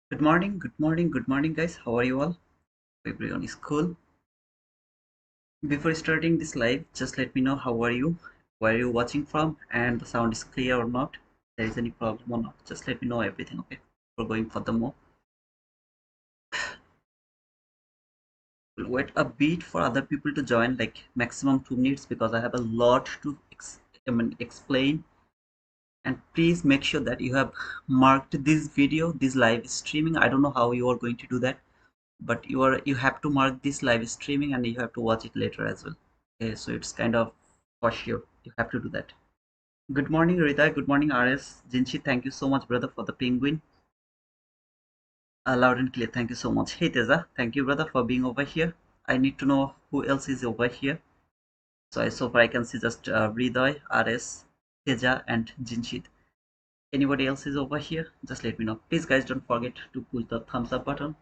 Good morning, good morning, guys. How are you all? Everyone is cool. Before starting this live, just let me know how are you, where are you watching from, and the sound is clear or not. There is any problem or not. Just let me know everything, okay? We're going for the more. We'll wait a bit for other people to join, like maximum 2 minutes, because I have a lot to explain. And please make sure that you have marked this video, this live streaming. I don't know how you are going to do that, but you have to mark this live streaming and you have to watch it later as well. Okay, so it's kind of for sure you have to do that. Good morning, Rita. Good morning, RS. Jinchi, thank you so much, brother, for the penguin. Loud and clear, thank you so much. Hey Teja, thank you, brother, for being over here. I need to know who else is over here. So far I can see just Hriday, RS, Teja, and Jinchit. Anybody else is over here? Just let me know. Please, guys, don't forget to push the thumbs up button,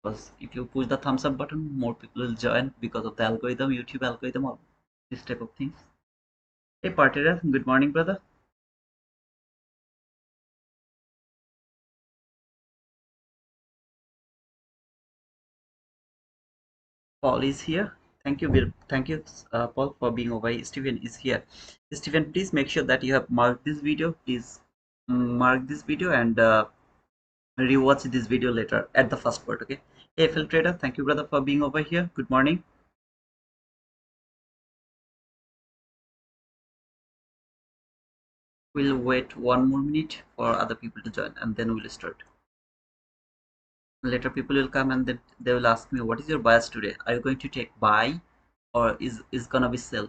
because if you push the thumbs up button, more people will join because of the algorithm, YouTube algorithm, or this type of things. Hey Partira, good morning, brother. Paul is here. Thank you, thank you, Paul, for being over. Steven is here. Steven, please make sure that you have marked this video. Please mark this video and rewatch this video later at the first part. Okay. Hey, Phil Trader, thank you, brother, for being over here. Good morning. We'll wait 1 more minute for other people to join, and then we'll start. Later, people will come and then they will ask me, "What is your bias today? Are you going to take buy, or is gonna be sell?"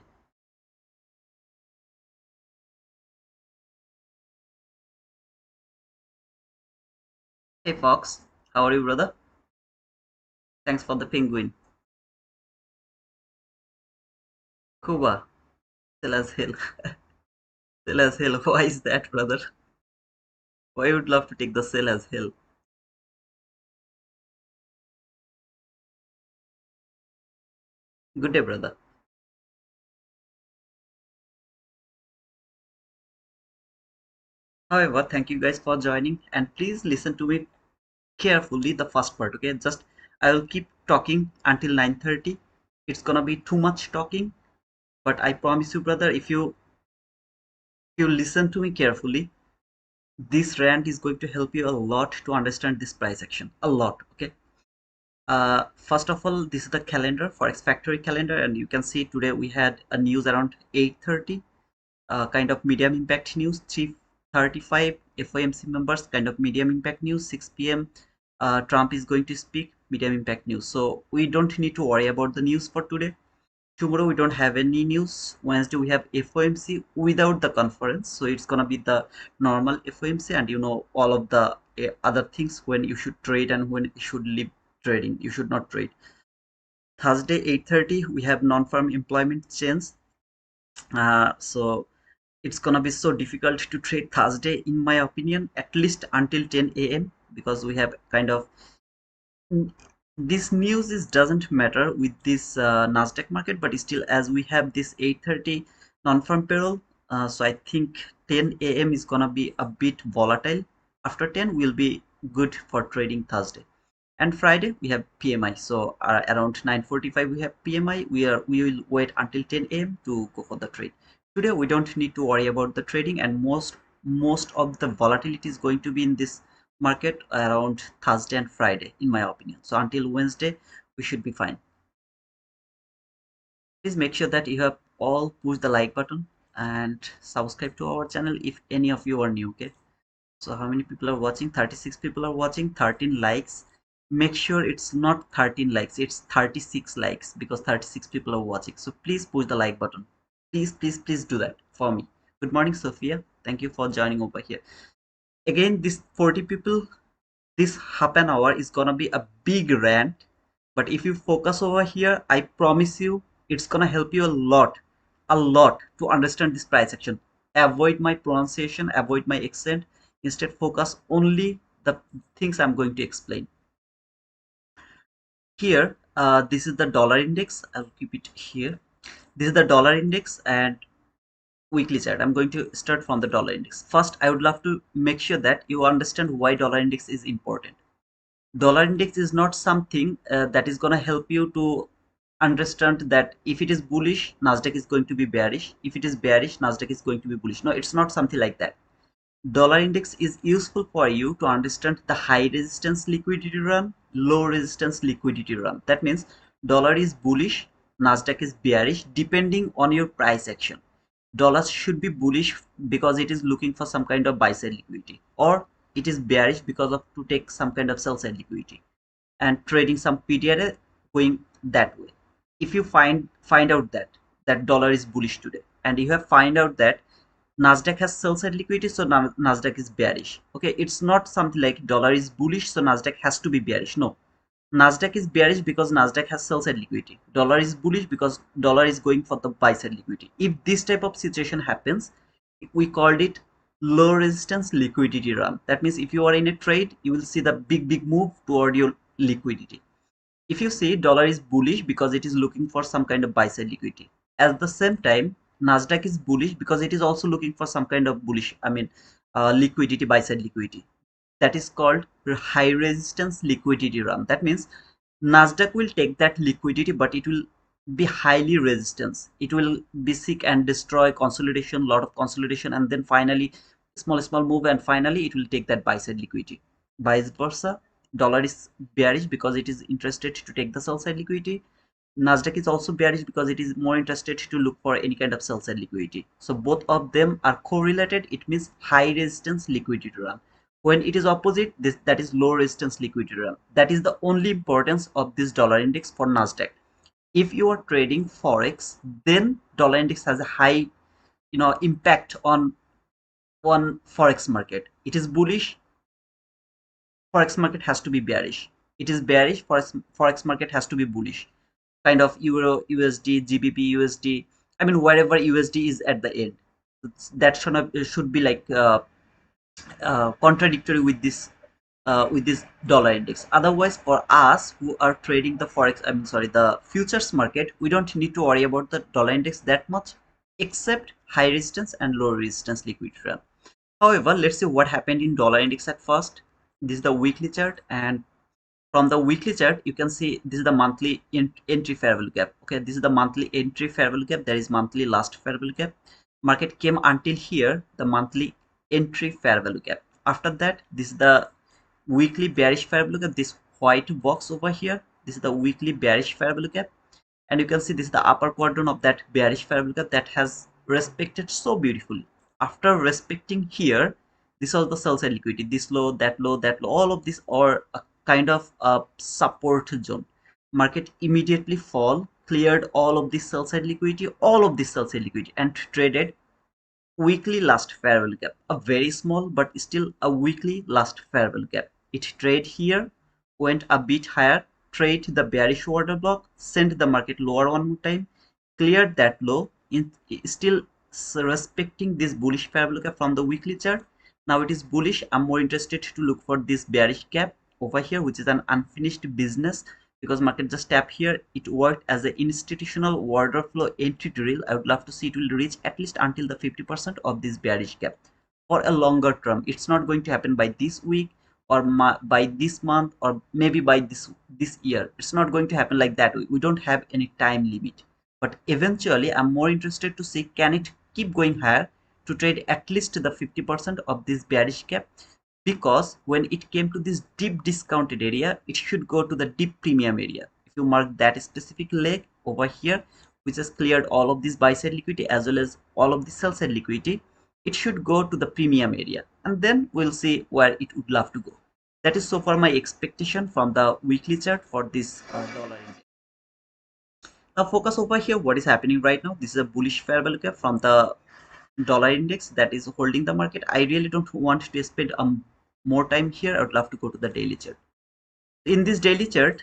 Hey, Fox, how are you, brother? Thanks for the penguin. Kuba, sell as hell. Sell as hell. Why is that, brother? Why would love to take the sell as hell? Good day, brother. However, thank you guys for joining, and please listen to me carefully. The first part, okay? Just I will keep talking until 9:30. It's gonna be too much talking, but I promise you, brother, if you listen to me carefully, this rant is going to help you a lot to understand this price action. A lot, okay? First of all, this is the calendar, Forex Factory calendar, and you can see today we had a news around 8:30. Kind of medium impact news. 3:35 FOMC members, kind of medium impact news. 6 p.m. Trump is going to speak, medium impact news. So we don't need to worry about the news for today. Tomorrow we don't have any news. Wednesday we have FOMC without the conference, so it's gonna be the normal FOMC, and you know all of the other things, when you should trade and when you should leave trading, you should not trade. Thursday 8:30 we have non-farm employment change. So it's gonna be so difficult to trade Thursday, in my opinion, at least until 10 a.m., because we have kind of this news is doesn't matter with this Nasdaq market, but still, as we have this 8:30 non-farm payroll, so I think 10 a.m. is gonna be a bit volatile. After 10 will be good for trading Thursday. And Friday we have PMI, so around 9:45 we have PMI. We will wait until 10 a.m. to go for the trade. Today we don't need to worry about the trading, and most of the volatility is going to be in this market around Thursday and Friday, in my opinion. So until Wednesday we should be fine. Please make sure that you have all push the like button and subscribe to our channel if any of you are new. Okay, so how many people are watching? 36 people are watching, 13 likes. Make sure it's not 13 likes, it's 36 likes, because 36 people are watching. So please push the like button. Please do that for me. Good morning, Sophia. Thank you for joining over here. Again, this 40 people, this half an hour is gonna be a big rant. But if you focus over here, I promise you it's gonna help you a lot to understand this price action. Avoid my pronunciation, avoid my accent. Instead, focus only the things I'm going to explain. Here, this is the dollar index. I'll keep it here. This is the dollar index and weekly chart. I'm going to start from the dollar index. First, I would love to make sure that you understand why dollar index is important. Dollar index is not something that is going to help you to understand that if it is bullish, Nasdaq is going to be bearish. If it is bearish, Nasdaq is going to be bullish. No, it's not something like that. Dollar index is useful for you to understand the high resistance liquidity run, low resistance liquidity run. That means dollar is bullish, Nasdaq is bearish depending on your price action. Dollars should be bullish because it is looking for some kind of buy side liquidity, or it is bearish because of to take some kind of sell side liquidity and trading some PDRA going that way. If you find out that dollar is bullish today, and you have find out that Nasdaq has sell side liquidity, so Nasdaq is bearish. Okay, it's not something like dollar is bullish, so Nasdaq has to be bearish. No, Nasdaq is bearish because Nasdaq has sell side liquidity. Dollar is bullish because dollar is going for the buy side liquidity. If this type of situation happens, we called it low resistance liquidity run. That means if you are in a trade, you will see the big move toward your liquidity. If you see dollar is bullish because it is looking for some kind of buy side liquidity. At the same time, Nasdaq is bullish because it is also looking for some kind of bullish, liquidity, buy side liquidity. That is called high resistance liquidity run. That means Nasdaq will take that liquidity, but it will be highly resistance. It will be seek and destroy consolidation, lot of consolidation, and then finally small move, and finally it will take that buy side liquidity. Vice versa, dollar is bearish because it is interested to take the sell side liquidity. Nasdaq is also bearish because it is more interested to look for any kind of sell side liquidity. So both of them are correlated. It means high resistance liquidity run. When it is opposite, that is low resistance liquidity run. That is the only importance of this dollar index for Nasdaq. If you are trading forex, then dollar index has a high impact on forex market. It is bullish, forex market has to be bearish. It is bearish, forex market has to be bullish. Kind of euro, USD, GBP, USD. I mean, wherever USD is at the end, that should be like contradictory with this dollar index. Otherwise, for us who are trading the forex, the futures market, we don't need to worry about the dollar index that much, except high resistance and low resistance liquidity run. However, let's see what happened in dollar index at first. This is the weekly chart, and from the weekly chart you can see this is the monthly entry fair value gap. Okay, this is the monthly entry fair value gap. There is monthly last fair value gap. Market came until here, the monthly entry fair value gap. After that, this is the weekly bearish fair value gap. This white box over here, this is the weekly bearish fair value gap, and you can see this is the upper quadrant of that bearish fair value gap that has respected so beautifully. After respecting here, this was the sell side liquidity, this low, that low, that low, all of this are a kind of a support zone. Market immediately fall, cleared all of this sell side liquidity, all of this sell side liquidity, and traded weekly last fair value gap, a very small but still a weekly last fair value gap. It trade here, went a bit higher, trade the bearish order block, sent the market lower one more time, cleared that low, still respecting this bullish fair value gap from the weekly chart. Now it is bullish. I'm more interested to look for this bearish gap over here, which is an unfinished business, because market just tap here. It worked as an institutional order flow entry drill. I would love to see it will reach at least until the 50% of this bearish gap for a longer term. It's not going to happen by this week or by this month or maybe by this year. It's not going to happen like that. We don't have any time limit, but eventually I'm more interested to see can it keep going higher to trade at least the 50% of this bearish gap, because when it came to this deep discounted area, it should go to the deep premium area. If you mark that specific leg over here, which has cleared all of this buy side liquidity as well as all of the sell side liquidity, it should go to the premium area, and then we'll see where it would love to go. That is so far my expectation from the weekly chart for this dollar index. Now focus over here, what is happening right now. This is a bullish fair value gap from the dollar index that is holding the market. I really don't want to spend more time here. I would love to go to the daily chart. In this daily chart,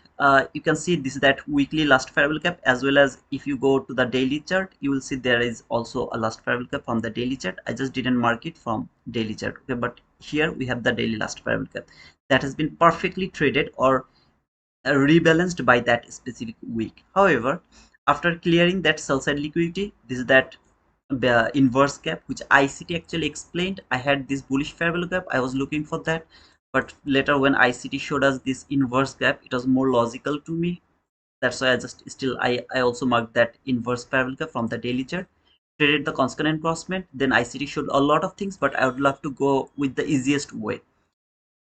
you can see this is that weekly last fair value gap, as well as if you go to the daily chart, you will see there is also a last fair value gap from the daily chart. I just didn't mark it from daily chart, okay, but here we have the daily last fair value gap that has been perfectly traded or rebalanced by that specific week. However, after clearing that sell side liquidity, this is that the inverse gap which ICT actually explained. I had this bullish fair value gap, I was looking for that, but later when ICT showed us this inverse gap, it was more logical to me. That's why I just still I also marked that inverse fair value gap from the daily chart, traded the constant encroachment. Then ICT showed a lot of things, but I would love to go with the easiest way.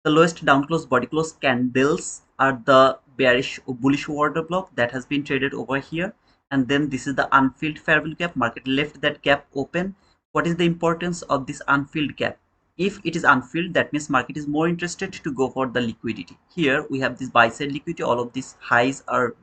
The lowest down close body close candles are the bearish or bullish order block that has been traded over here. And then this is the unfilled fair value gap. Market left that gap open. What is the importance of this unfilled gap? If it is unfilled, that means market is more interested to go for the liquidity. Here we have this buy side liquidity. All of these highs are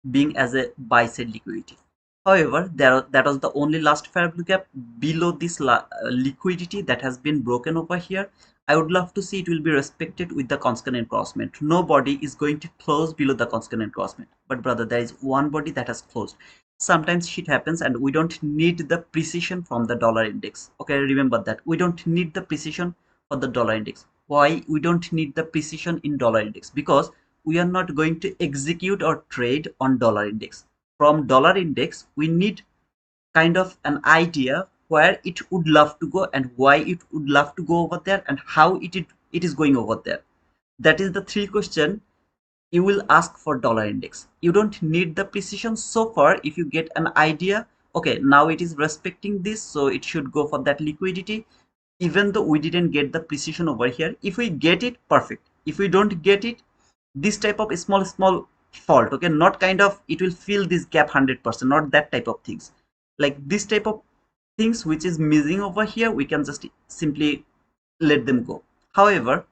being as a buy side liquidity. However, that was the only last fair value gap below this liquidity that has been broken over here. I would love to see it will be respected with the constant encroachment. Nobody is going to close below the constant encroachment. But brother, there is one body that has closed. Sometimes shit happens and we don't need the precision from the dollar index. Okay, remember that. We don't need the precision for the dollar index. Why we don't need the precision in dollar index? Because we are not going to execute or trade on dollar index. From dollar index, we need kind of an idea where it would love to go and why it would love to go over there and how it is going over there. That is the three question you will ask for dollar index. You don't need the precision so far. If you get an idea, okay, now it is respecting this, so it should go for that liquidity. Even though we didn't get the precision over here, if we get it, perfect. If we don't get it, this type of small fault, okay, not kind of it will fill this gap 100%, not that type of things. Like this type of things which is missing over here, we can just simply let them go. However,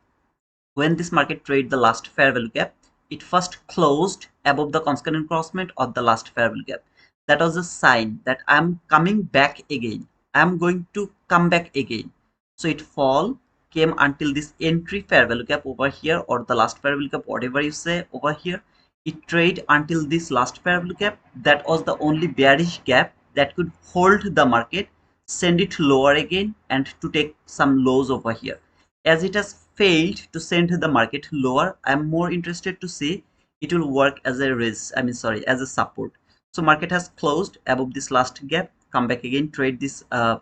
when this market trade the last fair value gap, it first closed above the constant encroachment of the last fair value gap. That was a sign that I'm coming back again. I'm going to come back again. So it fall came until this entry fair value gap over here, or the last fair value gap, whatever you say over here. It trade until this last fair value gap. That was the only bearish gap that could hold the market, send it lower again, and to take some lows over here. As it has failed to send the market lower, I'm more interested to see it will work as a res as a support. So market has closed above this last gap, come back again, trade this not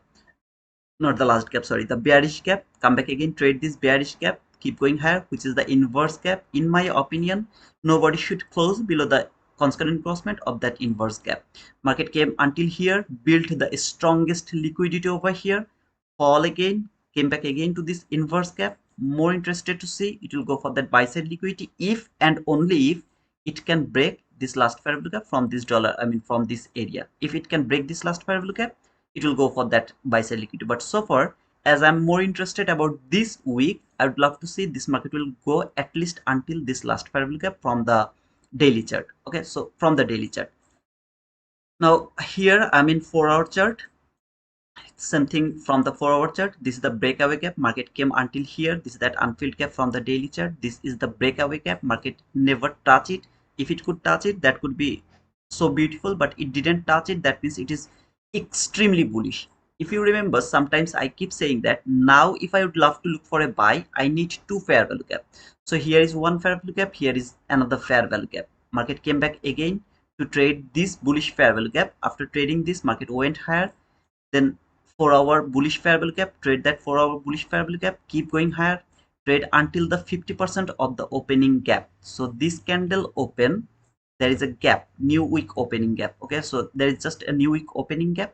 the last gap, sorry, the bearish gap, come back again, trade this bearish gap, keep going higher, which is the inverse gap. In my opinion, nobody should close below the constant encroachment of that inverse gap. Market came until here, built the strongest liquidity over here, fall again, came back again to this inverse gap. More interested to see it will go for that buy side liquidity if and only if it can break this last fair value gap from this dollar, from this area. If it can break this last fair value gap, it will go for that buy side liquidity. But so far, as I'm more interested about this week, I would love to see this market will go at least until this last fair value gap from the daily chart. Okay, so from the daily chart. Now here I'm in 4-hour chart. Same thing from the 4-hour chart. This is the breakaway gap. Market came until here. This is that unfilled gap from the daily chart. This is the breakaway gap. Market never touch it. If it could touch it, that could be so beautiful, but it didn't touch it. That means it is extremely bullish. If you remember, sometimes I keep saying that now if I would love to look for a buy, I need two fair value gap. So here is one fair value gap, here is another fair value gap. Market came back again to trade this bullish fair value gap. After trading this, market went higher. Then 4-hour bullish fair value gap, trade that 4-hour bullish fair value gap, keep going higher, trade until the 50% of the opening gap. So this candle open, there is a gap, new week opening gap. Okay, so there is just a new week opening gap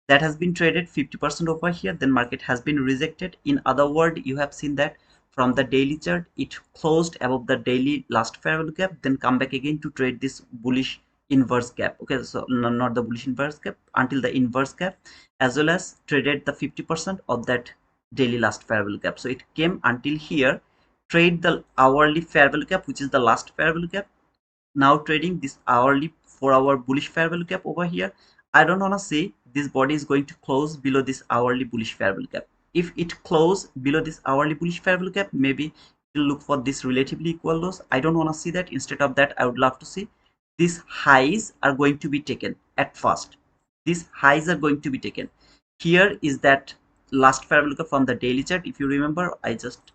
that has been traded 50% over here. Then market has been rejected. In other word, you have seen that from the daily chart, it closed above the daily last fair value gap, then come back again to trade this bullish inverse gap. Okay, so not the bullish inverse gap, until the inverse gap, as well as traded the 50% of that daily last fair value gap. So it came until here, trade the hourly fair value gap, which is the last fair value gap. Now trading this hourly 4-hour bullish fair value gap over here. I don't want to say this body is going to close below this hourly bullish fair value gap. If it close below this hourly bullish fair value gap, maybe to look for this relatively equal lows. I don't want to see that. Instead of that, I would love to see these highs are going to be taken at first. These highs are going to be taken. Here is that last fair value from the daily chart. If you remember, I just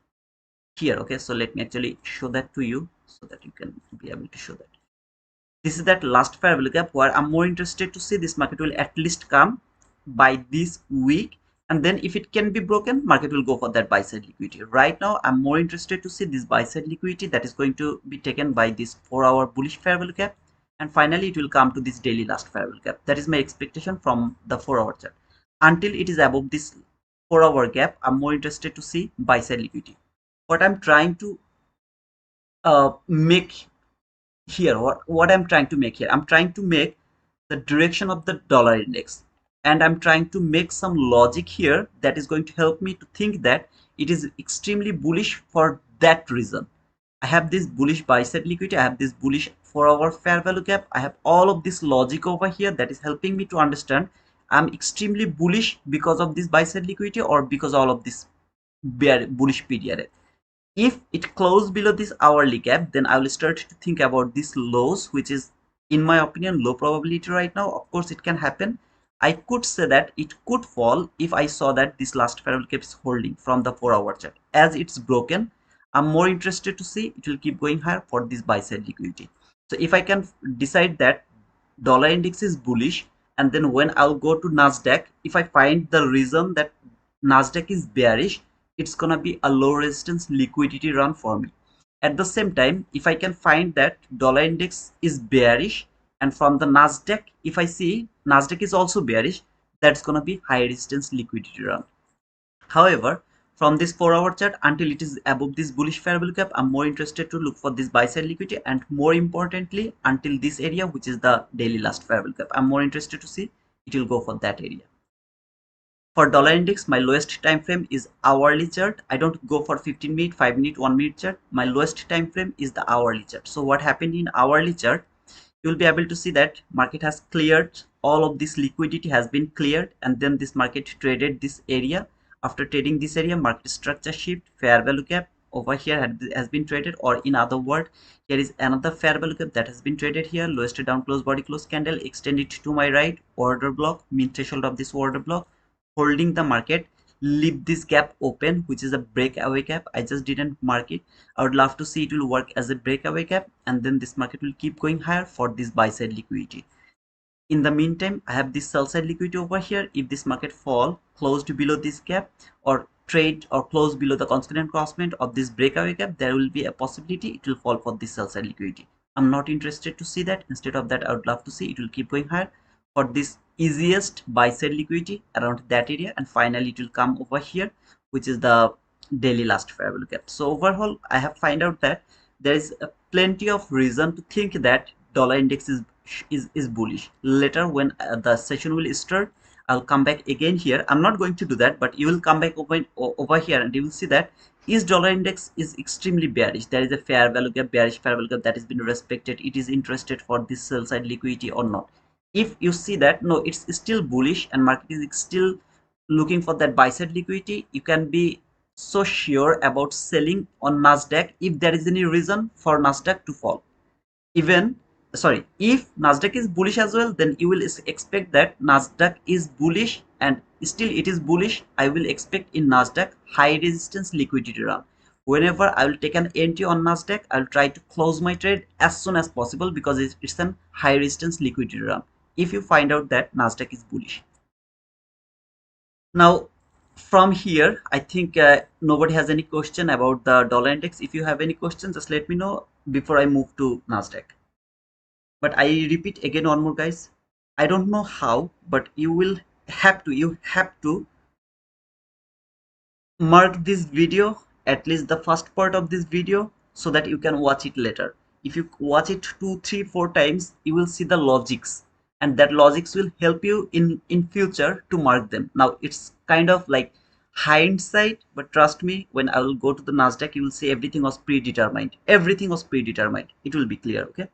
here. Okay, so let me actually show that to you so that you can be able to show that. This is that last fair value gap where I'm more interested to see this market will at least come by this week, and then if it can be broken, market will go for that buy side liquidity. Right now I'm more interested to see this buy side liquidity that is going to be taken by this 4-hour bullish fair value gap, and finally it will come to this daily last fair value gap. That is my expectation from the 4-hour chart. Until it is above this 4-hour gap, I'm more interested to see buy side liquidity. What I'm trying to make here, what I'm trying to make here, I'm trying to make the direction of the dollar index, and I'm trying to make some logic here that is going to help me to think that it is extremely bullish for that reason. I have this bullish buy side liquidity, I have this bullish 4-hour fair value gap, I have all of this logic over here that is helping me to understand I'm extremely bullish because of this buy side liquidity or because all of this bear bullish PDRA. If it closes below this hourly gap, then I will start to think about this lows, which is in my opinion low probability right now. Of course it can happen. I could say that it could fall if I saw that this last fair value gap is holding from the 4-hour chart. As it's broken, I'm more interested to see it will keep going higher for this buy side liquidity. So if I can decide that dollar index is bullish, and then when I'll go to Nasdaq, if I find the reason that Nasdaq is bearish, it's gonna be a low resistance liquidity run for me. At the same time, if I can find that dollar index is bearish, and from the Nasdaq, if I see Nasdaq is also bearish, that's gonna be high resistance liquidity run. However, from this 4-hour chart until it is above this bullish fair value gap, I'm more interested to look for this buy side liquidity, and more importantly, until this area, which is the daily last fair value gap, I'm more interested to see it will go for that area. For dollar index, my lowest time frame is hourly chart. I don't go for 15-minute, 5-minute, 1-minute chart. My lowest time frame is the hourly chart. So what happened in hourly chart, you will be able to see that market has cleared, all of this liquidity has been cleared, and then this market traded this area. After trading this area, market structure shift, fair value gap over here has been traded, or in other word, here is another fair value gap that has been traded here. Lowest down close body close candle, extend it to my right, order block, mean threshold of this order block, holding the market, leave this gap open, which is a breakaway gap. I just didn't mark it. I would love to see it will work as a breakaway gap, and then this market will keep going higher for this buy side liquidity. In the meantime, I have this sell side liquidity over here. If this market fall closed below this gap, or trade or close below the constant crossment of this breakaway gap, there will be a possibility it will fall for this sell side liquidity. I'm not interested to see that. Instead of that, I would love to see it will keep going higher for this easiest buy side liquidity around that area, and finally it will come over here, which is the daily last fair value gap. So overall, I have find out that there is plenty of reason to think that dollar index is bullish. Later when the session will start, I'll come back again here. I'm not going to do that, but you will come back over here, and you will see that is dollar index is extremely bearish. There is a fair value gap, bearish fair value gap that has been respected. It is interested for this sell side liquidity or not. If you see that no, it's still bullish and market is still looking for that buy side liquidity, you can be so sure about selling on Nasdaq if there is any reason for Nasdaq to fall. Even sorry, if Nasdaq is bullish as well, then you will expect that Nasdaq is bullish, and still it is bullish, I will expect in Nasdaq high resistance liquidity run. Whenever I will take an entry on Nasdaq, I'll try to close my trade as soon as possible because it's an high resistance liquidity run if you find out that Nasdaq is bullish. Now from here, I think nobody has any question about the dollar index. If you have any questions, just let me know before I move to Nasdaq. But I repeat again one more, guys, I don't know how, but you have to mark this video, at least the first part of this video, so that you can watch it later. If you watch it 2 3 4 times, you will see the logics, and that logics will help you in future to mark them. Now it's kind of like hindsight, but trust me, when I will go to the Nasdaq, you will see everything was predetermined. Everything was predetermined. It will be clear. Okay.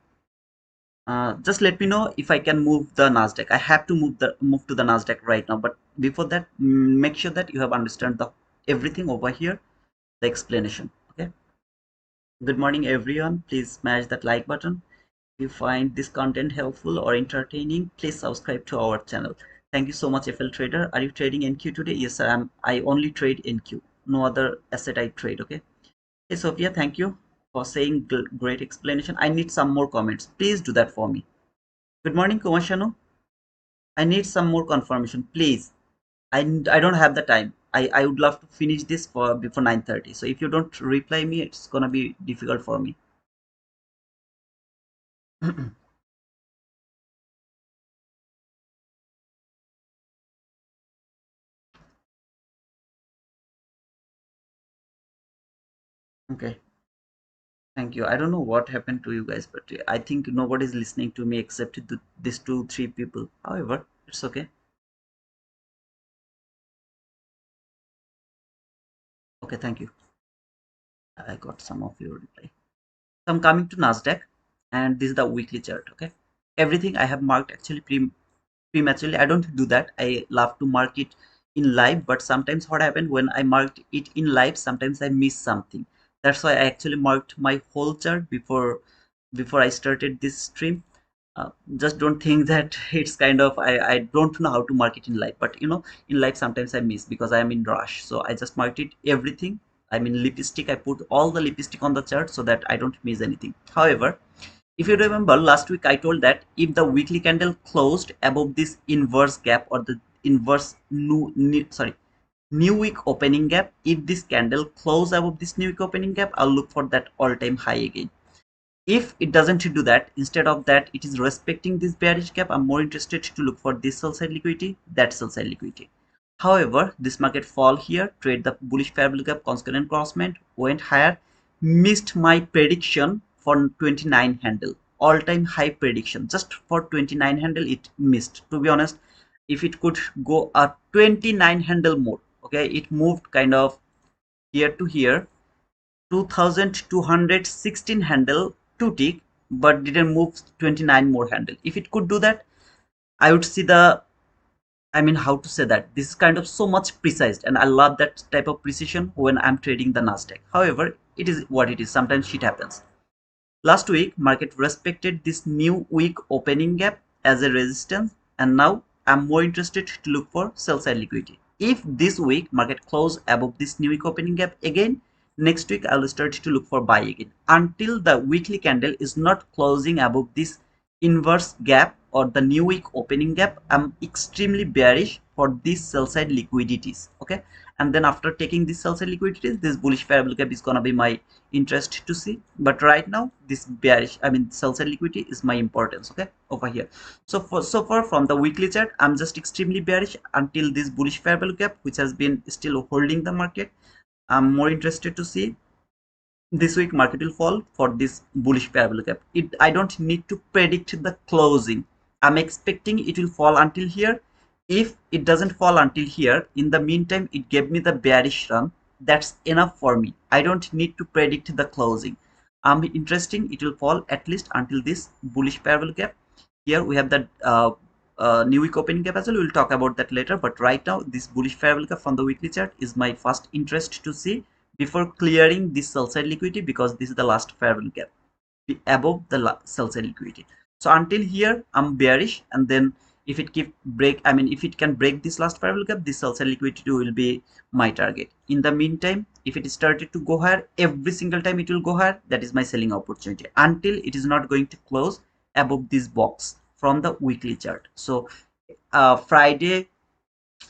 Just let me know if I can move the Nasdaq. I have to move to the Nasdaq right now, but before that, make sure that you have understand the everything over here, the explanation. Okay. Good morning, everyone. Please smash that like button. If you find this content helpful or entertaining, please subscribe to our channel. Thank you so much, FL Trader. Are you trading NQ today? Yes, sir. I only trade NQ. No other asset I trade. Okay. Hey, Sophia. Thank you for saying great explanation. I need some more comments. Please do that for me. Good morning, Kumashanu. I need some more confirmation, please. I don't have the time. I would love to finish this for before 9:30. So if you don't reply me, it's gonna be difficult for me. Okay. Thank you. I don't know what happened to you guys, but I think nobody's listening to me except these two, three people. However, it's okay. Okay, thank you. I got some of your reply. So I'm coming to Nasdaq, and this is the weekly chart. Okay, everything I have marked actually prematurely. I don't do that. I love to mark it in live, but sometimes what happened when I marked it in live, sometimes I miss something. That's why I actually marked my whole chart before I started this stream. Just don't think that it's kind of I don't know how to mark it in live, but in live sometimes I miss because I am in rush, so I just marked it everything. I mean lipstick, I put all the lipstick on the chart so that I don't miss anything. However, if you remember last week I told that if the weekly candle closed above this inverse gap or the inverse new week opening gap, if this candle close above this new week opening gap, I'll look for that all-time high again. If it doesn't do that, instead of that it is respecting this bearish gap, I'm more interested to look for this sell side liquidity, that sell side liquidity. However, this market fall here, trade the bullish fair value gap, consequent crossment, went higher, missed my prediction for 29 handle, all time high prediction. Just for 29 handle it missed. To be honest, if it could go a 29 handle more, okay, it moved kind of here to here, 2216 handle to tick, but didn't move 29 more handle. If it could do that, I would see the, I mean, how to say that, this is kind of so much precise, and I love that type of precision when I'm trading the Nasdaq. However, it is what it is. Sometimes shit happens. Last week, market respected this new week opening gap as a resistance, and now I'm more interested to look for sell side liquidity. If this week market close above this new week opening gap again, next week I'll start to look for buy again. Until the weekly candle is not closing above this inverse gap or the new week opening gap, I'm extremely bearish for these sell side liquidities. Okay, and then after taking this sell side liquidities, this bullish fair value gap is gonna be my interest to see. But right now this bearish, I mean sell side liquidity is my importance. Okay, over here. So far from the weekly chart, I'm just extremely bearish until this bullish fair value gap, which has been still holding the market. I'm more interested to see this week market will fall for this bullish parabolic gap. I don't need to predict the closing. I'm expecting it will fall until here. If it doesn't fall until here, in the meantime it gave me the bearish run. That's enough for me. I don't need to predict the closing. I'm interesting it will fall at least until this bullish parabolic gap. Here we have the new week opening gap as well. We'll talk about that later, but right now this bullish parabolic gap from the weekly chart is my first interest to see before clearing this sell side liquidity, because this is the last fair value gap above the sell side liquidity. So until here I'm bearish, and then if it keep break, I mean if it can break this last fair value gap, this sell side liquidity will be my target. In the meantime, if it started to go higher, every single time it will go higher, that is my selling opportunity until it is not going to close above this box from the weekly chart. So Friday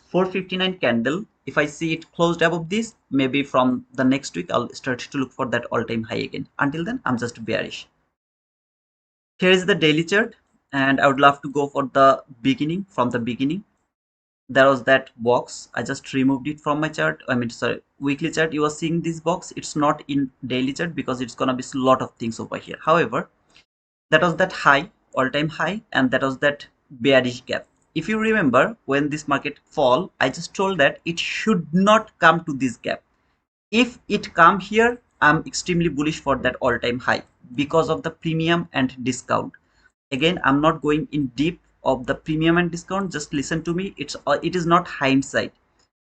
459 candle, if I see it closed above this, maybe from the next week I'll start to look for that all-time high again. Until then I'm just bearish. Here is the daily chart, and I would love to go for the beginning. From the beginning there was that box, I just removed it from my chart, I mean sorry, weekly chart. You are seeing this box, it's not in daily chart because it's gonna be a lot of things over here. However, that was that high, all-time high, and that was that bearish gap. If you remember, when this market fall, I just told that it should not come to this gap. If it come here, I'm extremely bullish for that all-time high because of the premium and discount. Again, I'm not going in deep of the premium and discount, just listen to me. It is not hindsight.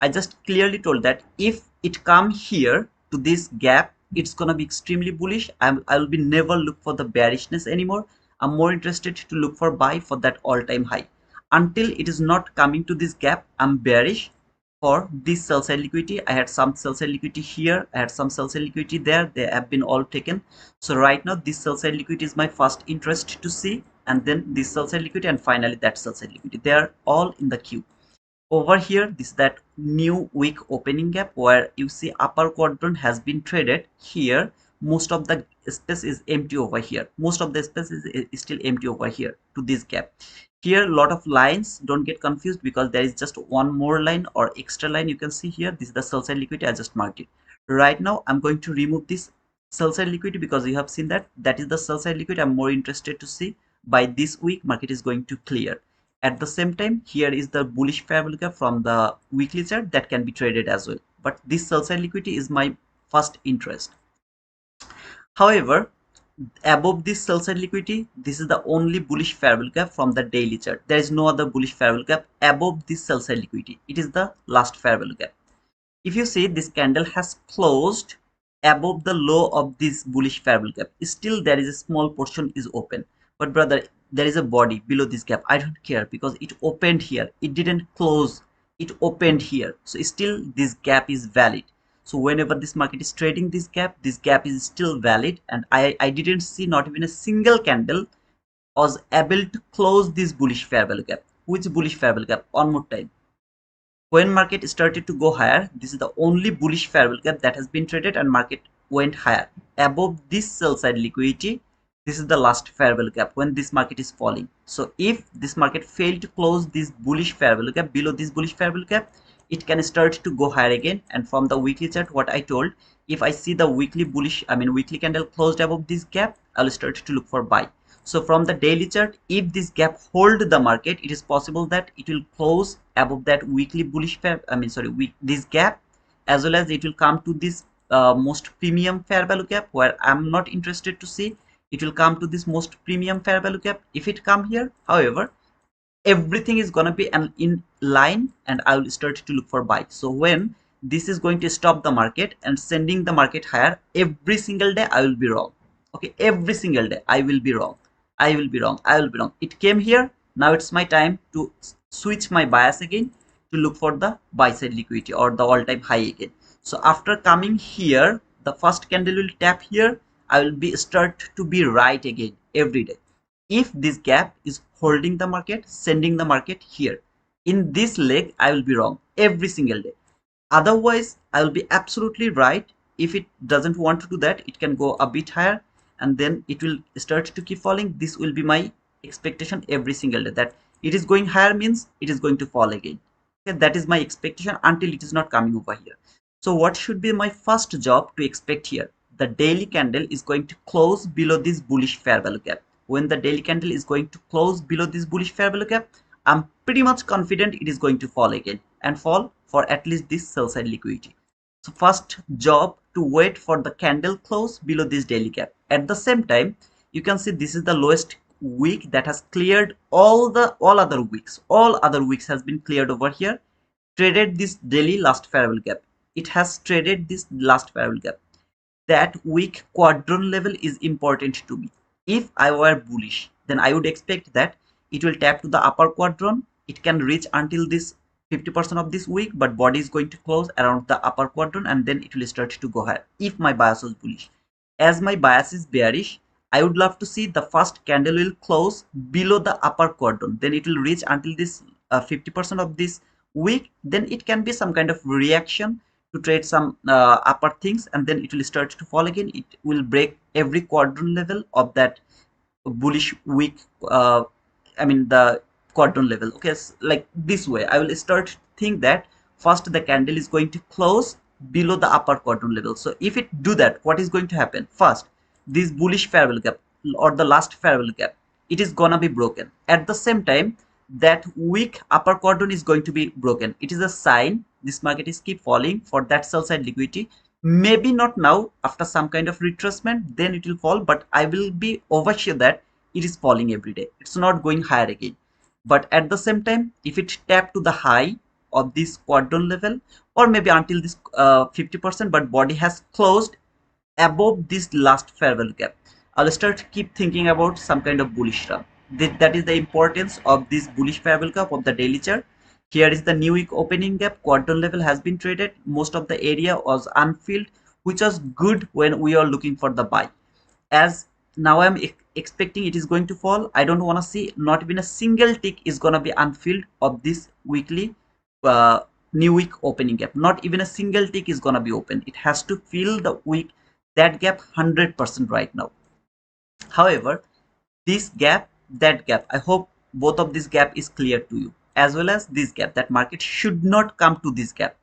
I just clearly told that if it come here to this gap, it's gonna be extremely bullish. I'll be never look for the bearishness anymore. I'm more interested to look for buy for that all-time high. Until it is not coming to this gap, I'm bearish for this sell side liquidity. I had some sell side liquidity here, I had some sell side liquidity there, they have been all taken. So right now this sell side liquidity is my first interest to see, and then this sell side liquidity, and finally that sell side liquidity. They are all in the queue. Over here, this is that new week opening gap where you see upper quadrant has been traded here. Most of the space is empty over here, most of the space is still empty over here to this gap. Here a lot of lines, don't get confused because there is just one more line or extra line. You can see here, this is the sell side liquidity. I just marked it. Right now I'm going to remove this sell side liquidity because you have seen that that is the sell side liquidity. I'm more interested to see by this week market is going to clear. At the same time, here is the bullish fair value gap from the weekly chart that can be traded as well. But this sell side liquidity is my first interest. However, above this sell side liquidity, this is the only bullish fair value gap from the daily chart. There is no other bullish fair value gap above this sell side liquidity. It is the last fair value gap. If you see, this candle has closed above the low of this bullish fair value gap. Still there is a small portion is open, but brother, there is a body below this gap. I don't care because it opened here, it didn't close, it opened here. So still this gap is valid. So whenever this market is trading this gap is still valid, and I didn't see not even a single candle was able to close this bullish fair value gap. Which bullish fair value gap? One more time. When market started to go higher, this is the only bullish fair value gap that has been traded, and market went higher above this sell side liquidity. This is the last fair value gap when this market is falling. So if this market failed to close this bullish fair value gap below this bullish fair value gap, it can start to go higher again. And from the weekly chart, what I told, if I see the weekly weekly candle closed above this gap, I'll start to look for buy. So from the daily chart, if this gap hold the market, it is possible that it will close above that weekly bullish fair, this gap, as well as it will come to this most premium fair value gap where I'm not interested to see. It will come to this most premium fair value gap. If it come here, however, everything is gonna be in line, and I will start to look for buy. So when this is going to stop the market and sending the market higher, every single day I will be wrong. Okay, every single day I will be wrong. I will be wrong. I will be wrong. It came here. Now it's my time to switch my bias again to look for the buy side liquidity or the all-time high again. So after coming here, the first candle will tap here. I will be start to be right again every day. If this gap is holding the market, sending the market here, in this leg I will be wrong every single day. Otherwise I will be absolutely right. If it doesn't want to do that, it can go a bit higher and then it will start to keep falling. This will be my expectation every single day, that it is going higher means it is going to fall again. Okay, that is my expectation until it is not coming over here. So what should be my first job to expect here? The daily candle is going to close below this bullish fair value gap. When the daily candle is going to close below this bullish fair value gap, I'm pretty much confident it is going to fall again and fall for at least this sell side liquidity. So first job to wait for the candle close below this daily gap. At the same time, you can see this is the lowest week that has cleared all other weeks. All other weeks has been cleared over here. Traded this daily last fair value gap. It has traded this last fair value gap. That weak quadrant level is important to me. If I were bullish, then I would expect that it will tap to the upper quadrant. It can reach until this 50% of this week, but body is going to close around the upper quadrant and then it will start to go higher if my bias was bullish. As my bias is bearish, I would love to see the first candle will close below the upper quadrant, then it will reach until this 50% of this week. Then it can be some kind of reaction to trade some upper things, and then it will start to fall again. It will break every quadrant level of that bullish week, the quadrant level. Okay, so like this way I will start think that first the candle is going to close below the upper quadrant level. So if it do that, what is going to happen? First, this bullish fair value gap or the last fair value gap, it is gonna be broken. At the same time, that weak upper quadrant is going to be broken. It is a sign this market is keep falling for that sell side liquidity. Maybe not now, after some kind of retracement then it will fall, but I will be over sure that it is falling every day. It's not going higher again. But at the same time, if it tap to the high of this quadrant level, or maybe until this 50%, but body has closed above this last fair value gap, I'll start keep thinking about some kind of bullish run. That is the importance of this bullish fair value gap of the daily chart. Here is the new week opening gap. Quadrant level has been traded. Most of the area was unfilled, which was good when we are looking for the buy. As now I'm expecting it is going to fall. I don't want to see not even a single tick is going to be unfilled of this weekly uh, new week opening gap. Not even a single tick is going to be open. It has to fill the week that gap 100% right now. However, this gap, that gap, I hope both of this gap is clear to you, as well as this gap, that market should not come to this gap.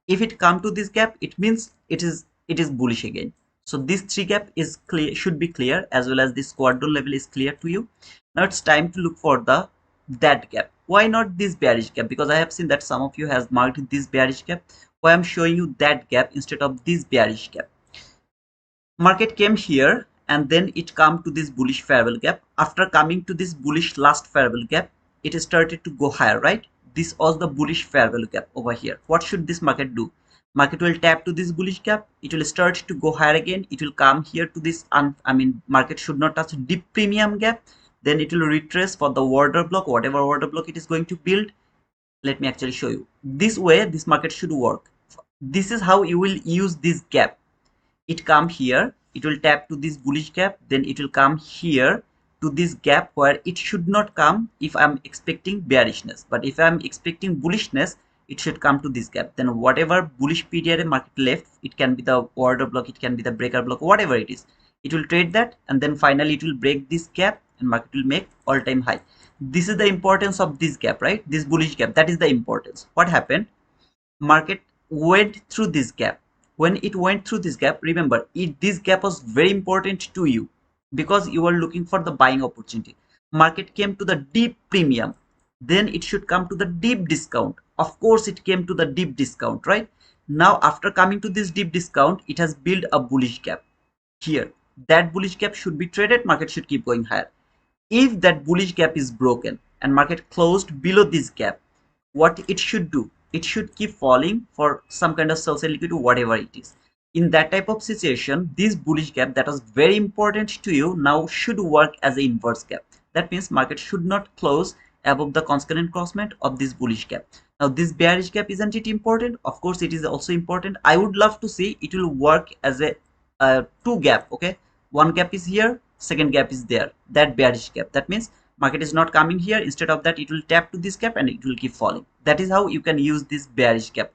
If it come to this gap, it means it is bullish again. So this three gap is clear, should be clear, as well as this quadrant level is clear to you. Now it's time to look for the that gap. Why not this bearish gap? Because I have seen that some of you has marked this bearish gap. Why I'm showing you that gap instead of this bearish gap? Market came here and then it come to this bullish fair value gap. After coming to this bullish last fair value gap, it started to go higher, right? This was the bullish fair value gap over here. What should this market do? Market will tap to this bullish gap. It will start to go higher again. It will come here to this, market should not touch deep premium gap. Then it will retrace for the order block, whatever order block it is going to build. Let me actually show you. This way, this market should work. This is how you will use this gap. It come here, it will tap to this bullish gap, then it will come here to this gap where it should not come if I'm expecting bearishness. But if I'm expecting bullishness, it should come to this gap. Then whatever bullish period market left, it can be the order block, it can be the breaker block, whatever it is, it will trade that, and then finally it will break this gap and market will make all-time high. This is the importance of this gap, right? This bullish gap, that is the importance. What happened? Market went through this gap. When it went through this gap, remember, this gap was very important to you because you were looking for the buying opportunity. Market came to the deep premium, then it should come to the deep discount. Of course it came to the deep discount, right? Now after coming to this deep discount, it has built a bullish gap here. That bullish gap should be traded, market should keep going higher. If that bullish gap is broken and market closed below this gap, what it should do? It should keep falling for some kind of sell side liquidity, whatever it is. In that type of situation, this bullish gap that was very important to you now should work as an inverse gap. That means market should not close above the constant crossment of this bullish gap. Now this bearish gap, isn't it important? Of course it is also important. I would love to see it will work as a two gap. Okay, one gap is here, second gap is there, that bearish gap. That means market is not coming here. Instead of that, it will tap to this gap and it will keep falling. That is how you can use this bearish gap.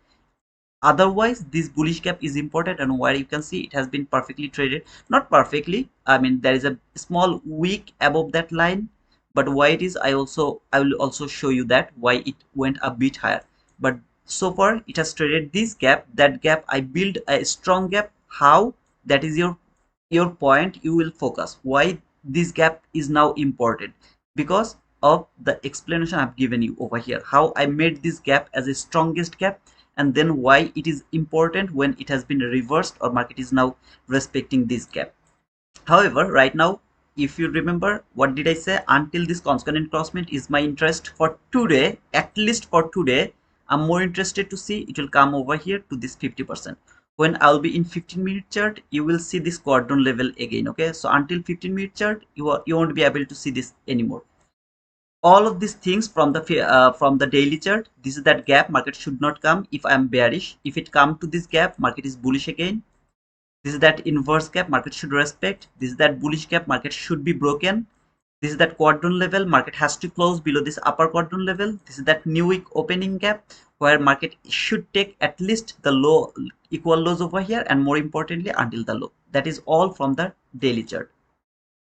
Otherwise this bullish gap is important, and where you can see it has been perfectly traded. Not perfectly, there is a small wick above that line, but why it is, I will also show you that why it went a bit higher. But so far it has traded this gap, that gap I build a strong gap. How? That is your point. You will focus why this gap is now important, because of the explanation I've given you over here, how I made this gap as a strongest gap, and then why it is important when it has been reversed or market is now respecting this gap. However, right now, if you remember, what did I say? Until this constant crossment is my interest for today, at least for today. I'm more interested to see it will come over here to this 50%. When I'll be in 15-minute chart, you will see this quadrant level again. Okay, so until 15-minute chart, you won't be able to see this anymore. All of these things from the daily chart, this is that gap, market should not come if I am bearish. If it come to this gap, market is bullish again. This is that inverse gap, market should respect. This is that bullish gap, market should be broken. This is that quadrant level, market has to close below this upper quadrant level. This is that new week opening gap where market should take at least the low, equal lows over here, and more importantly until the low. That is all from the daily chart.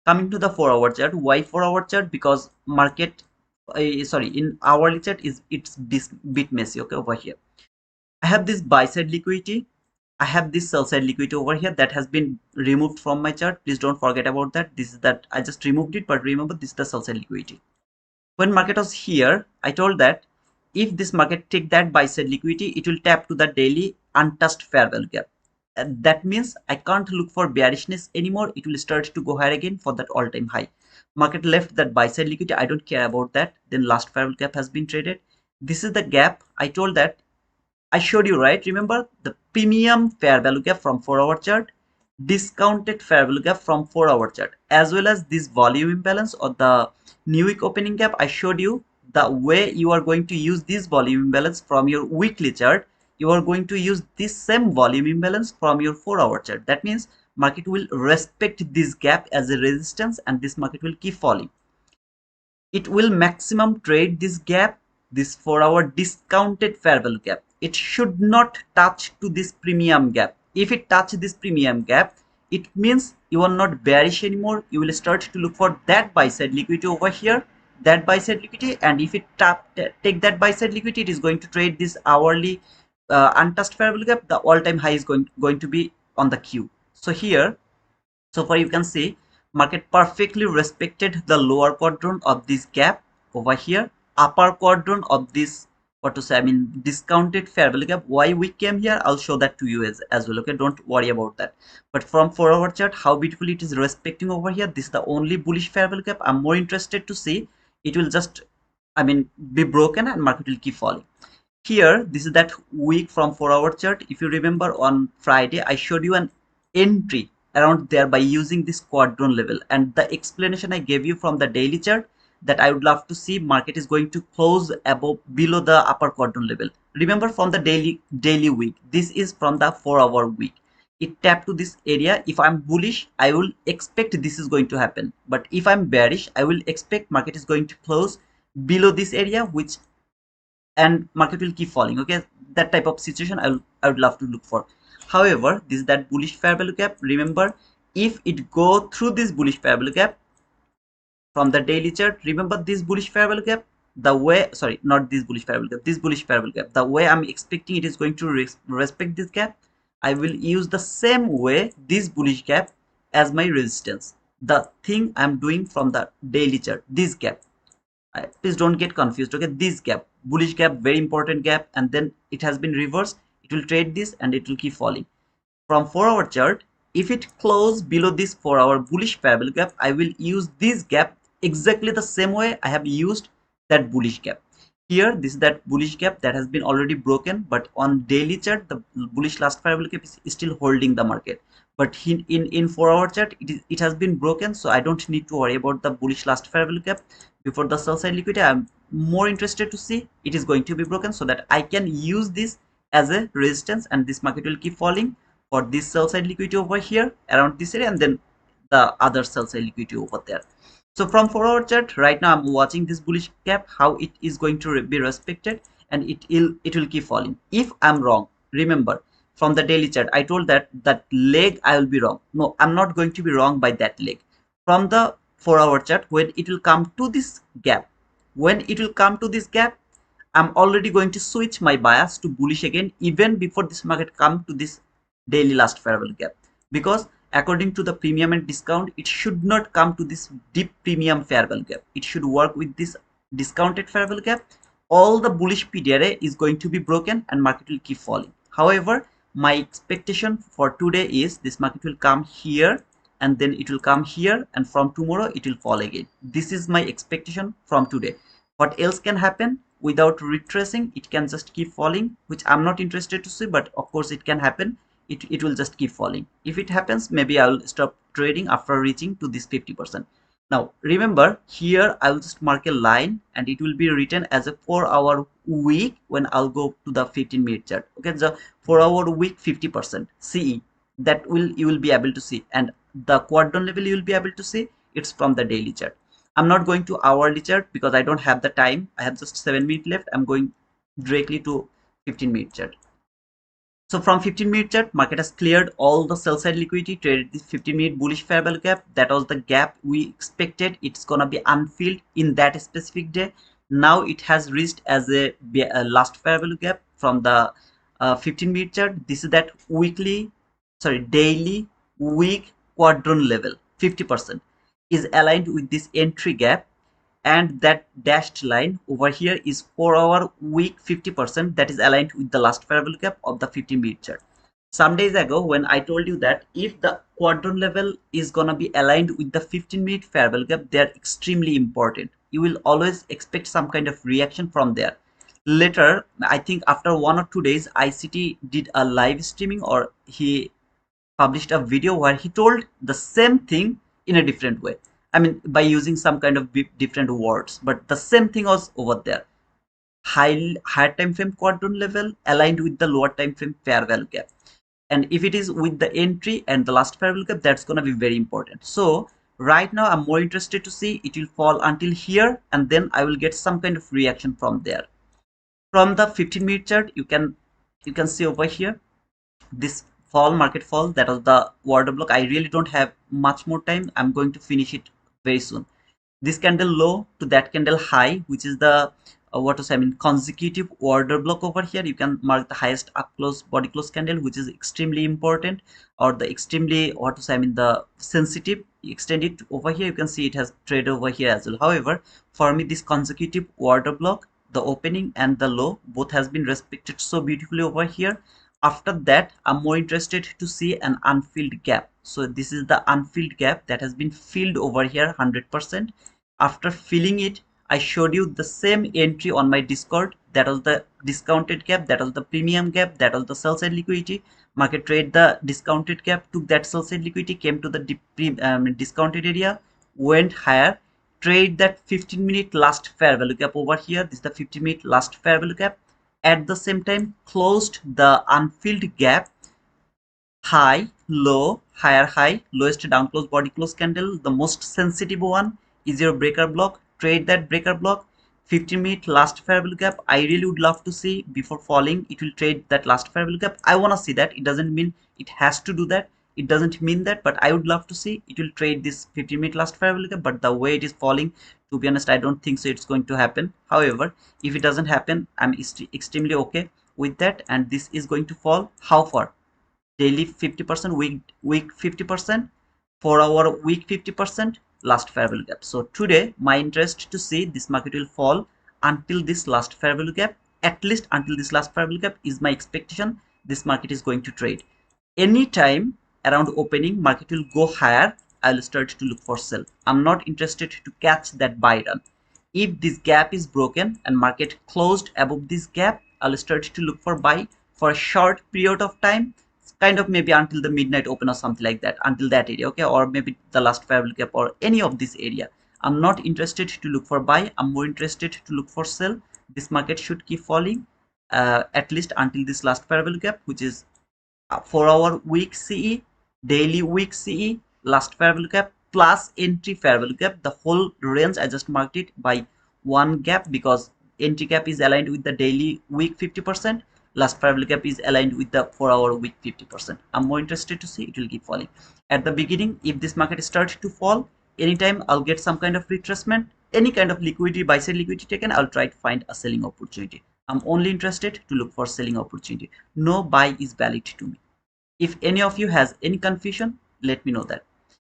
Coming to the 4-hour chart. Why 4-hour chart? Because market in hourly chart it's bit messy. Okay, over here I have this buy side liquidity, I have this sell side liquidity over here that has been removed from my chart. Please don't forget about that. This is that I just removed it, but remember this is the sell side liquidity. When market was here, I told that if this market take that buy side liquidity, it will tap to the daily untouched fair value gap. That means I can't look for bearishness anymore. It will start to go higher again for that all-time high. Market left that buy side liquidity, I don't care about that. Then last fair value gap has been traded. This is the gap I told that I showed you, right? Remember the premium fair value gap from 4-hour chart. discounted fair value gap from 4-hour chart, as well as this volume imbalance or the new week opening gap. I showed you the way you are going to use this volume imbalance from your weekly chart. You are going to use this same volume imbalance from your 4-hour chart. That means market will respect this gap as a resistance, and this market will keep falling. It will maximum trade this gap, this 4-hour discounted fair value gap. It should not touch to this premium gap. If it touch this premium gap, it means you are not bearish anymore. You will start to look for that buy side liquidity over here, that buy side liquidity, and if it take that buy side liquidity, it is going to trade this hourly untouched fair value gap. The all-time high is going to be on the queue. So here, so far you can see market perfectly respected the lower quadrant of this gap over here, upper quadrant of this, what to say, I mean discounted fair value gap. Why we came here, I'll show that to you as well. Okay, don't worry about that. But from 4-hour chart, how beautifully it is respecting over here. This is the only bullish fair value gap. I'm more interested to see it will just, I mean, be broken and market will keep falling. Here, this is that week from 4-hour chart. If you remember, on Friday I showed you an entry around there by using this quadrant level, and the explanation I gave you from the daily chart, that I would love to see market is going to close above below the upper quadrant level. Remember, from the daily week, this is from the 4-hour week. It tapped to this area. If I'm bullish, I will expect this is going to happen, but if I'm bearish, I will expect market is going to close below this area, which, and market will keep falling. Okay, that type of situation I would love to look for. However, this is that bullish fair value gap. Remember, if it go through this bullish fair value gap from the daily chart, remember this bullish fair value gap, the way, sorry, not this bullish fair value gap, this bullish fair value gap, the way I'm expecting it is going to respect this gap, I will use the same way this bullish gap as my resistance. The thing I'm doing from the daily chart, this gap, please don't get confused. Okay, this gap, bullish gap, very important gap, and then it has been reversed. It will trade this and it will keep falling. From 4-hour chart, if it close below this 4-hour bullish fair value gap, I will use this gap exactly the same way I have used that bullish gap. Here, this is that bullish gap that has been already broken, but on daily chart, the bullish last fair value gap is still holding the market. But in 4-hour chart, it has been broken, so I don't need to worry about the bullish last fair value gap before the sell side liquidity. I'm more interested to see it is going to be broken, so that I can use this as a resistance, and this market will keep falling for this sell side liquidity over here around this area, and then the other sell side liquidity over there. So from 4-hour chart, right now I'm watching this bullish gap, how it is going to be respected, and it will keep falling. If I'm wrong, remember, from the daily chart I told that that leg I will be wrong. No, I'm not going to be wrong by that leg. From the 4-hour chart, when it will come to this gap, when it will come to this gap, I'm already going to switch my bias to bullish again, even before this market come to this daily last fair value gap, because according to the premium and discount, it should not come to this deep premium fair value gap. It should work with this discounted fair value gap. All the bullish PDRA is going to be broken and market will keep falling. However, my expectation for today is this market will come here, and then it will come here, and from tomorrow it will fall again. This is my expectation from today. What else can happen? Without retracing, it can just keep falling, which I'm not interested to see, but of course it can happen. It will just keep falling. If it happens, maybe I'll stop trading after reaching to this 50%. Now remember, here I will just mark a line, and it will be written as a 4-hour week when I'll go to the 15-minute chart. Okay, the 4-hour week 50% CE, that you will be able to see, and the quadrant level you will be able to see. It's from the daily chart. I'm not going to hourly chart because I don't have the time. I have just 7 minutes left. I'm going directly to 15-minute chart. So from 15-minute chart, market has cleared all the sell side liquidity, traded this 15-minute bullish fair value gap. That was the gap we expected. It's gonna be unfilled in that specific day. Now it has reached as a last fair value gap from the 15-minute chart. This is that daily, week quadrant level. 50% is aligned with this entry gap, and that dashed line over here is 4-hour week 50%, that is aligned with the last fair value gap of the 15-minute chart. Some days ago, when I told you that if the quadrant level is gonna be aligned with the 15-minute fair value gap, they are extremely important. You will always expect some kind of reaction from there. Later, I think after 1 or 2 days, ICT did a live streaming, or he published a video where he told the same thing in a different way. I mean, by using some kind of different words, but the same thing was over there. Higher time frame quadrant level aligned with the lower time frame fair value gap. And if it is with the entry and the last fair value gap, that's going to be very important. So right now I'm more interested to see it will fall until here, and then I will get some kind of reaction from there. From the 15-minute chart, you can see over here this market fall, that was the order block. I really don't have much more time. I'm going to finish it very soon. This candle low to that candle high, which is the what to say, I mean, consecutive order block over here. You can mark the highest up close body close candle, which is extremely important, or the extremely what to say, I mean, the sensitive. Extend it over here, you can see it has trade over here as well. However, for me, this consecutive order block, the opening and the low, both has been respected so beautifully over here. After that, I'm more interested to see an unfilled gap. So this is the unfilled gap that has been filled over here 100%. After filling it, I showed you the same entry on my Discord. That was the discounted gap, that was the premium gap, that was the sell side liquidity. Market trade the discounted gap, took that sell side liquidity, came to the discounted area, went higher, trade that 15-minute last fair value gap over here. This is the 15-minute last fair value gap. At the same time, closed the unfilled gap, high, low, higher high, lowest down close body close candle. The most sensitive one is your breaker block. Trade that breaker block. 15-minute last fair value gap. I really would love to see before falling it will trade that last fair value gap. I want to see that. It doesn't mean it has to do that. It doesn't mean that, but I would love to see it will trade this 15-minute last fair value gap. But the way it is falling, to be honest, I don't think so it's going to happen. However, if it doesn't happen, I'm extremely okay with that, and this is going to fall how far? Daily 50%, week 50%, 4-hour week 50%, last fair value gap. So today my interest to see this market will fall until this last fair value gap, at least until this last fair value gap is my expectation. This market is going to trade. Anytime around opening market will go higher, I'll start to look for sell. I'm not interested to catch that buy run. If this gap is broken and market closed above this gap, I'll start to look for buy for a short period of time, kind of maybe until the midnight open or something like that, until that area, okay, or maybe the last fair value gap or any of this area. I'm not interested to look for buy. I'm more interested to look for sell. This market should keep falling at least until this last fair value gap, which is 4-hour week CE, daily week CE, last fair value gap plus entry fair value gap. The whole range I just marked it by one gap because entry gap is aligned with the daily week 50%, last fair value gap is aligned with the 4-hour week 50%. I'm more interested to see it will keep falling. At the beginning, if this market starts to fall, anytime I'll get some kind of retracement, any kind of liquidity, buy side liquidity taken, I'll try to find a selling opportunity. I'm only interested to look for selling opportunity. No buy is valid to me. If any of you has any confusion, let me know that.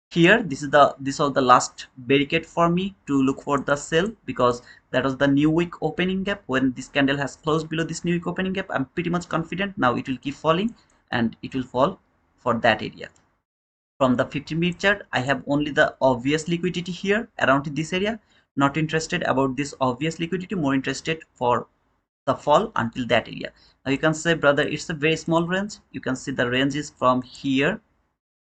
Here, this was the last barricade for me to look for the sell, because that was the new week opening gap. When this candle has closed below this new week opening gap, I'm pretty much confident now it will keep falling and it will fall for that area. From the 15-minute chart, I have only the obvious liquidity here around this area. Not interested about this obvious liquidity, more interested for the fall until that area. Now you can say, brother, it's a very small range. You can see the range is from here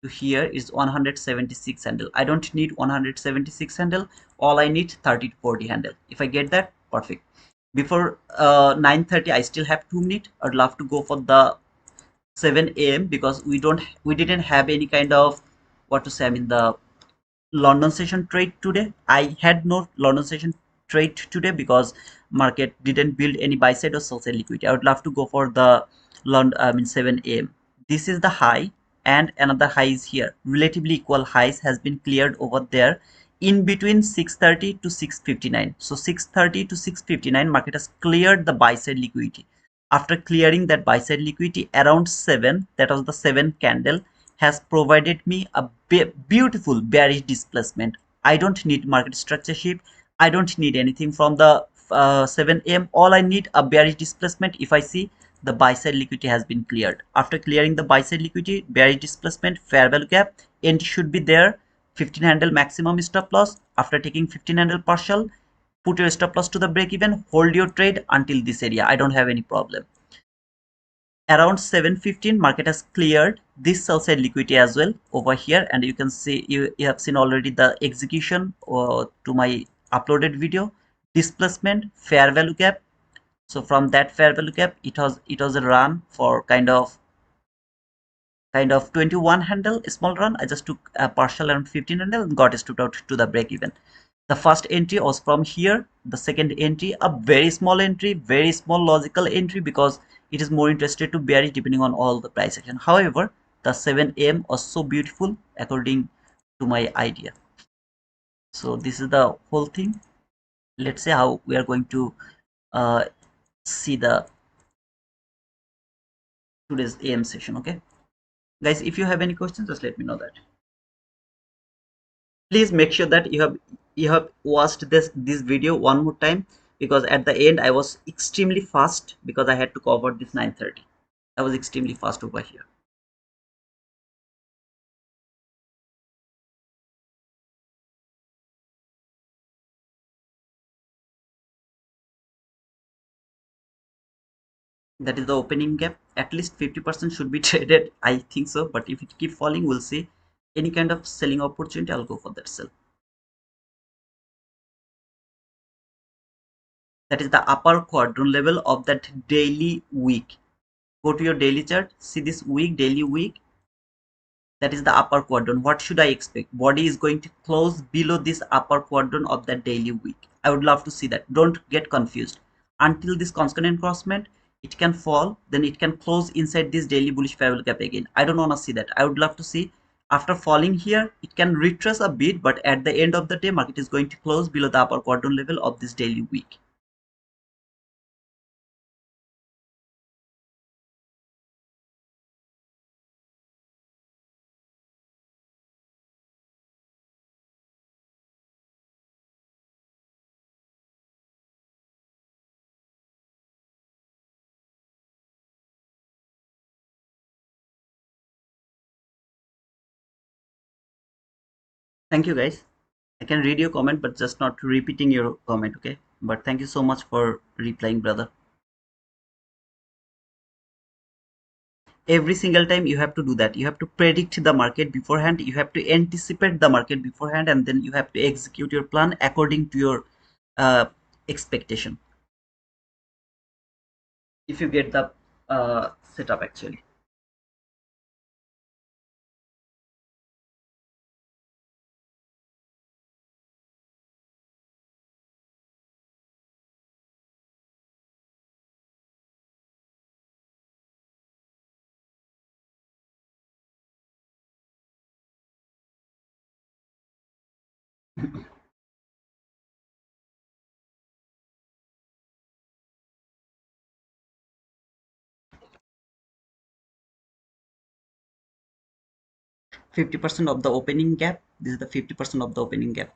to here is 176 handle. I don't need 176 handle. All I need 30 to 40 handle. If I get that, perfect. Before 9:30, I still have 2 minutes. I'd love to go for the 7 a.m. because we didn't have any kind of what to say, I mean, the London session trade today. I had no London session trade today because market didn't build any buy side or sell side liquidity. I would love to go for the London, I mean, 7 a.m. This is the high and another high is here. Relatively equal highs has been cleared over there in between 6:30 to 6:59. So 6:30 to 6:59 market has cleared the buy side liquidity. After clearing that buy side liquidity around 7, that was the 7 candle, has provided me a beautiful bearish displacement. I don't need market structure shift. I don't need anything from the 7 a.m. All I need a bearish displacement. If I see the buy side liquidity has been cleared. After clearing the buy side liquidity, bearish displacement, fair value gap, entry should be there. 15 handle maximum stop loss. After taking 15 handle partial, put your stop loss to the break even, hold your trade until this area. I don't have any problem. around 7:15 market has cleared this sell side liquidity as well over here, and you can see you have seen already the execution to my uploaded video, displacement, fair value gap. So from that fair value gap, it was a run for kind of 21 handle, a small run. I just took a partial around 15 handle and got stood out to the break even. The first entry was from here. The second entry, a very small entry, very small logical entry, because it is more interested to bearish depending on all the price action. However, the 7 a.m. was so beautiful according to my idea. So this is the whole thing. Let's say how we are going to uh, see the today's AM session. Okay, guys, if you have any questions, just let me know that. Please make sure that you have watched this video one more time, because at the end I was extremely fast because I had to cover this 9:30. I was extremely fast over here. That is the opening gap. At least 50% should be traded, I think so, but if it keep falling, we'll see. Any kind of selling opportunity, I'll go for that sell. That is the upper quadrant level of that daily week. Go to your daily chart, see this week, daily week. That is the upper quadrant. What should I expect? Body is going to close below this upper quadrant of that daily week. I would love to see that. Don't get confused. Until this constant encroachment, it can fall, then it can close inside this daily bullish fair value gap again. I don't want to see that. I would love to see after falling here, it can retrace a bit, but at the end of the day, market is going to close below the upper quadrant level of this daily week. Thank you, guys. I can read your comment, but just not repeating your comment, okay? But thank you so much for replying, brother. Every single time you have to do that. You have to predict the market beforehand, you have to anticipate the market beforehand, and then you have to execute your plan according to your uh, expectation, if you get the setup actually. 50% of the opening gap. This is the 50% of the opening gap.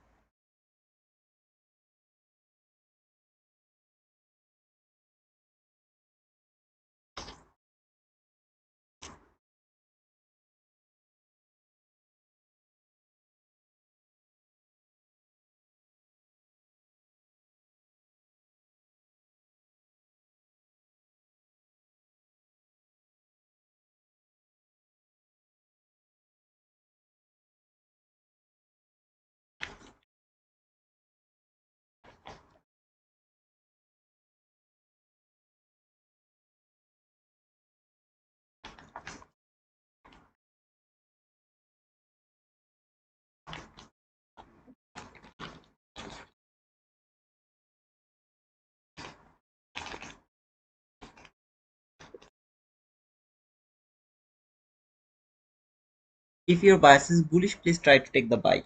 If your bias is bullish, please try to take the buy.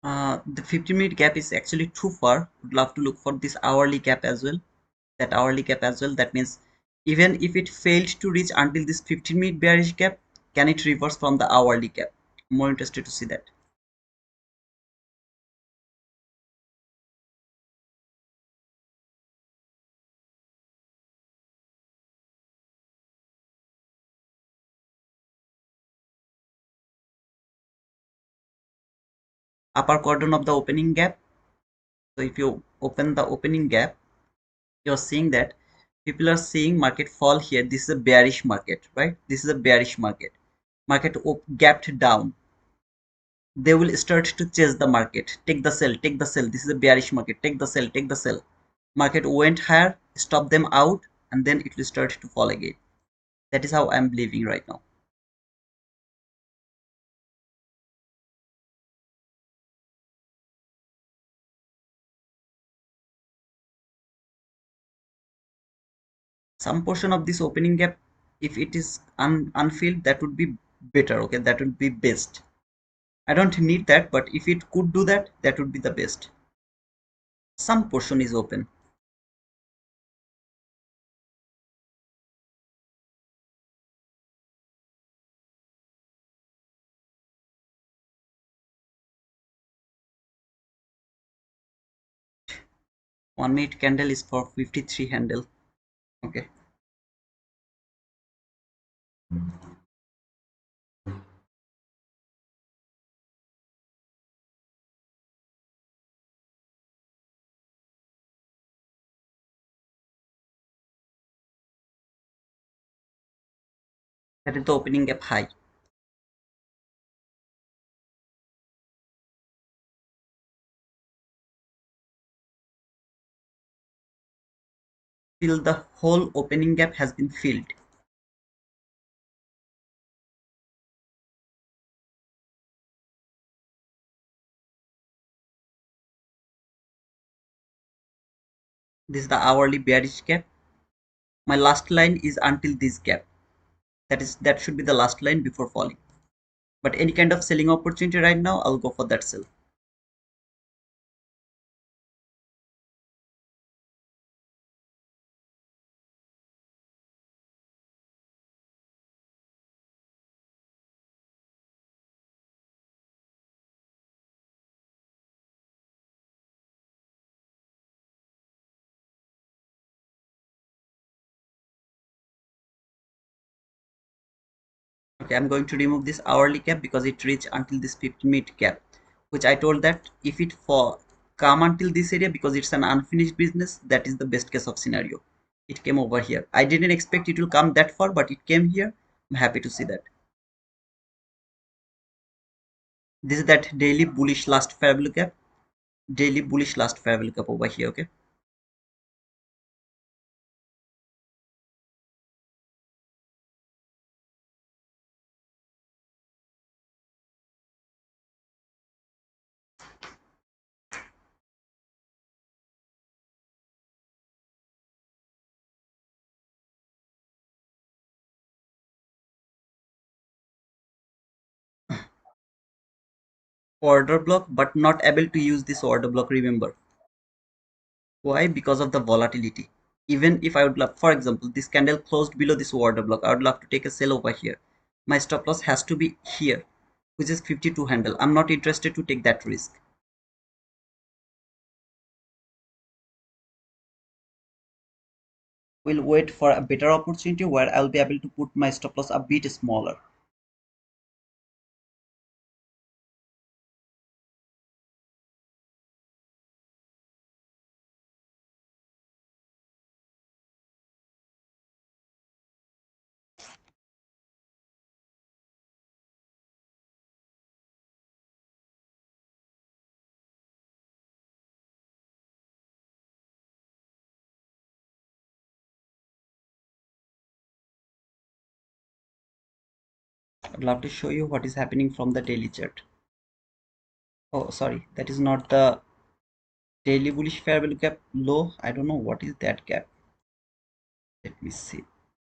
The 15-minute gap is actually too far. Would love to look for this hourly gap as well. That hourly gap as well. That means even if it failed to reach until this 15-minute bearish gap, can it reverse from the hourly gap? More interested to see that. Upper quadrant of the opening gap. So if you open the opening gap, you're seeing that people are seeing market fall here. This is a bearish market, right? This is a bearish market. Market gapped down. They will start to chase the market. Take the sell, take the sell. This is a bearish market. Take the sell, take the sell. Market went higher, stop them out, and then it will start to fall again. That is how I'm believing right now. Some portion of this opening gap, if it is unfilled, that would be better. Okay, that would be best. I don't need that, but if it could do that, that would be the best. Some portion is open. One minute candle is for 53 handle. Okay, that is the opening gap high. Till the whole opening gap has been filled. This is the hourly bearish gap. My last line is until this gap. That should be the last line before falling. But any kind of selling opportunity right now, I'll go for that sell. Okay, I'm going to remove this hourly gap because it reached until this 15-minute gap, which I told that if it for come until this area because it's an unfinished business, that is the best case of scenario. It came over here. I didn't expect it will come that far, but it came here. I'm happy to see that. This is that daily bullish last fair value gap. Daily bullish last fair value gap over here. Okay. Order block, but not able to use this order block. Remember why? Because of the volatility. Even if I would love, for example, this candle closed below this order block, I would love to take a sell over here. My stop loss has to be here, which is 52 handle. I'm not interested to take that risk. We'll wait for a better opportunity where I'll be able to put my stop loss a bit smaller. I'd love to show you what is happening from the daily chart. Oh, sorry, that is not the daily bullish fair value gap low. I don't know what is that gap. Let me see.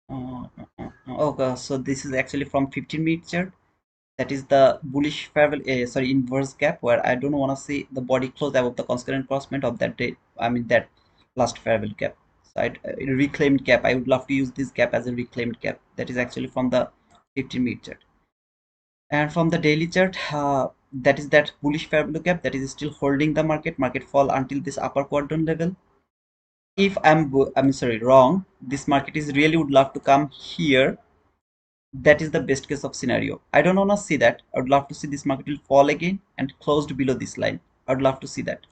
Okay, so this is actually from 15-minute chart. That is the bullish fair value, sorry, inverse gap, where I don't want to see the body close above the constant crossment of that day. I mean that last fair value gap. So reclaimed gap. I would love to use this gap as a reclaimed gap. That is actually from the 15-minute chart. And from the daily chart, that is that bullish fair value gap that is still holding the market fall until this upper quadrant level. If I'm sorry, wrong, this market is really would love to come here. That is the best case of scenario. I don't want to see that. I would love to see this market will fall again and closed below this line. I would love to see that.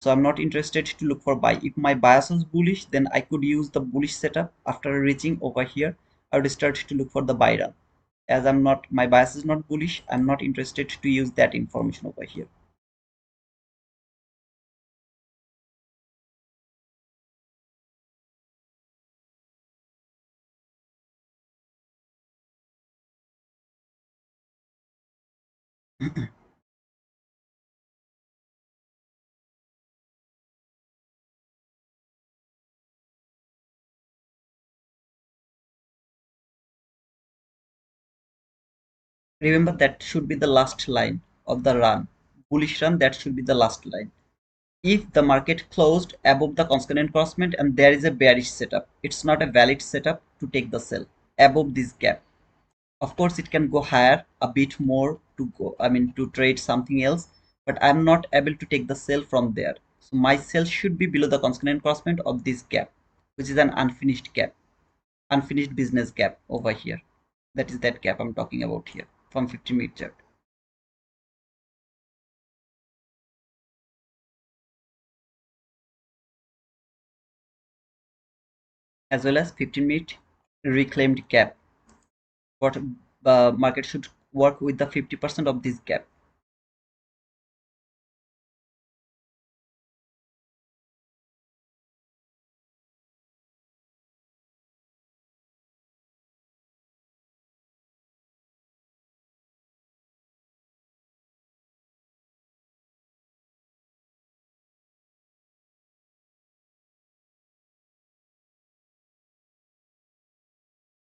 So I'm not interested to look for buy. If my bias was bullish, then I could use the bullish setup. After reaching over here, I would start to look for the buy run. As I'm not, my bias is not bullish, I'm not interested to use that information over here. Remember that should be the last line of the run. Bullish run, that should be the last line. If the market closed above the consonant crossment and there is a bearish setup, it's not a valid setup to take the sell above this gap. Of course, it can go higher a bit more to go, I mean, to trade something else, but I'm not able to take the sell from there. So my sell should be below the consonant crossment of this gap, which is an unfinished gap, unfinished business gap over here. That is that gap I'm talking about here from 15-minute chart. As well as 15-minute reclaimed gap. What market should work with the 50% of this gap.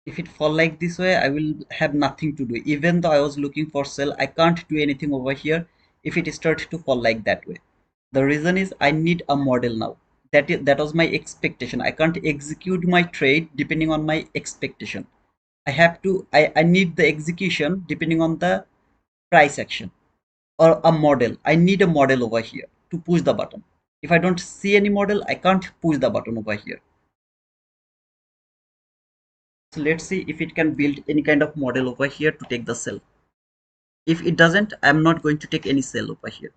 If it fall like this way, I will have nothing to do. Even though I was looking for sell, I can't do anything over here if it starts to fall like that way. The reason is I need a model now. That was my expectation. I can't execute my trade depending on my expectation. I need the execution depending on the price action or a model. I need a model over here to push the button. If I don't see any model, I can't push the button over here. So let's see if it can build any kind of model over here to take the sell. If it doesn't, I'm not going to take any sell over here.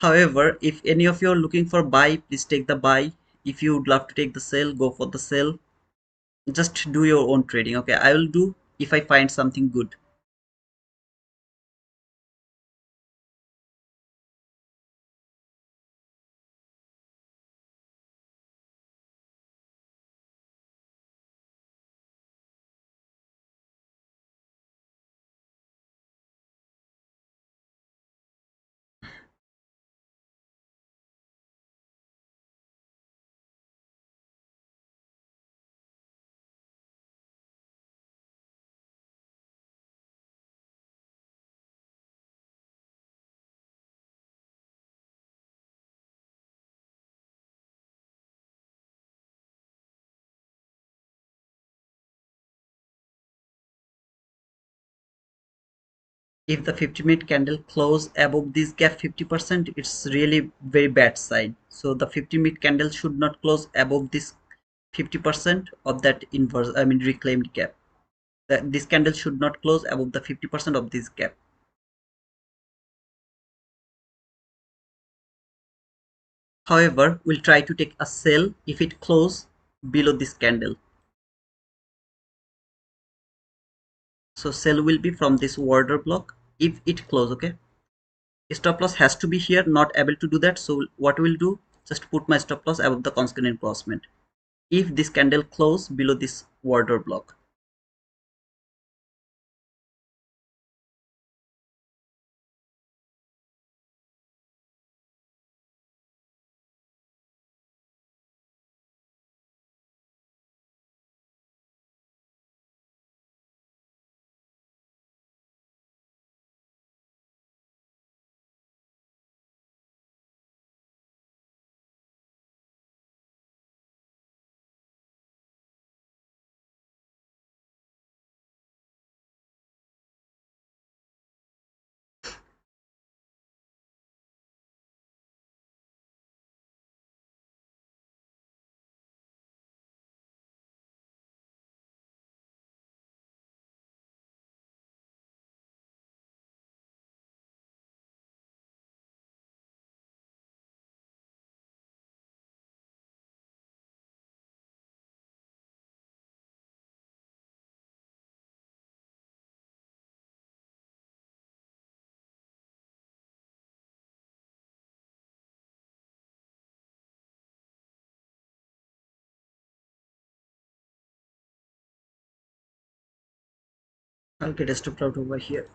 However, if any of you are looking for buy, please take the buy. If you would love to take the sell, go for the sell. Just do your own trading. Okay, I will do if I find something good. If the 50-minute candle close above this gap 50%, it's really very bad sign. So the 50-minute candle should not close above this 50% of that inverse, I mean reclaimed gap. This candle should not close above the 50% of this gap. However, we'll try to take a sell if it close below this candle. So sell will be from this order block if it close. Okay, stop loss has to be here, not able to do that. So what we'll do, just put my stop loss above the constant crossment if this candle close below this order block. I'll get stepped out over here.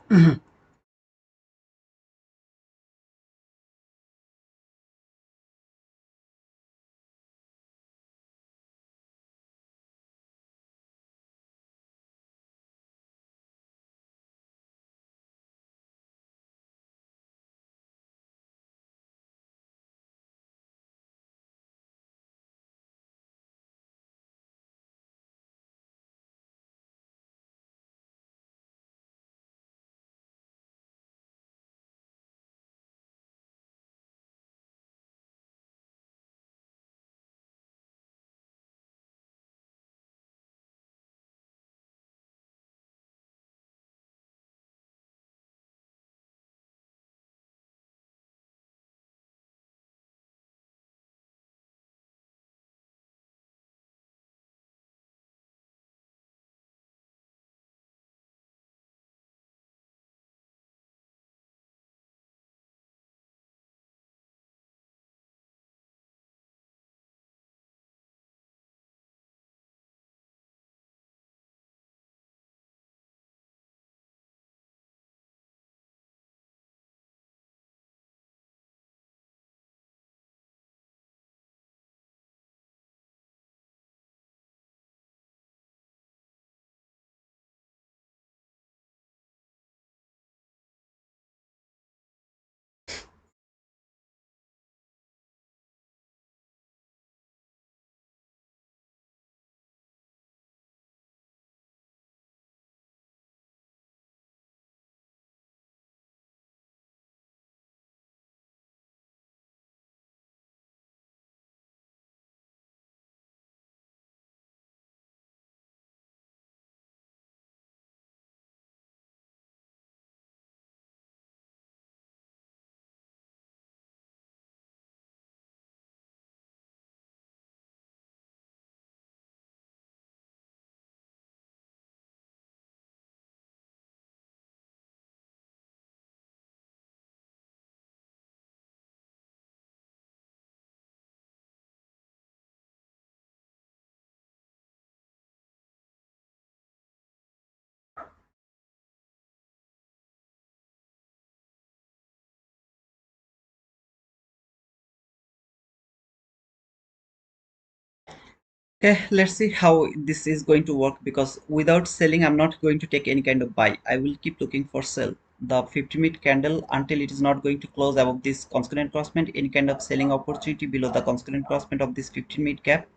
Okay, let's see how this is going to work, because without selling, I'm not going to take any kind of buy. I will keep looking for sell. The 50-minute candle, until it is not going to close above this constant crossment, any kind of selling opportunity below the constant crossment of this 15-minute gap,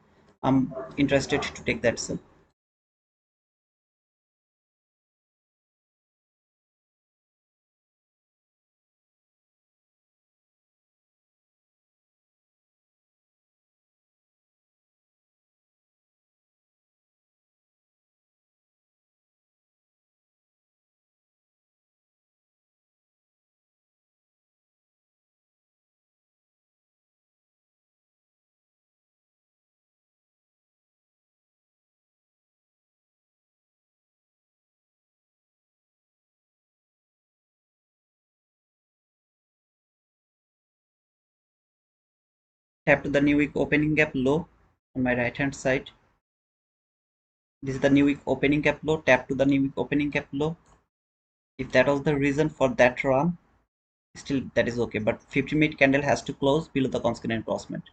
I'm interested to take that sell. Tap to the new week opening gap low on my right hand side. This is the new week opening gap low. Tap to the new week opening gap low. If that was the reason for that run, still that is okay, but 50-minute candle has to close below the constant crossment.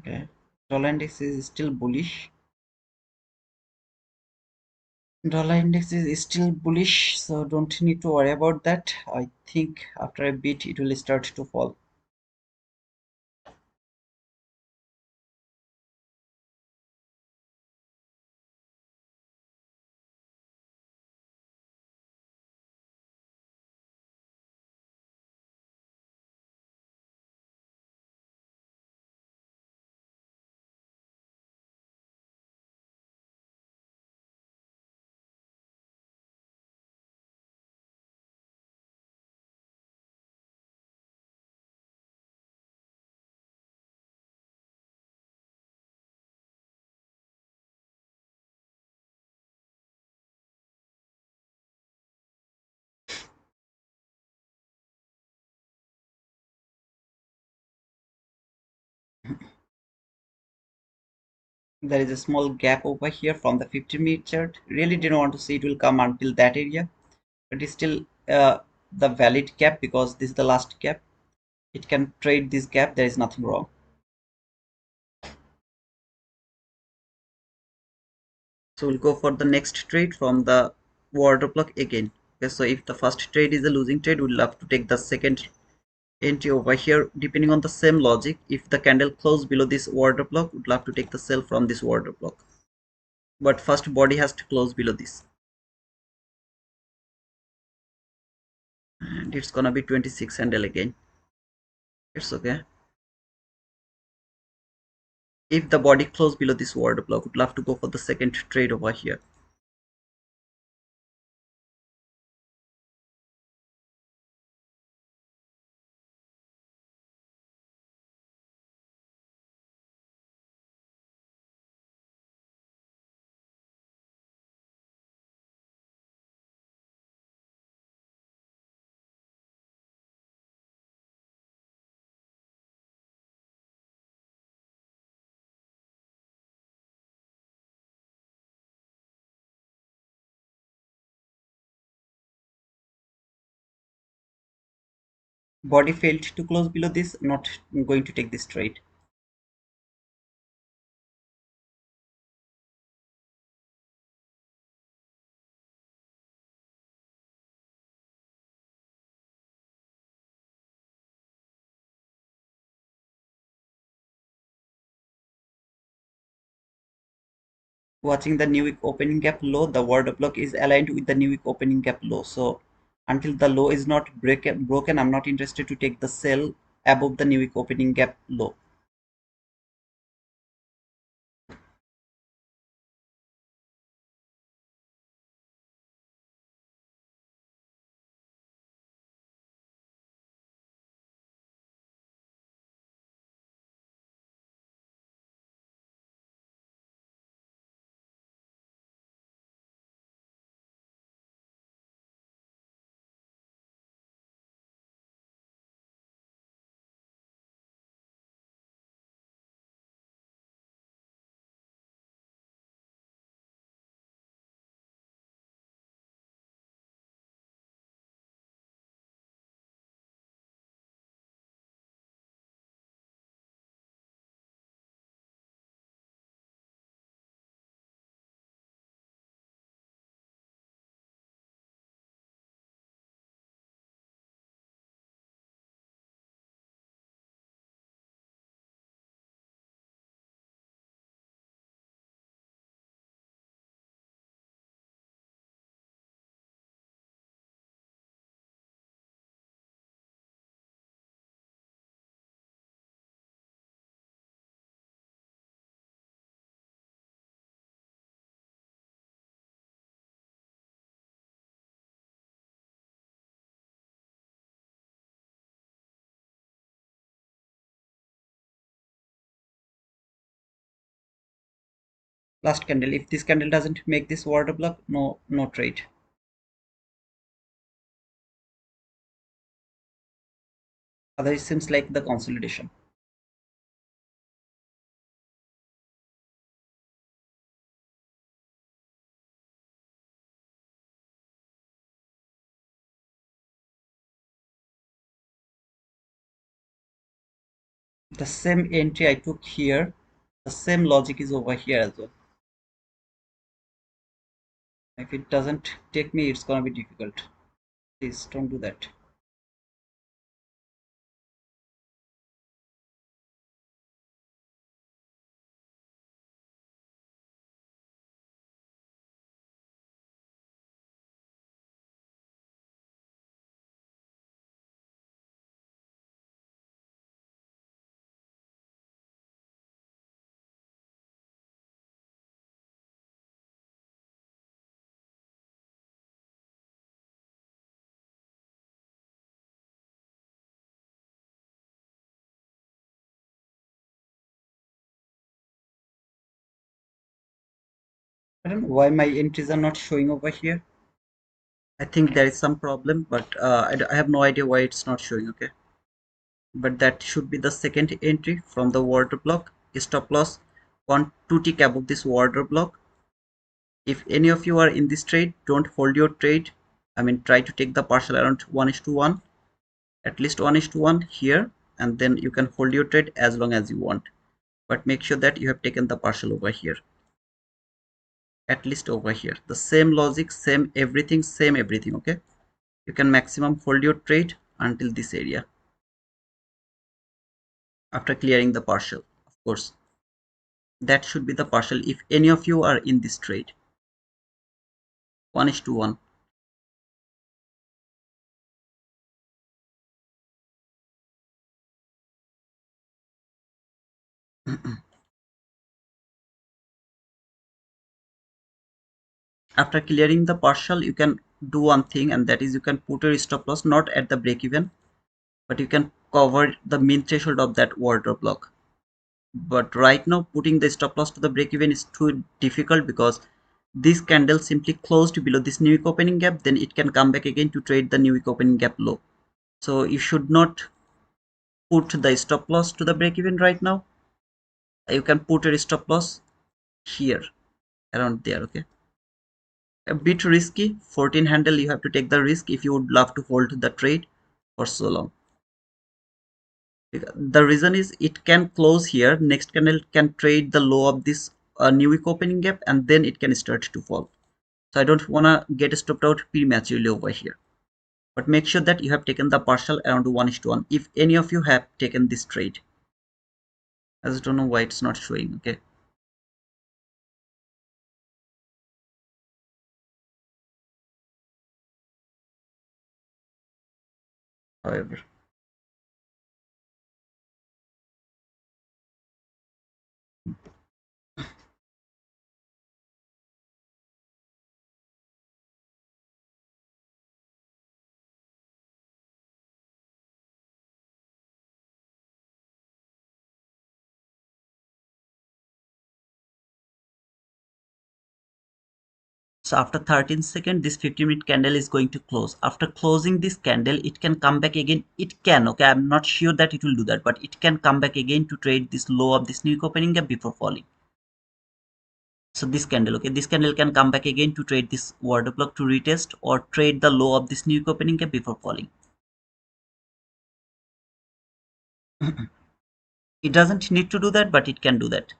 Okay. Dollar index is still bullish. Dollar index is still bullish, so don't need to worry about that. I think after a bit it will start to fall. There is a small gap over here from the 50-minute chart. Really didn't want to see it will come until that area, but it's still the valid gap because this is the last gap. It can trade this gap. There is nothing wrong. So we'll go for the next trade from the order block again. Okay, so if the first trade is a losing trade, we'll have to take the second entry over here. Depending on the same logic, if the candle close below this order block, we'll have to take the sell from this order block. But first body has to close below this, and it's gonna be 26 handle again. It's okay. If the body close below this order block, we'll have to go for the second trade over here. Body failed to close below this, not going to take this trade. Watching the new week opening gap low, the order block is aligned with the new week opening gap low. So until the low is not broken, I'm not interested to take the sell above the new week opening gap low. Last candle. If this candle doesn't make this order block, no trade. Otherwise, it seems like the consolidation. The same entry I took here, the same logic is over here as well. If it doesn't take me, it's gonna be difficult. Please don't do that. I don't know why my entries are not showing over here. I think there is some problem, but I have no idea why it's not showing. Okay, but that should be the second entry from the order block. Stop loss 1 2 tick above this order block. If any of you are in this trade, don't hold your trade. I mean, try to take the partial around 1:1, at least 1:1 here, and then you can hold your trade as long as you want. But make sure that you have taken the partial over here, at least over here. The same logic, same everything. Okay, you can maximum hold your trade until this area after clearing the partial, of course. That should be the partial if any of you are in this trade. 1:1. After clearing the partial, you can do one thing, and that is you can put your stop loss not at the break even, but you can cover the mean threshold of that order block. But right now putting the stop loss to the break even is too difficult because this candle simply closed below this new week opening gap, then it can come back again to trade the new week opening gap low. So you should not put the stop loss to the break even right now. You can put your stop loss here, around there. Okay, a bit risky, 14 handle. You have to take the risk if you would love to hold the trade for so long. The reason is it can close here, next candle can trade the low of this new week opening gap, and then it can start to fall. So I don't want to get stopped out prematurely over here, but make sure that you have taken the partial around 1:1 if any of you have taken this trade. I just don't know why it's not showing. Okay, however, so after 13 seconds this 50-minute candle is going to close. After closing this candle, it can come back again. It can, okay, I'm not sure that it will do that, but it can come back again to trade this low of this new opening gap before falling. So this candle, okay, this candle can come back again to trade this order block to retest or trade the low of this new opening gap before falling. It doesn't need to do that, but it can do that.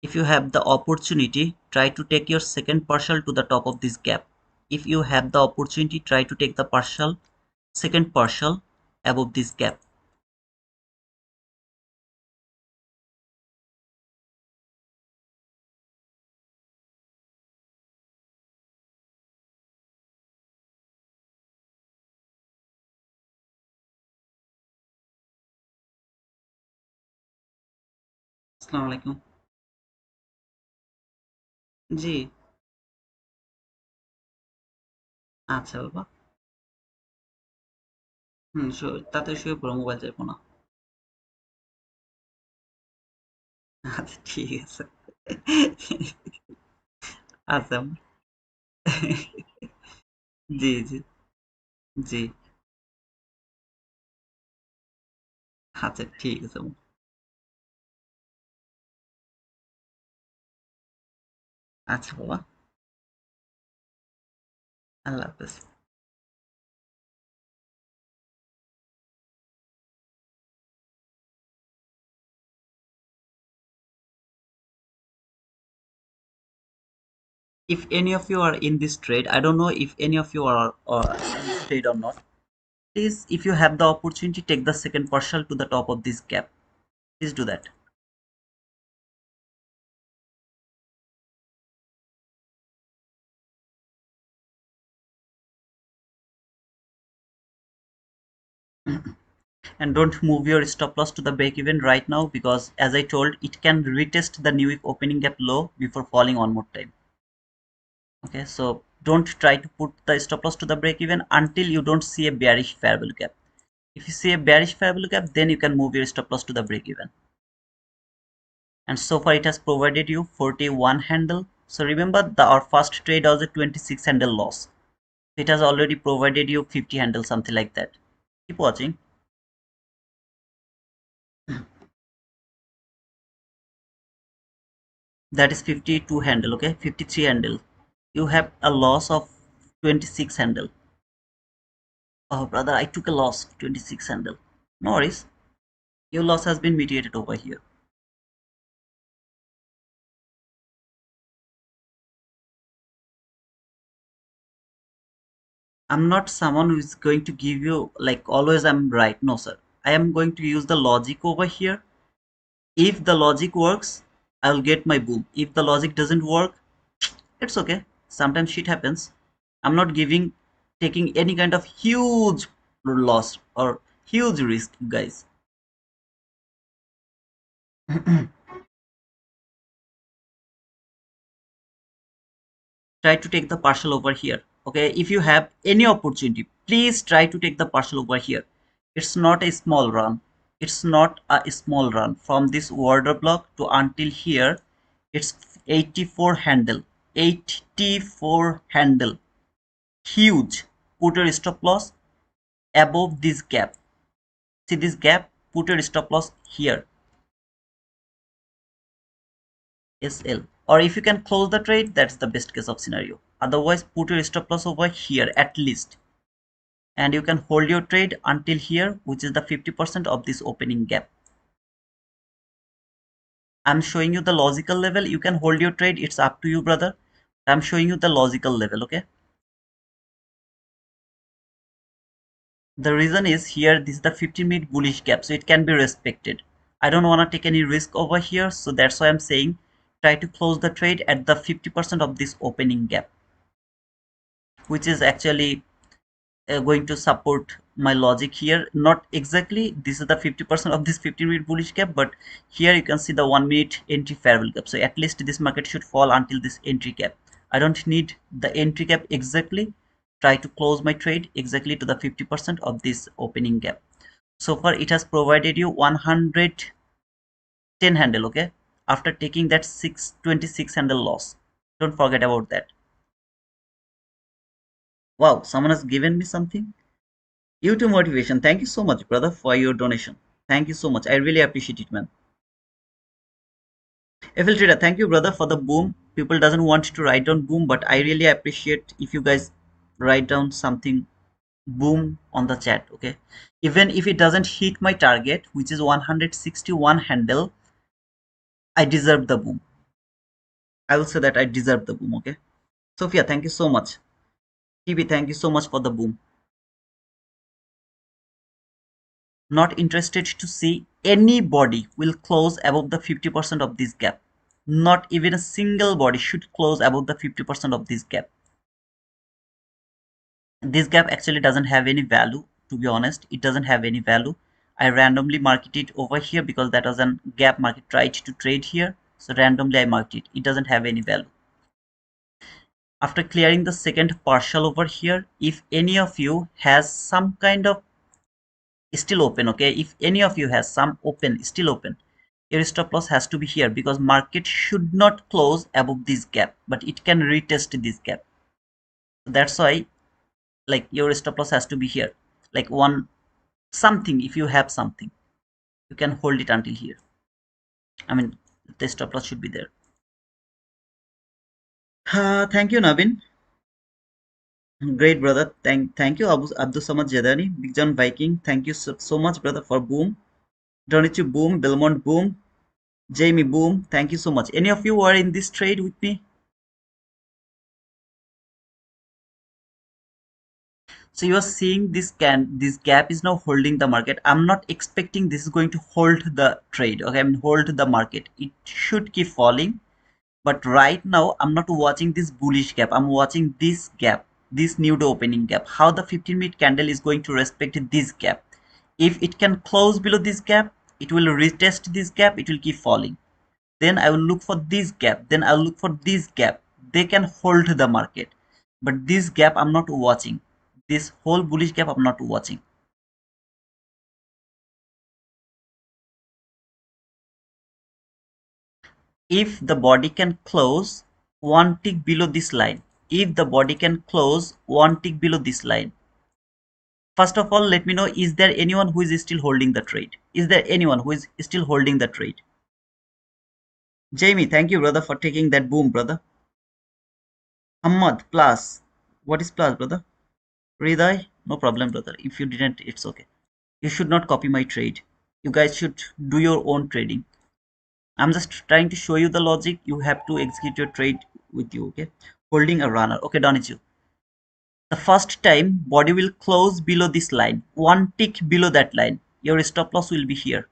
If you have the opportunity, try to take your second partial to the top of this gap. If you have the opportunity, try to take the partial, second partial above this gap. আসসালামু আলাইকুম। জি, আচ্ছা বাবা। হুম, তাড়াতাড়ি শুয়ে পড়ো, mobile চাইবো না। আচ্ছা ঠিক আছে। আচ্ছা। জি, জি, জি। আচ্ছা ঠিক আছে। আচ্ছা বাবা, আল্লাহ হাফেজ। If any of you are in this trade, I don't know if any of you are in this trade or not. Please, if you have the opportunity, take the second partial to the top of this gap. Please do that. And don't move your stop loss to the break even right now, because as I told, it can retest the new week opening gap low before falling one more time. Okay, so don't try to put the stop loss to the break even until you don't see a bearish fair value gap. If you see a bearish fair value gap, then you can move your stop loss to the break even. And so far it has provided you 41 handle. So remember, our first trade was a 26 handle loss. It has already provided you 50 handle, something like that. Keep watching. That is 52 handle. Okay, 53 handle. You have a loss of 26 handle. Oh brother, I took a loss 26 handle. No worries, your loss has been mitigated over here. I'm not someone who is going to give you like always I'm right. No sir, I am going to use the logic over here. If the logic works, I'll get my boom. If the logic doesn't work, it's okay. Sometimes shit happens. I'm not taking any kind of huge loss or huge risk, guys. Try to take the partial over here. Okay, if you have any opportunity, please try to take the partial over here. It's not a small run. It's not a small run. From this order block to until here, it's 84 handle. 84 handle. Huge. Put your stop loss above this gap. See this gap? Put your stop loss here. SL. Or if you can close the trade, that's the best case of scenario. Otherwise, put your stop loss over here at least. And you can hold your trade until here, which is the 50% of this opening gap. I'm showing you the logical level. You can hold your trade. It's up to you, brother. I'm showing you the logical level, okay? The reason is here, this is the 15-minute bullish gap, so it can be respected. I don't want to take any risk over here, so that's why I'm saying try to close the trade at the 50% of this opening gap, which is actually going to support my logic here. Not exactly, this is the 50% of this 15-minute bullish gap, but here you can see the 1-minute entry fair value gap. So at least this market should fall until this entry gap. I don't need the entry gap exactly. Try to close my trade exactly to the 50% of this opening gap. So far it has provided you 110 handle, okay, after taking that 626 handle loss. Don't forget about that. Wow, someone has given me something. YouTube motivation. Thank you so much, brother, for your donation. Thank you so much. I really appreciate it, man. FL Trader, thank you, brother, for the boom. People doesn't want to write down boom, but I really appreciate if you guys write down something boom on the chat, okay? Even if it doesn't hit my target, which is 161 handle, I deserve the boom. I will say that I deserve the boom, okay? Sophia, thank you so much. TB, thank you so much for the boom. Not interested to see anybody will close above the 50% of this gap. Not even a single body should close above the 50% of this gap. This gap actually doesn't have any value, to be honest. It doesn't have any value. I randomly marked it over here because that was a gap market tried to trade here. So randomly I marked it. It doesn't have any value. After clearing the second partial over here, if any of you has some kind of still open, okay, if any of you has some open still open, your stop loss has to be here, because market should not close above this gap, but it can retest this gap. So that's why like your stop loss has to be here, like one something, if you have something. you can hold it until here. I mean, the stop loss should be there. Thank you, Navin. Great, brother. Thank you, Abdul Samad Jadani, Big John Viking. Thank you so much, brother, for boom. Donichu boom, Belmont boom, Jamie boom. Thank you so much. Any of you are in this trade with me? So you are seeing this gap is now holding the market. I'm not expecting this is going to hold the trade. Okay, I mean hold the market. It should keep falling. But right now, I'm not watching this bullish gap. I'm watching this gap, this new day opening gap. How the 15-minute candle is going to respect this gap. If it can close below this gap, it will retest this gap. It will keep falling. Then I will look for this gap. Then I'll look for this gap. They can hold the market. But this gap, I'm not watching. This whole bullish gap, I'm not watching. If the body can close one tick below this line, if the body can close one tick below this line, first of all, let me know, is there anyone who is still holding the trade? Is there anyone who is still holding the trade? Jamie, thank you, brother, for taking that boom, brother. Ahmad, plus. What is plus, brother? Hriday, no problem, brother. If you didn't, it's okay. You should not copy my trade. You guys should do your own trading. I'm just trying to show you the logic. You have to execute your trade with you, okay? Holding a runner. Okay, Donichu. The first time, body will close below this line. One tick below that line. Your stop loss will be here.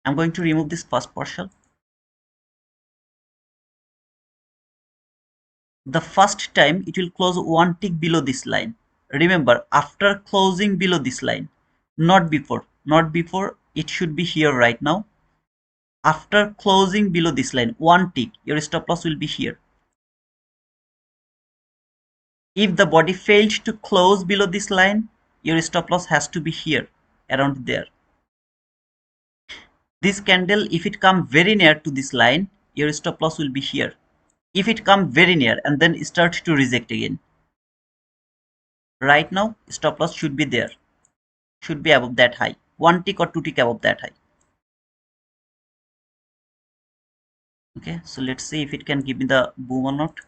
I'm going to remove this first partial. The first time it will close one tick below this line. Remember, after closing below this line, not before. Not before, it should be here right now. After closing below this line, one tick, your stop loss will be here. If the body failed to close below this line, your stop loss has to be here, around there. This candle, if it come very near to this line, your stop loss will be here. If it come very near and then start to reject again, right now stop loss should be there, should be above that high, one tick or two tick above that high. Okay, so let's see if it can give me the boom or not.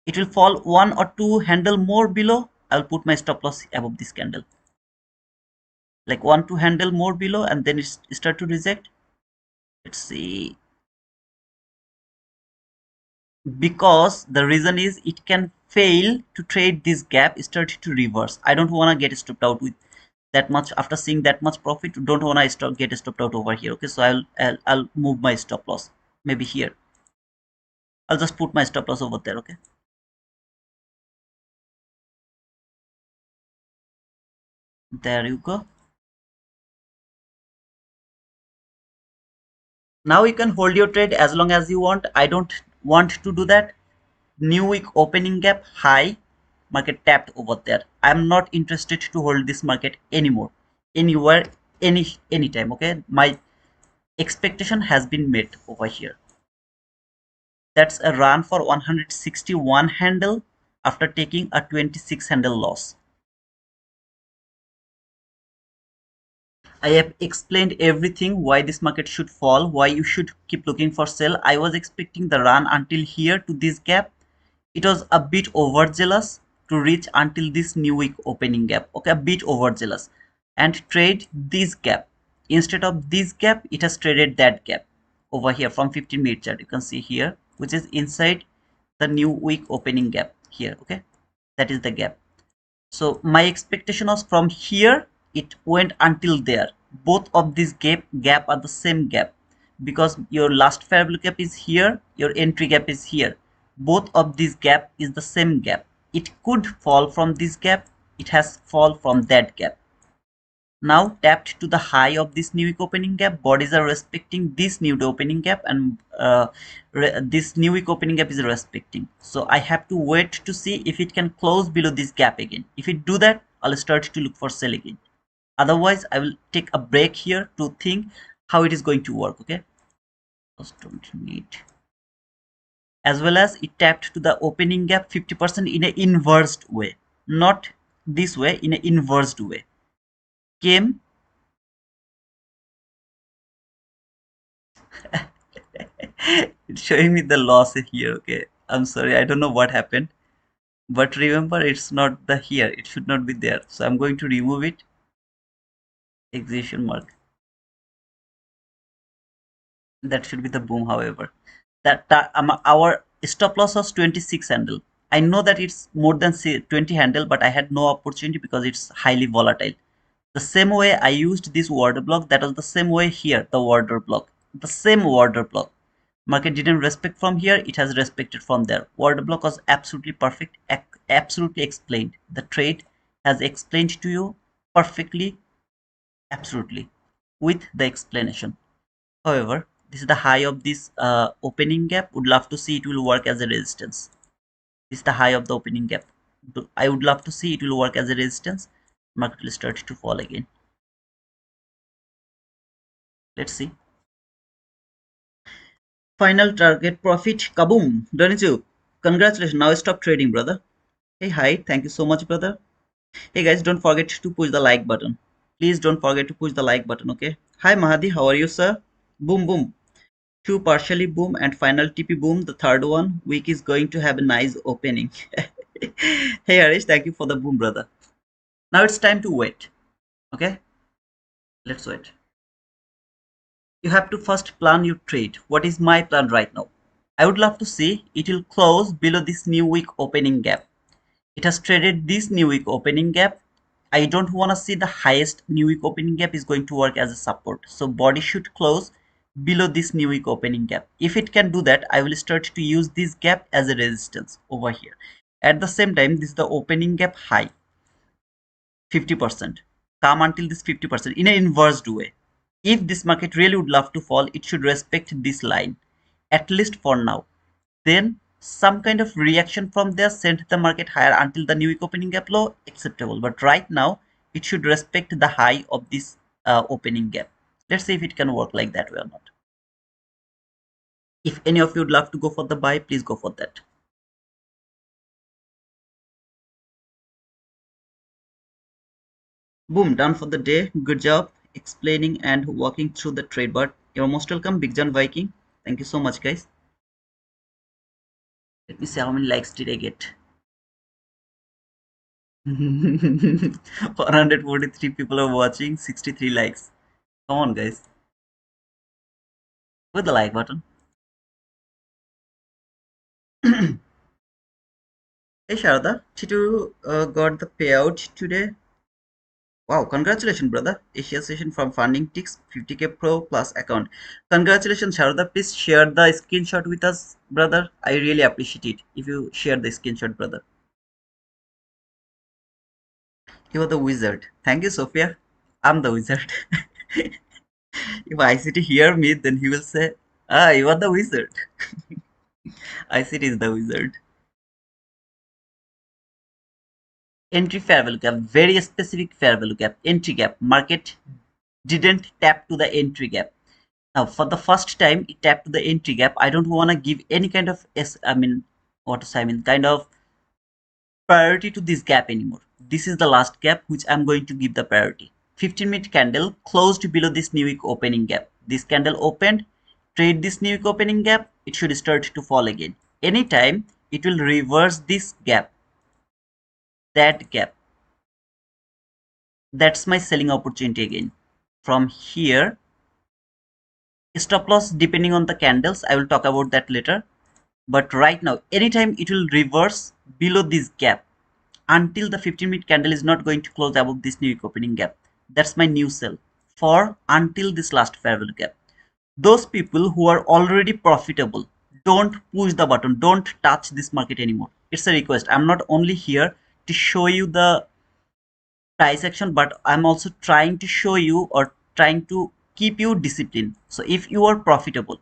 It will fall one or two handle more below. I'll put my stop loss above this candle, like one two handle more below, and then it start to reject. Let's see, because the reason is it can fail to trade this gap, start to reverse. I don't want to get stopped out with that much. After seeing that much profit, don't want to get stopped out over here. Okay, so I'll move my stop loss maybe here. I'll just put my stop loss over there. Okay, there you go. Now you can hold your trade as long as you want. I don't want to do that. New week opening gap high, market tapped over there. I'm not interested to hold this market anymore, anywhere, anytime. Okay, my expectation has been met over here. That's a run for 161 handle after taking a 26 handle loss. I have explained everything, why this market should fall, why you should keep looking for sell. I was expecting the run until here to this gap. It was a bit overzealous to reach until this new week opening gap. Okay, a bit overzealous and trade this gap. Instead of this gap, it has traded that gap over here from 15-minute chart. You can see here, which is inside the new week opening gap here. Okay, that is the gap. So my expectation was from here it went until there. Both of these gap are the same gap, because your last fair value gap is here, your entry gap is here. Both of these gap is the same gap. It could fall from this gap, it has fall from that gap. Now tapped to the high of this new week opening gap, bodies are respecting this new day opening gap, and this new week opening gap is respecting. So I have to wait to see if it can close below this gap again. If it do that, I'll start to look for sell again. Otherwise, I will take a break here to think how it is going to work. Okay, just don't need. As well as it tapped to the opening gap 50% in an inversed way, not this way, in an inversed way. Came It's showing me the loss here. Okay, I'm sorry, I don't know what happened, but remember it's not the here, it should not be there, so I'm going to remove it. Execution mark, that should be the boom. However, our stop loss was 26 handle. I know that it's more than 20 handle, but I had no opportunity because it's highly volatile. The same way I used this order block, that was the same way here, the order block, the same order block. Market didn't respect from here, it has respected from there. Order block was absolutely perfect, absolutely explained. The trade has explained to you perfectly, absolutely, with the explanation. However, this is the high of this opening gap. Would love to see it will work as a resistance. This is the high of the opening gap. I would love to see it will work as a resistance. Market will start to fall again. Let's see. Final target profit. Kaboom! Don't you? Congratulations. Now stop trading, brother. Hey, hi. Thank you so much, brother. Hey, guys, don't forget to push the like button. Please don't forget to push the like button, okay? Hi, Mahadi. How are you, sir? Boom, boom. Two partially boom and final TP boom. The third one week is going to have a nice opening. Hey, Harish. Thank you for the boom, brother. Now it's time to wait. Okay? Let's wait. You have to first plan your trade. What is my plan right now? I would love to see it will close below this new week opening gap. It has traded this new week opening gap. I don't want to see the highest new week opening gap is going to work as a support. So body should close below this new week opening gap. If it can do that, I will start to use this gap as a resistance over here. At the same time, this is the opening gap high, 50%. Come until this 50% in an inverse way. If this market really would love to fall, it should respect this line, at least for now. Then some kind of reaction from there sent the market higher until the new week opening gap low, acceptable. But right now, it should respect the high of this opening gap. Let's see if it can work like that way or not. If any of you would love to go for the buy, please go for that. Boom, done for the day. Good job explaining and walking through the trade. But you're most welcome, Big John Viking. Thank you so much, guys. Let me see how many likes did I get. 443 people are watching, 63 likes. Come on, guys. With the like button. Hey Sharda, did you got the payout today? Wow, congratulations, brother. Asia session from Funding Ticks 50k Pro Plus account. Congratulations, Sharda. Please share the screenshot with us, brother. I really appreciate it if you share the screenshot, brother. You are the wizard. Thank you, Sophia. I'm the wizard. If ICT hear me, then he will say, "Ah, you are the wizard." ICT is the wizard. Entry fair value gap, very specific fair value gap, entry gap. Market didn't tap to the entry gap. Now, for the first time, it tapped to the entry gap. I don't want to give any kind of, what to say, kind of priority to this gap anymore. This is the last gap which I'm going to give the priority. 15-minute candle closed below this new week opening gap. This candle opened, trade this new week opening gap, it should start to fall again. Anytime it will reverse this gap, that gap. That's my selling opportunity again. From here, stop loss depending on the candles, I will talk about that later. But right now, anytime it will reverse below this gap until the 15-minute candle is not going to close above this new opening gap. That's my new sell for until this last fair value gap. Those people who are already profitable, don't push the button, don't touch this market anymore. It's a request. I'm not only here to show you the price action, but I'm also trying to show you or trying to keep you disciplined. So if you are profitable,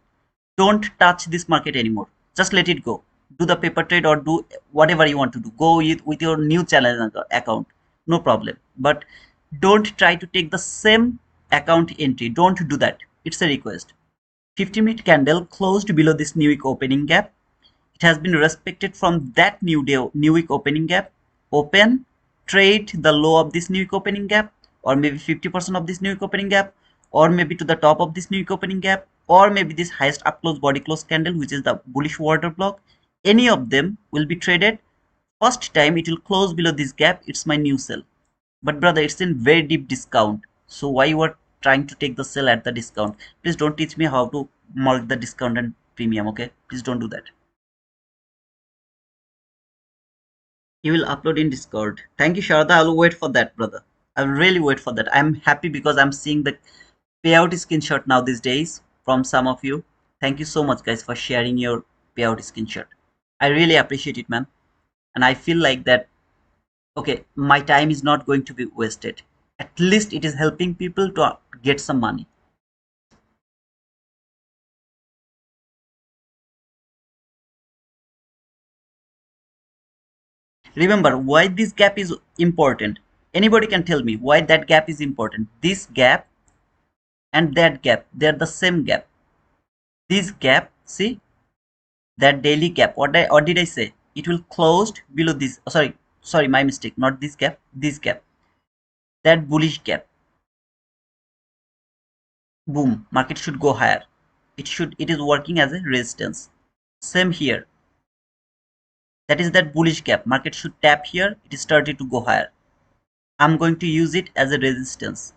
don't touch this market anymore. Just let it go. Do the paper trade or do whatever you want to do. Go with your new challenge account, no problem. But don't try to take the same account entry. Don't do that. It's a request. 50-minute candle closed below this new week opening gap. It has been respected from that new week opening gap. Open, trade the low of this new week opening gap, or maybe 50% of this new week opening gap, or maybe to the top of this new week opening gap. or maybe this highest up close body close candle, which is the bullish water block. Any of them will be traded. First time it will close below this gap, it's my new sell. But brother, it's in very deep discount, so why you are trying to take the sell at the discount? Please don't teach me how to mark the discount and premium, okay? Please don't do that. You will upload in Discord. Thank you, Sharda. I'll wait for that, brother. I'll really wait for that. I'm happy because I'm seeing the payout screenshot now these days from some of you. Thank you so much, guys, for sharing your payout screenshot. I really appreciate it, man. And I feel like that, okay, my time is not going to be wasted. At least it is helping people to get some money. Remember why this gap is important. Anybody can tell me why that gap is important. This gap and that gap, they're the same gap. This gap, see, that daily gap, what did I say? It will closed below this. Oh, sorry, my mistake. Not this gap, this gap. That bullish gap. Boom, market should go higher. It is working as a resistance. Same here. That is that bullish gap. Market should tap here. It is started to go higher. I'm going to use it as a resistance.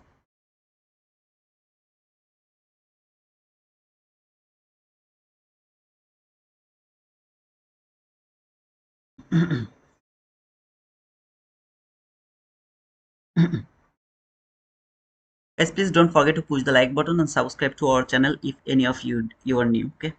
Guys, please don't forget to push the like button and subscribe to our channel if any of you are new. Okay,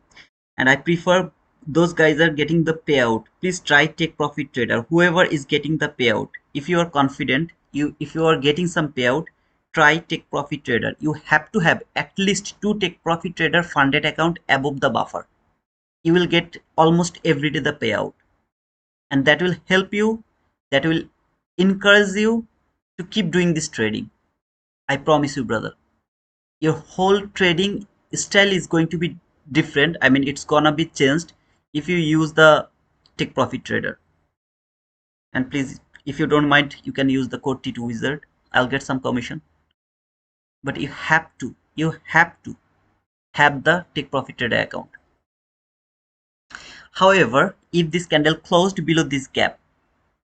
and I prefer those guys are getting the payout. Please try take profit trader. Whoever is getting the payout, if you are confident, if you are getting some payout, try take profit trader. You have to have at least two take profit trader funded account above the buffer. You will get almost every day the payout, and that will help you. That will encourage you to keep doing this trading. I promise you, brother. Your whole trading style is going to be different. I mean, it's gonna be changed if you use the take profit trader. And please, if you don't mind, you can use the code T2 wizard. I'll get some commission. But you have to have the take profit trader account. However, if this candle closed below this gap,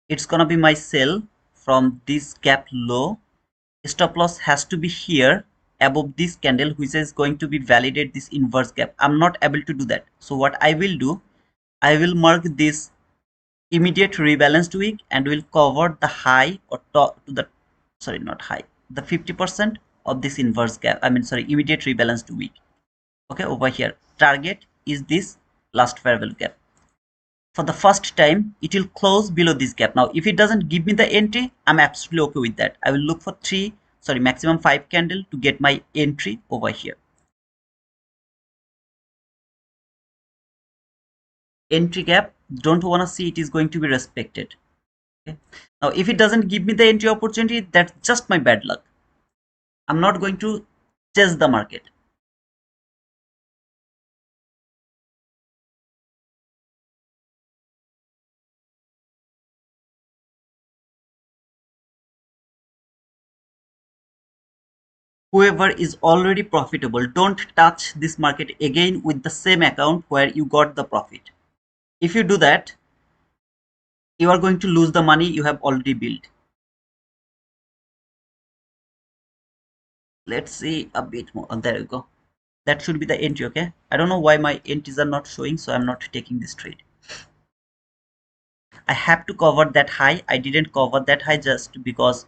it's gonna be my sell from this gap low. Stop loss has to be here above this candle, which is going to be validate this inverse gap. I'm not able to do that, so what I will do, I will mark this immediate rebalanced week and will cover the high or top to the, sorry, not high, the 50% of this inverse gap, I mean, sorry, immediate rebalanced week. Okay, over here target is this last fair value gap. For the first time it will close below this gap. Now if it doesn't give me the entry, I'm absolutely okay with that. I will look for maximum 5 candle to get my entry over here. Entry gap, don't want to see it is going to be respected. Okay, now if it doesn't give me the entry opportunity, that's just my bad luck. I'm not going to chase the market. Whoever is already profitable, don't touch this market again with the same account where you got the profit. If you do that, you are going to lose the money you have already built. Let's see a bit more. Oh, there you go. That should be the entry. Okay, I don't know why my entries are not showing, so I'm not taking this trade. I have to cover that high. I didn't cover that high just because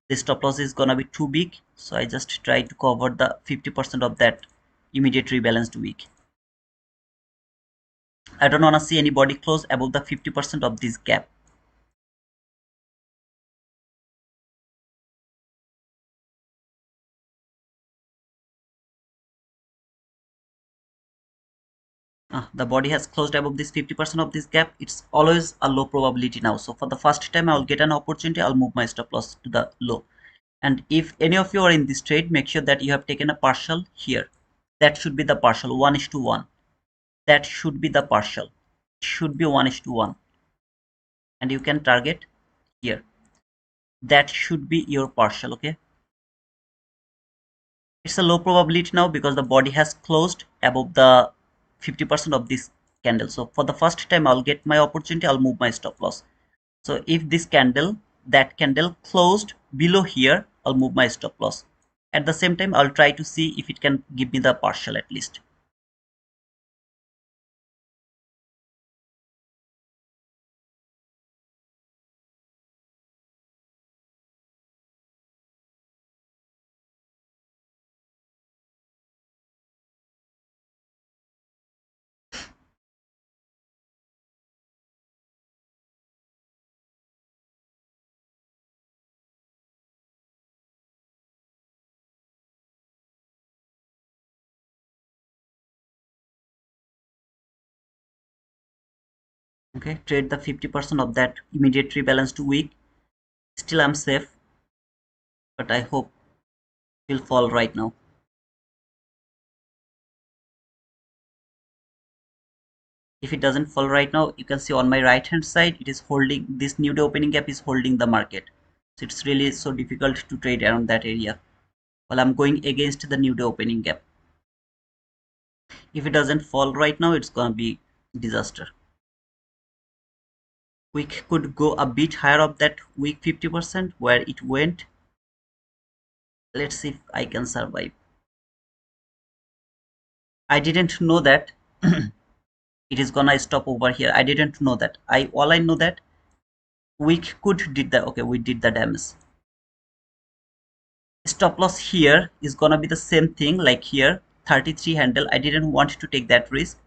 the stop loss is gonna be too big, so I just try to cover the 50% of that immediate rebalanced week. I don't want to see anybody close above the 50% of this gap. The body has closed above this 50% of this gap. It's always a low probability now, so for the first time I'll get an opportunity. I'll move my stop loss to the low. And if any of you are in this trade, make sure that you have taken a partial here. That should be the partial 1:1. That should be the partial. It should be 1:1. And you can target here. That should be your partial. Okay, It's a low probability now because the body has closed above the 50% of this candle. So for the first time I'll get my opportunity, I'll move my stop loss. So if this candle, that candle closed below here, I'll move my stop loss. At the same time, I'll try to see if it can give me the partial at least. Okay, trade the 50% of that immediate rebalance to weak. Still I'm safe, but I hope it will fall right now. If it doesn't fall right now, you can see on my right hand side, it is holding, this new day opening gap is holding the market. So it's really so difficult to trade around that area while I'm going against the new day opening gap. If it doesn't fall right now, it's gonna be disaster. We could go a bit higher of that weak 50% where it went. Let's see if I can survive. I didn't know that it is gonna stop over here. I didn't know that. All I know that we could did that. Okay, we did the damage. Stop loss here is gonna be the same thing like here, 33 handle. I didn't want to take that risk.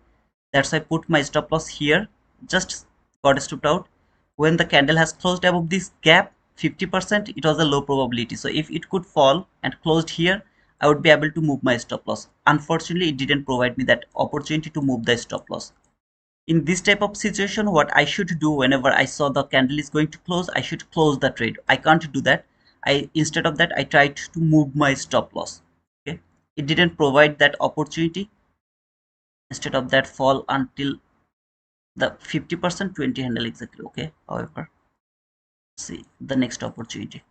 That's why I put my stop loss here. Just got stopped out. When the candle has closed above this gap 50%, it was a low probability. So if it could fall and closed here, I would be able to move my stop loss. Unfortunately, it didn't provide me that opportunity to move the stop loss. In this type of situation, what I should do whenever I saw the candle is going to close, I should close the trade. I can't do that. Instead of that, I tried to move my stop loss. Okay, it didn't provide that opportunity. Instead of that, fall until the 50% 20 handle exactly. Okay, however, see the next opportunity.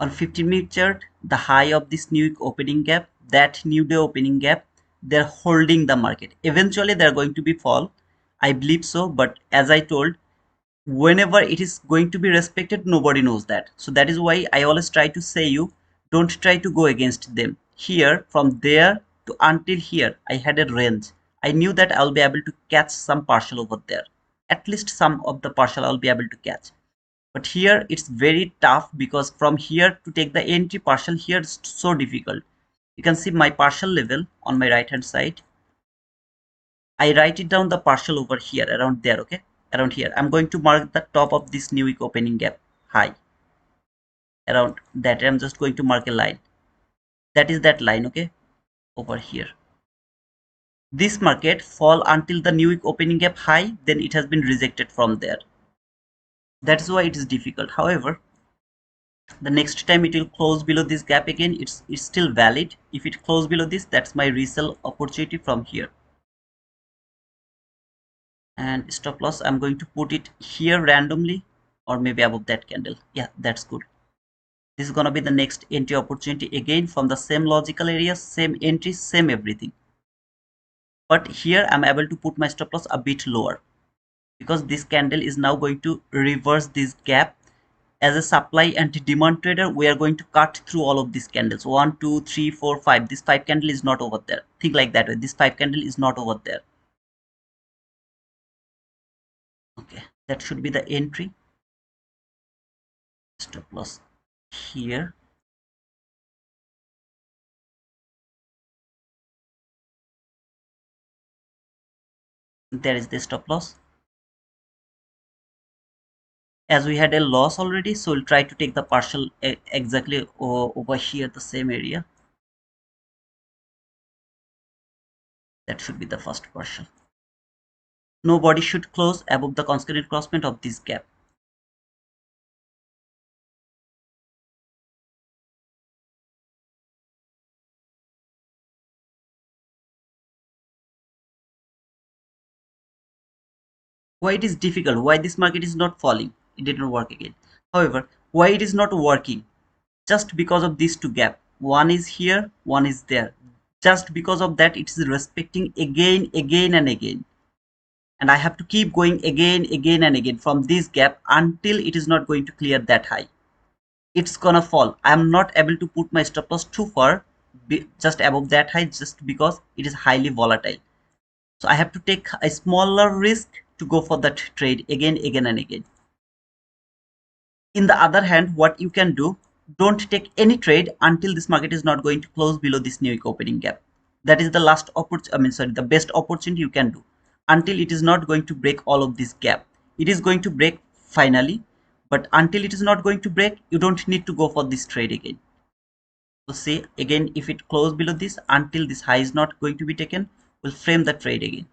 On 15-minute chart, the high of this new opening gap, that new day opening gap, they're holding the market. Eventually they're going to be fall, I believe so, but as I told, whenever it is going to be respected, nobody knows that. So that is why I always try to say you don't try to go against them. Here from there to until here, I had a range. I knew that I'll be able to catch some partial over there. At least some of the partial I'll be able to catch. But here it's very tough because from here to take the entry partial here is so difficult. You can see my partial level on my right hand side. I write it down the partial over here around there. Okay, around here I'm going to mark the top of this new week opening gap high. Around that I'm just going to mark a line. That is that line. Okay, over here. This market fall until the new week opening gap high, then it has been rejected from there. That's why it is difficult. However, the next time it will close below this gap again, it's still valid. If it close below this, that's my resell opportunity from here. And stop loss, I'm going to put it here randomly or maybe above that candle. Yeah, that's good. This is gonna be the next entry opportunity again from the same logical area, same entry, same everything. But here I'm able to put my stop loss a bit lower because this candle is now going to reverse this gap. As a supply and demand trader, we are going to cut through all of these candles. 1 2 3 4 5. This 5 candle is not over there. Think like that way. This 5 candle is not over there. Okay, that should be the entry. Stop loss here. There is the stop loss. As we had a loss already, so we'll try to take the partial exactly over here, the same area. That should be the first partial. No body should close above the consequent crossment of this gap. Why it is difficult? Why this market is not falling? It did not work again. However, why it is not working? Just because of these two gap. One is here, one is there. Just because of that, it is respecting again and again. And I have to keep going again and again from this gap until it is not going to clear that high. It's gonna fall. I'm not able to put my stop loss too far just above that high just because it is highly volatile. So I have to take a smaller risk to go for that trade again and again. In the other hand, what you can do, don't take any trade until this market is not going to close below this new week opening gap. That is the last opportunity, the best opportunity you can do until it is not going to break all of this gap. It is going to break finally, but until it is not going to break, you don't need to go for this trade again. So say again, if it closes below this until this high is not going to be taken, we'll frame the trade again.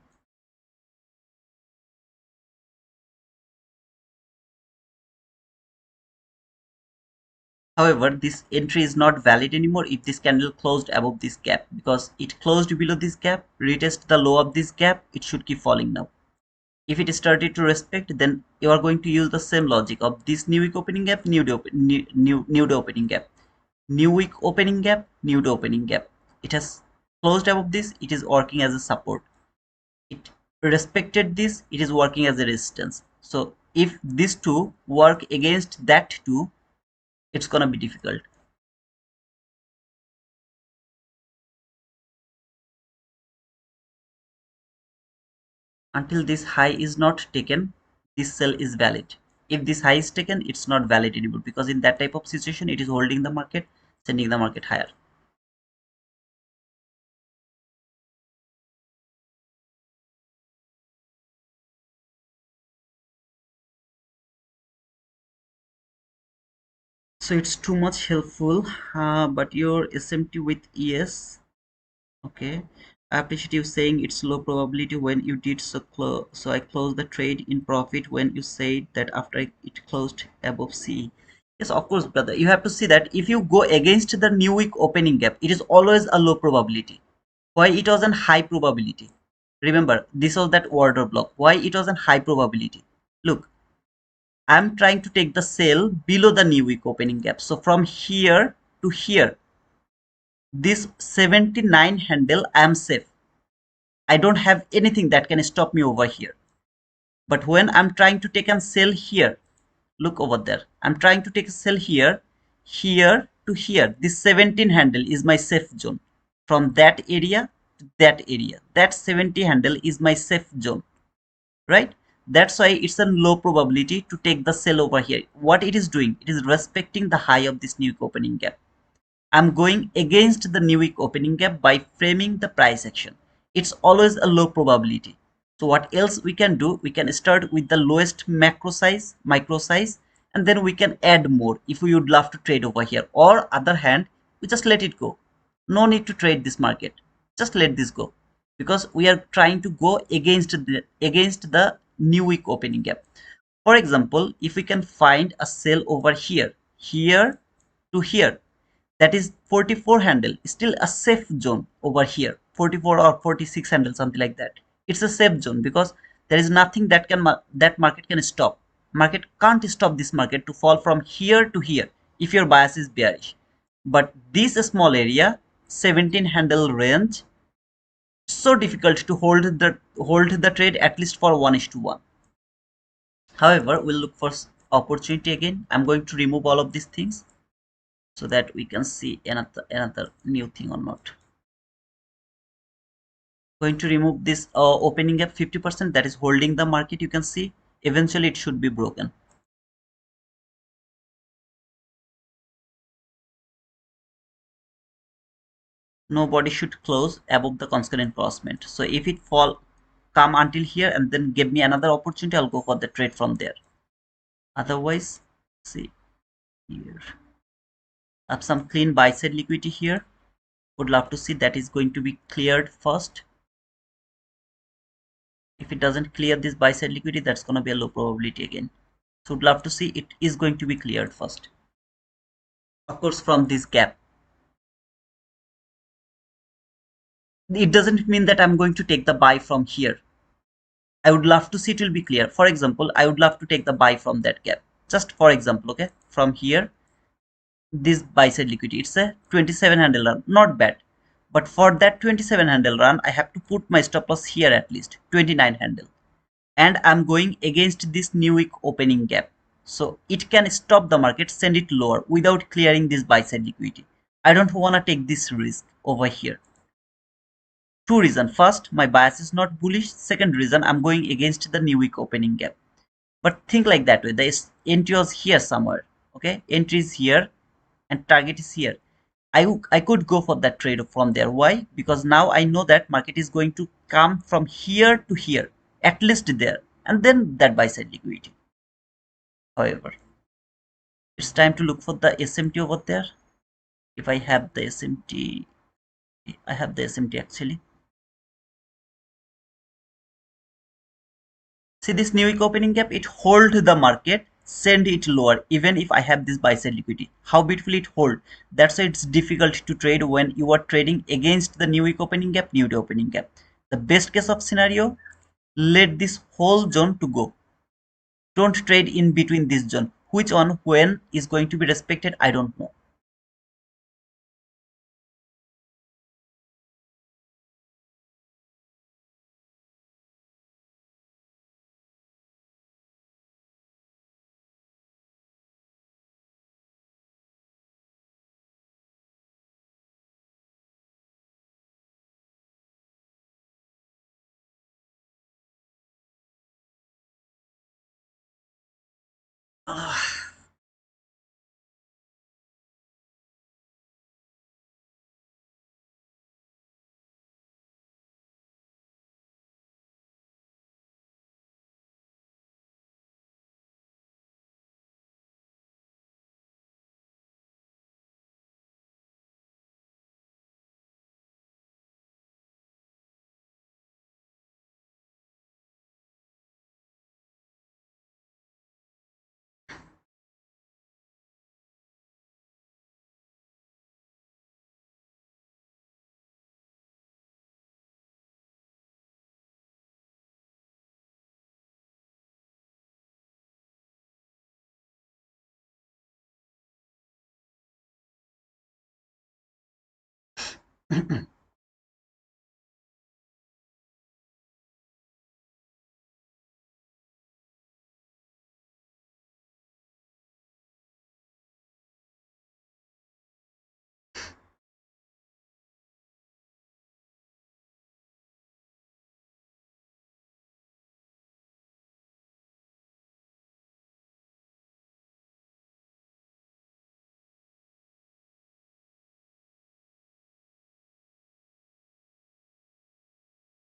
However, this entry is not valid anymore if this candle closed above this gap, because it closed below this gap, retest the low of this gap, it should keep falling now. If it started to respect, then you are going to use the same logic of this new week opening gap, new day opening gap, new week opening gap, new day opening gap. It has closed above this, it is working as a support. It respected this, it is working as a resistance. So if these two work against that two, it's gonna be difficult. Until this high is not taken, this sell is valid. If this high is taken, it's not valid anymore, because in that type of situation it is holding the market, sending the market higher. So it's too much helpful, but your SMT with ES, okay. I appreciate you saying it's low probability when you did so I closed the trade in profit when you said that after it closed above C. Yes, of course, brother. You have to see that if you go against the new week opening gap, it is always a low probability. Why it was an high probability? Remember, this was that order block. Why it was an high probability? Look, I'm trying to take the sell below the new week opening gap. So from here to here, this 79 handle, I am safe. I don't have anything that can stop me over here. But when I'm trying to take a sell here, look over there. I'm trying to take a sell here, here to here. This 17 handle is my safe zone. From that area to that area, that 70 handle is my safe zone, right? That's why it's a low probability to take the sell over here. What it is doing, it is respecting the high of this new opening gap. I'm going against the new week opening gap by framing the price action. It's always a low probability. So what else we can do? We can start with the lowest macro size, micro size, and then we can add more if we would love to trade over here. Or other hand, we just let it go. No need to trade this market. Just let this go, because we are trying to go against the new week opening gap. For example, if we can find a sell over here, here to here, that is 44 handle, still a safe zone over here, 44 or 46 handle, something like that. It's a safe zone because there is nothing that that market can stop. Market can't stop this market to fall from here to here if your bias is bearish. But this small area, 17 handle range, so difficult to hold the trade at least for 1:1. However, we'll look for opportunity again. I'm going to remove all of these things so that we can see another new thing or not. Going to remove this opening gap 50% that is holding the market. You can see eventually it should be broken. Nobody should close above the concurrent crossment. So if it come until here and then give me another opportunity, I'll go for the trade from there. Otherwise, see here, I have some clean buy side liquidity here. Would love to see that is going to be cleared first. If it doesn't clear this buy side liquidity, that's going to be a low probability again. So would love to see it is going to be cleared first. Of course, from this gap. It doesn't mean that I'm going to take the buy from here. I would love to see it will be clear. For example, I would love to take the buy from that gap. Just for example, okay, from here, this buy side liquidity, it's a 27 handle run, not bad. But for that 27 handle run, I have to put my stop loss here at least 29 handle, and I'm going against this new week opening gap. So it can stop the market, send it lower without clearing this buy side liquidity. I don't want to take this risk over here. Two reasons. First, my bias is not bullish. Second reason, I'm going against the new week opening gap. But think like that way. The entry was here somewhere. Okay, entry is here and target is here. I could go for that trade from there. Why? Because now I know that market is going to come from here to here, at least there, and then that buy side liquidity. However, it's time to look for the SMT over there. If I have the SMT, I have the SMT actually. See this new week opening gap, it hold the market, send it lower even if I have this buy side liquidity. How beautifully it hold. That's why it's difficult to trade when you are trading against the new week opening gap, new day opening gap. The best case of scenario, let this whole zone to go. Don't trade in between this zone. Which one when is going to be respected, I don't know.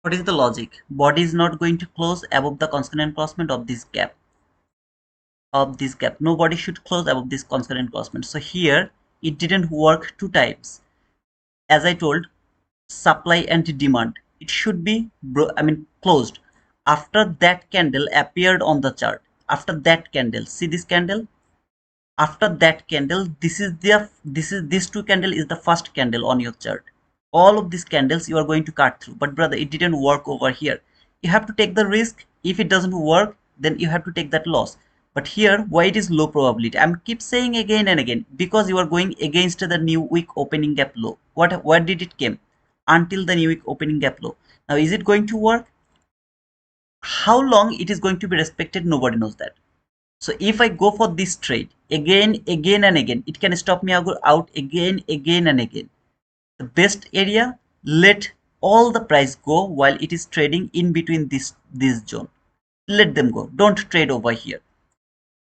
What is the logic? Body is not going to close above the constant enclosement of this gap. Nobody should close above this constant enclosement. So here it didn't work two times. As I told, supply and demand, it should be closed after that candle appeared on the chart. After that candle, see this candle, after that candle, this two candle is the first candle on your chart. All of these candles you are going to cut through, but brother, it didn't work over here. You have to take the risk. If it doesn't work, then you have to take that loss. But here, why it is low probability? I'm keep saying again and again, because you are going against the new week opening gap low. Where did it came? Until the new week opening gap low. Now is it going to work? How long it is going to be respected, nobody knows that. So if I go for this trade again and again, it can stop me out again and again. The best area, let all the price go while it is trading in between this zone. Let them go, don't trade over here.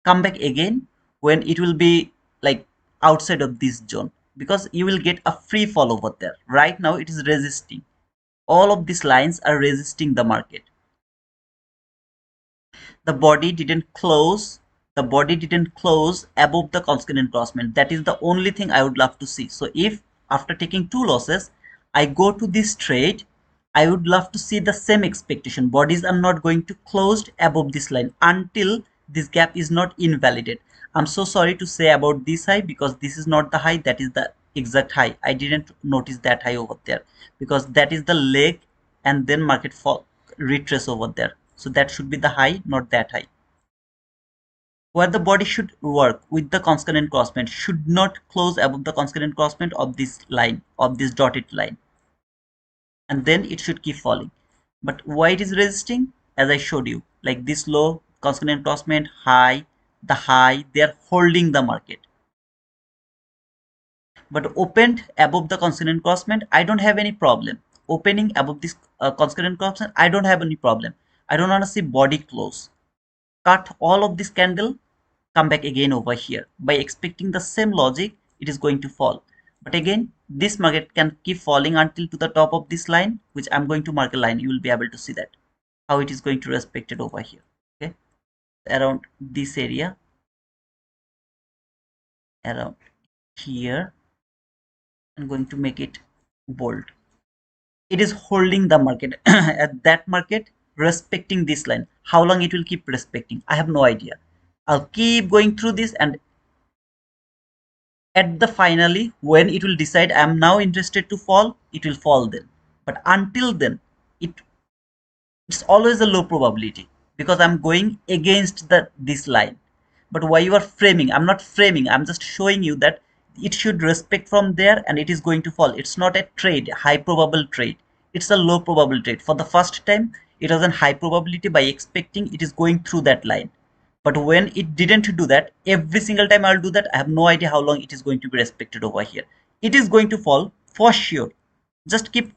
Come back again when it will be like outside of this zone, because you will get a free fall over there. Right now it is resisting. All of these lines are resisting the market. The body didn't close above the constant encroachment. That is the only thing I would love to see. So if after taking two losses I go to this trade, I would love to see the same expectation. Bodies are not going to close above this line until this gap is not invalidated. I'm so sorry to say about this high, because this is not the high, that is the exact high. I didn't notice that high over there because that is the leg, and then market fall retrace over there. So that should be the high, not that high. Where the body should work with the concurrent crossband should not close above the concurrent crossband of this line, of this dotted line, and then it should keep falling. But why it is resisting? As I showed you, like this low, concurrent crossband, high, the high, they are holding the market. But opened above the concurrent crossband, I don't have any problem. Opening above this concurrent crossband, I don't have any problem. I don't want to see body close. Cut all of this candle, come back again over here. By expecting the same logic, it is going to fall. But again, this market can keep falling until to the top of this line, which I'm going to mark a line. You will be able to see that how it is going to respect it over here. Okay, around this area, around here, I'm going to make it bold. It is holding the market at that market, respecting this line. How long it will keep respecting, I have no idea. I'll keep going through this, and at the finally, when it will decide I am now interested to fall, it will fall then. But until then, it's always a low probability because I'm going against this line. But why you are framing? I'm not framing, I'm just showing you that it should respect from there and it is going to fall. It's not a trade, high probable trade. It's a low probable trade. For the first time, it was a high probability by expecting it is going through that line. But when it didn't do that, every single time I'll do that, I have no idea how long it is going to be respected over here. It is going to fall for sure. Just keep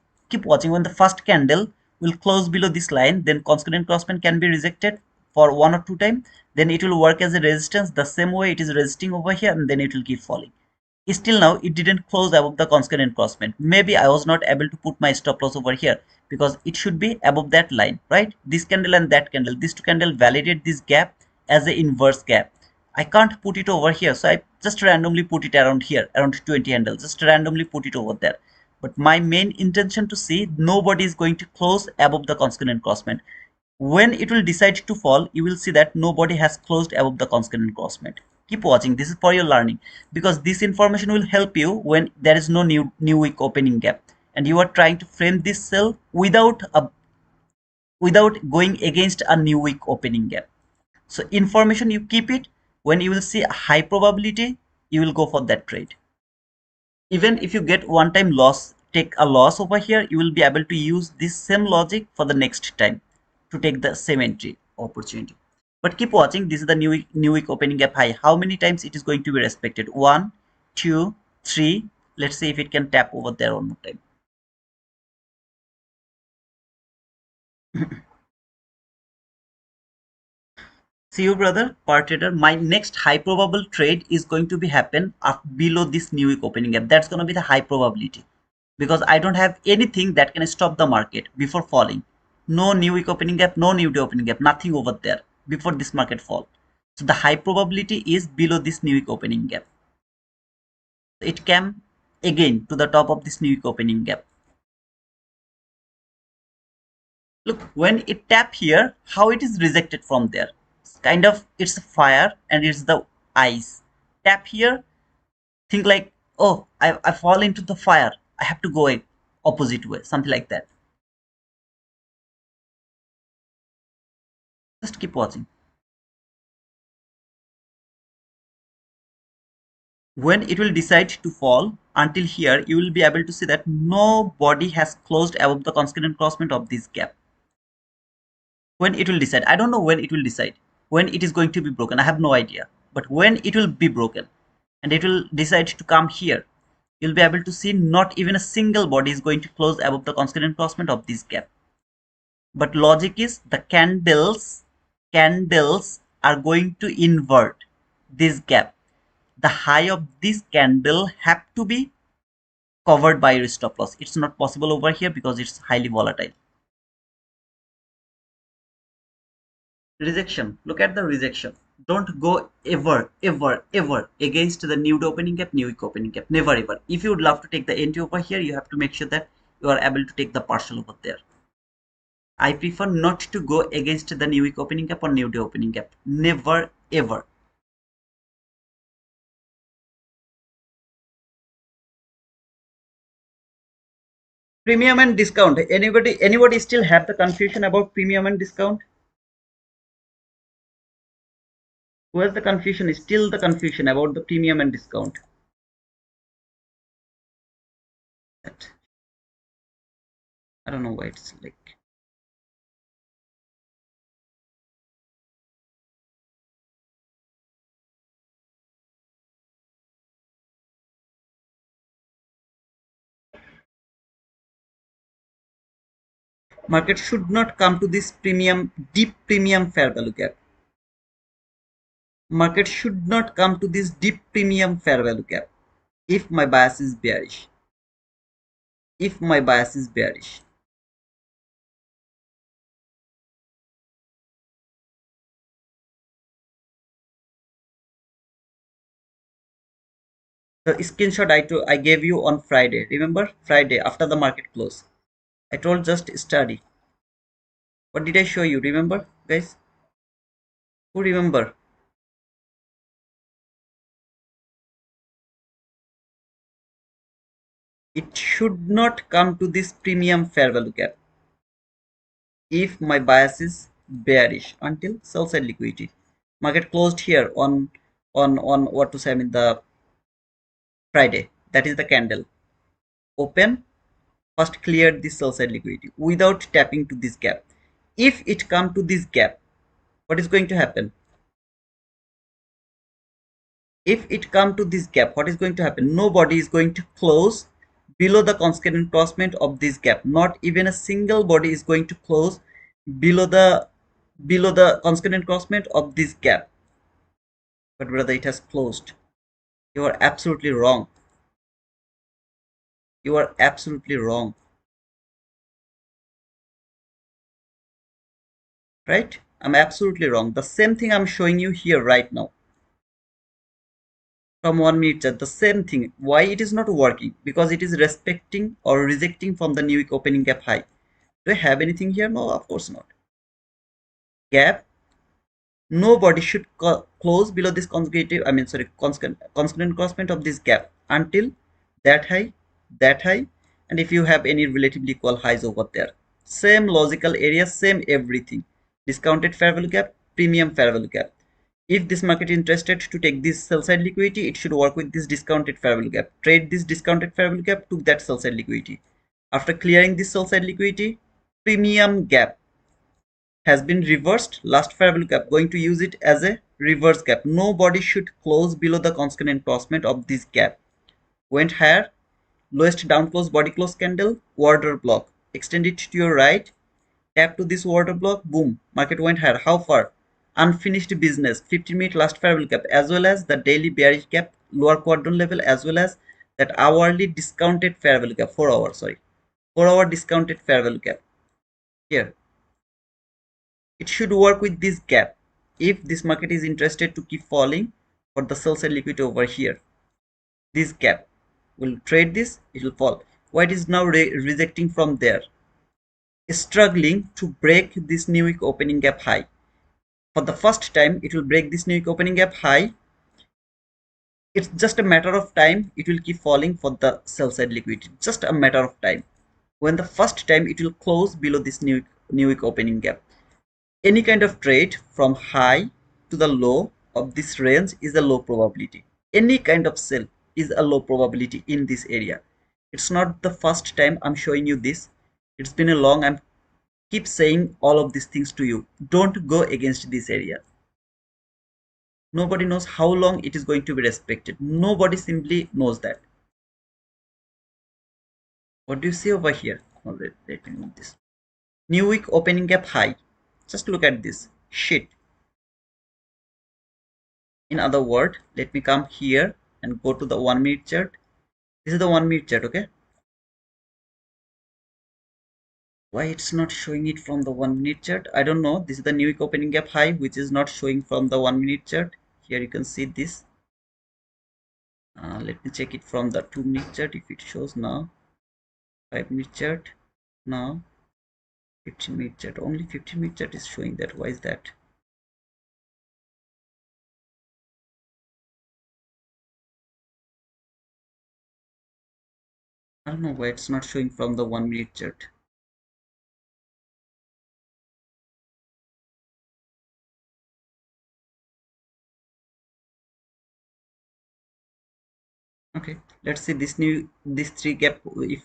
watching. When the first candle will close below this line, then concurrent crossband can be rejected for 1 or 2 times. Then it will work as a resistance the same way it is resisting over here, and then it will keep falling. Still now it didn't close above the concurrent crossband. Maybe I was not able to put my stop loss over here because it should be above that line, right? This candle and that candle, these two candles validate this gap as an inverse gap. I can't put it over here, so I just randomly put it around here, around 20 handles, just randomly put it over there. But my main intention to see nobody is going to close above the concurrent crossband. When it will decide to fall, you will see that nobody has closed above the concurrent crossband. Keep watching. This is for your learning, because this information will help you when there is no new week opening gap and you are trying to frame this sell without going against a new week opening gap. So information you keep it, when you will see a high probability, you will go for that trade. Even if you get one time loss, take a loss over here, you will be able to use this same logic for the next time to take the same entry opportunity. But keep watching. This is the new week opening gap high. How many times it is going to be respected? 1, 2, 3. Let's see if it can tap over there one more time. See you, brother, part trader. My next high probable trade is going to be happen up below this new week opening gap. That's going to be the high probability, because I don't have anything that can stop the market before falling. No new week opening gap, no new day opening gap, nothing over there before this market fall. So the high probability is below this new week opening gap. It came again to the top of this new week opening gap. Look, when it tap here, how it is rejected from there. It's kind of, it's fire and it's the ice. Tap here, think like, oh, I fall into the fire, I have to go a opposite way, something like that. Just keep watching. When it will decide to fall, until here you will be able to see that nobody has closed above the concurrent crossband of this gap. When it will decide, I don't know when it will decide, when it is going to be broken, I have no idea. But when it will be broken and it will decide to come here, you'll be able to see not even a single body is going to close above the concurrent crossband of this gap. But logic is the candles are going to invert this gap. The high of this candle have to be covered by your stop loss. It's not possible over here because it's highly volatile. Rejection. Look at the rejection. Don't go ever against the new opening gap, new week opening gap. Never ever. If you would love to take the entry over here, you have to make sure that you are able to take the partial over there. I prefer not to go against the new week opening gap or new day opening gap. Never ever. Premium and discount. Anybody still have the confusion about premium and discount? Where's the confusion? Is still the confusion about the premium and discount. That I don't know why it's like. Market should not come to this deep premium fair value gap. Market should not come to this deep premium fair value gap if my bias is bearish. If my bias is bearish. The screenshot I gave you on Friday. Remember? Friday after the market close. I told just study. What did I show you? Remember, guys? Who remember? It should not come to this premium fair value gap if my bias is bearish until sell side liquidity. Market closed here on what to say, I mean the Friday. That is the candle. Open, first clear this sell side liquidity without tapping to this gap. If it come to this gap, what is going to happen? If it come to this gap, what is going to happen? Nobody is going to close below the constant encroachment of this gap. Not even a single body is going to close below the constant encroachment of this gap. But brother, it has closed. You are absolutely wrong. You are absolutely wrong. Right? I'm absolutely wrong. The same thing I'm showing you here right now. From 1 minute chart, the same thing. Why it is not working? Because it is respecting or rejecting from the new week opening gap high. Do I have anything here? No, of course not. Gap. Nobody should close below this consecutive, I mean, sorry, constant encroachment of this gap until that high, and if you have any relatively equal highs over there. Same logical area, same everything. Discounted fair value gap, premium fair value gap. If this market is interested to take this sell side liquidity, it should work with this discounted fair value gap. Trade this discounted fair value gap to that sell side liquidity. After clearing this sell side liquidity, premium gap has been reversed. Last fair value gap, going to use it as a reverse gap. Nobody should close below the constant encroachment of this gap. Went higher, lowest down close body close candle, order block. Extend it to your right, tap to this order block, boom, market went higher. How far? Unfinished business, 15-minute last fair value gap, as well as the daily bearish gap, lower quadrant level, as well as that hourly discounted fair value gap, 4 hour, sorry, 4 hour discounted fair value gap. Here, it should work with this gap if this market is interested to keep falling for the sell side liquidity over here. This gap will trade this, it will fall. Why it is now rejecting from there? Struggling to break this new week opening gap high. For the first time, it will break this new week opening gap high. It's just a matter of time. It will keep falling for the sell side liquidity. Just a matter of time. When the first time it will close below this new week opening gap. Any kind of trade from high to the low of this range is a low probability. Any kind of sell is a low probability in this area. It's not the first time I'm showing you this. It's been a long, I'm keep saying all of these things to you. Don't go against this area. Nobody knows how long it is going to be respected. Nobody simply knows that. What do you see over here? Let me move this. New week opening gap high. Just look at this shit. In other word, let me come here and go to the 1 minute chart. This is the 1 minute chart, okay? Why it's not showing it from the 1 minute chart? I don't know. This is the new week opening gap high, which is not showing from the 1 minute chart. Here you can see this. Let me check it from the 2 minute chart if it shows now. 5 minute chart now. 15-minute chat. Only 15-minute chat is showing that. Why is that? I don't know why it's not showing from the 1-minute chat. Okay, let's see this three gap.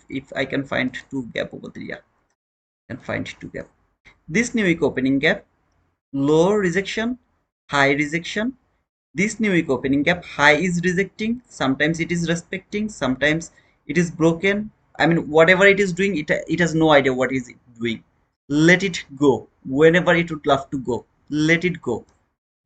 If I can find two gap over there, yeah, I can find two gap. This new week opening gap, low rejection, high rejection. This new week opening gap, high is rejecting. Sometimes it is respecting. Sometimes it is broken. I mean, whatever it is doing, it has no idea what is it doing. Let it go. Whenever it would love to go, let it go.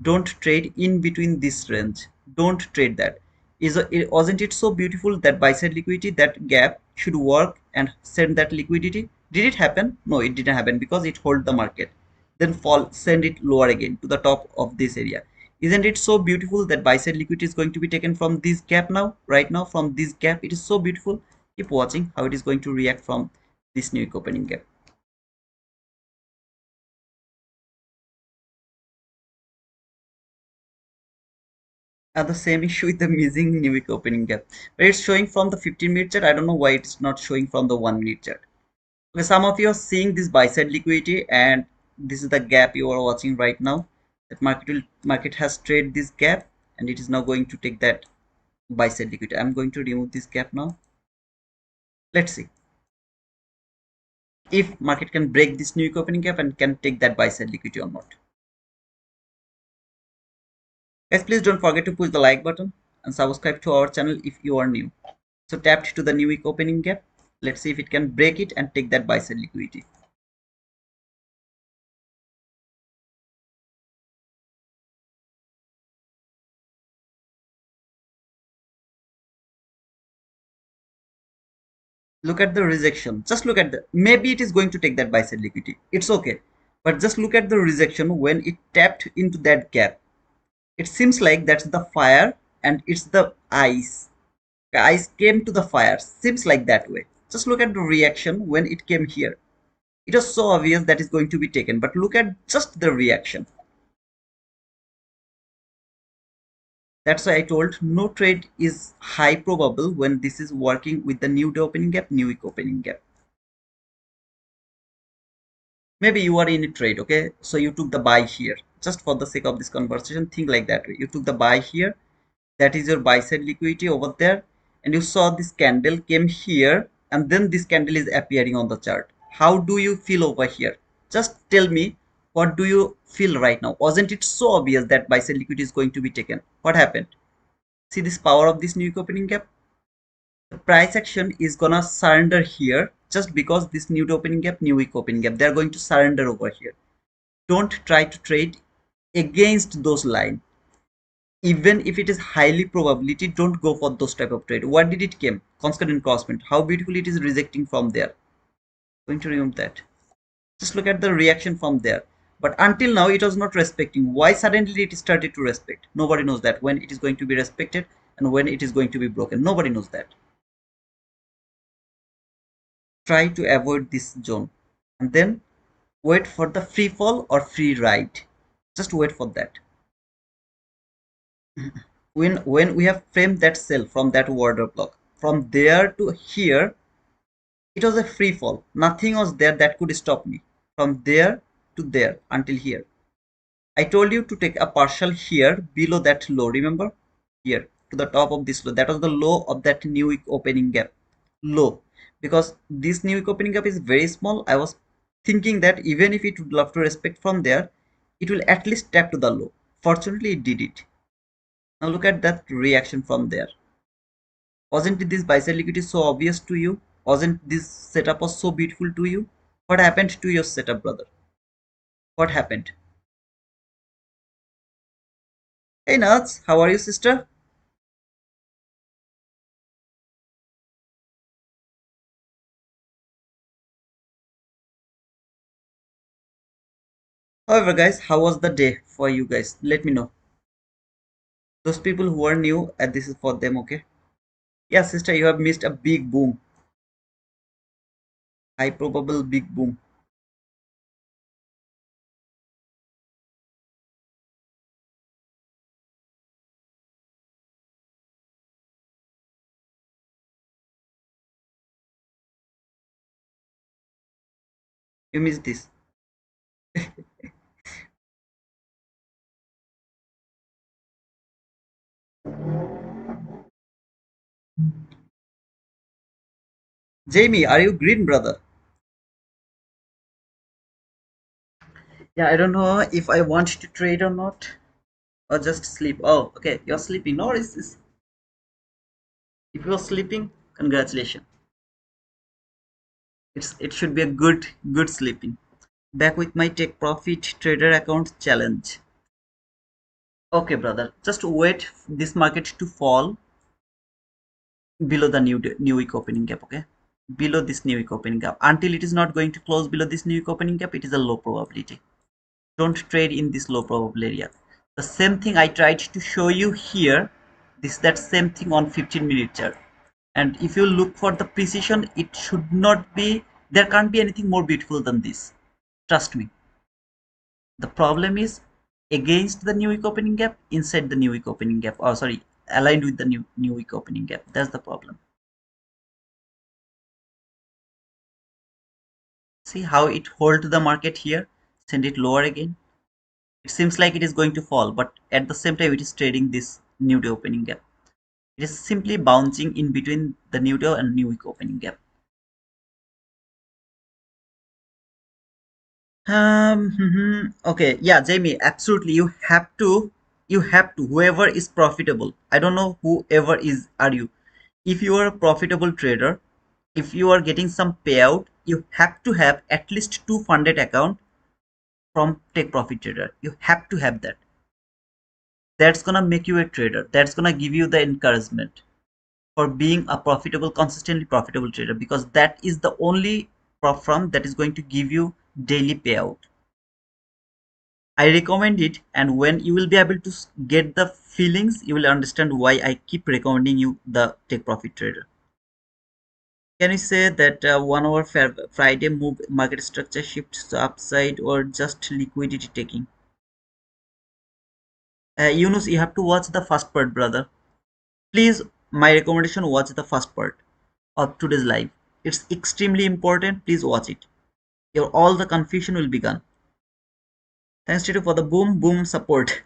Don't trade in between this range. Don't trade that. Wasn't it so beautiful that buy side liquidity, that gap should work and send that liquidity? Did it happen? No, it didn't happen because it hold the market, then fall, send it lower again to the top of this area. Isn't it so beautiful that buy side liquidity is going to be taken from this gap now, right now, from this gap? It is so beautiful. Keep watching how it is going to react from this new opening gap. The same issue with the missing new week opening gap, but it's showing from the 15-minute chart. I don't know why it's not showing from the 1-minute chart. Okay, some of you are seeing this buy side liquidity, and this is the gap you are watching right now. That market has traded this gap, and it is now going to take that buy side liquidity. I'm going to remove this gap now. Let's see if market can break this new week opening gap and can take that buy side liquidity or not. Guys, please don't forget to push the like button and subscribe to our channel if you are new. So tapped to the new week opening gap. Let's see if it can break it and take that buy side liquidity. Look at the rejection. Just look at the, maybe it is going to take that buy side liquidity. It's okay. But just look at the rejection when it tapped into that gap. It seems like that's the fire and it's the ice. The ice came to the fire. Seems like that way. Just look at the reaction when it came here. It was so obvious that is going to be taken, but look at just the reaction. That's why I told no trade is high probable when this is working with the new day opening gap, new week opening gap. Maybe you are in a trade, okay? So you took the buy here. Just for the sake of this conversation, think like that way. You took the buy here. That is your buy side liquidity over there. And you saw this candle came here, and then this candle is appearing on the chart. How do you feel over here? Just tell me, what do you feel right now? Wasn't it so obvious that buy side liquidity is going to be taken? What happened? See this power of this new week opening gap? The price action is gonna surrender here just because this new opening gap, new week opening gap, they're going to surrender over here. Don't try to trade against those lines. Even if it is highly probability, don't go for those type of trade. What did it came? Constant crossment. How beautiful it is rejecting from there. Going to remove that. Just look at the reaction from there. But until now, it was not respecting. Why suddenly it started to respect? Nobody knows that. When it is going to be respected and when it is going to be broken. Nobody knows that. Try to avoid this zone. And then wait for the free fall or free ride. Just wait for that. When we have framed that cell from that order block, from there to here, it was a free fall. Nothing was there that could stop me from there to there until here. I told you to take a partial here below that low. Remember, here to the top of this low. That was the low of that new week opening gap. Low, because this new week opening gap is very small. I was thinking that even if it would love to respect from there, it will at least tap to the low. Fortunately, it did it. Now look at that reaction from there. Wasn't this buy side liquidity so obvious to you? Wasn't this setup was so beautiful to you? What happened to your setup, brother? What happened? Hey Nuts, how are you, sister? However, guys, how was the day for you guys? Let me know. Those people who are new, this is for them, okay? Yeah, sister, you have missed a big boom. High probable big boom. You missed this. Jamie, are you green, brother? Yeah, I don't know if I want to trade or not, or just sleep. Oh, okay, you're sleeping. No, is this? If you're sleeping, congratulations. It should be a good sleeping. Back with my take profit trader account challenge. Okay, brother, just wait this market to fall below the new week opening gap. Okay, below this new week opening gap. Until it is not going to close below this new week opening gap, it is a low probability. Don't trade in this low probable area. The same thing I tried to show you here. This that same thing on 15-minute chart. And if you look for the precision, it should not be, there can't be anything more beautiful than this. Trust me. The problem is against the new week opening gap, inside the new week opening gap. Oh, sorry, aligned with the new week opening gap. That's the problem. See how it hold the market here, send it lower again. It seems like it is going to fall, but at the same time it is trading this new day opening gap. It is simply bouncing in between the new day and new week opening gap. Okay, yeah, Jamie, absolutely. You have to, whoever is profitable. I don't know whoever is, are you. If you are a profitable trader, if you are getting some payout, you have to have at least two funded account from Take Profit Trader. You have to have that. That's gonna make you a trader. That's gonna give you the encouragement for being a profitable, consistently profitable trader, because that is the only prop firm that is going to give you daily payout. I recommend it, and when you will be able to get the feelings, you will understand why I keep recommending you the Take Profit Trader. Can you say that 1 hour Friday move market structure shifts upside or just liquidity taking? Yunus, you have to watch the first part, brother. Please, my recommendation, watch the first part of today's live. It's extremely important. Please watch it. Your all the confusion will be gone. Thanks to you for the boom support.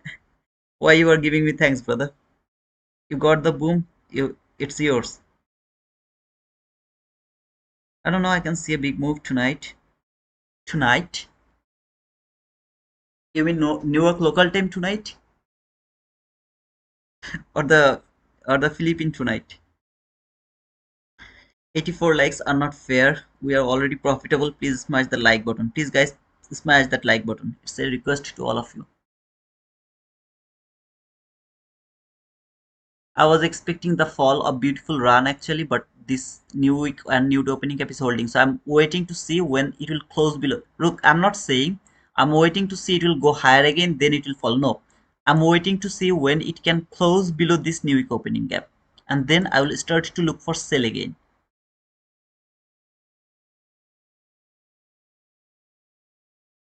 Why you are giving me thanks, brother? You got the boom. It's yours. I don't know. I can see a big move tonight. Tonight? You mean no, Newark local time tonight, or the Philippine tonight? 84 likes are not fair. We are already profitable. Please smash the like button. Please, guys, smash that like button. It's a request to all of you. I was expecting the fall, a beautiful run actually, but this new week and new opening cap is holding. So I'm waiting to see when it will close below. Look, I'm not saying I'm waiting to see it will go higher again, then it will fall. No, I'm waiting to see when it can close below this new week opening gap, and then I will start to look for sell again.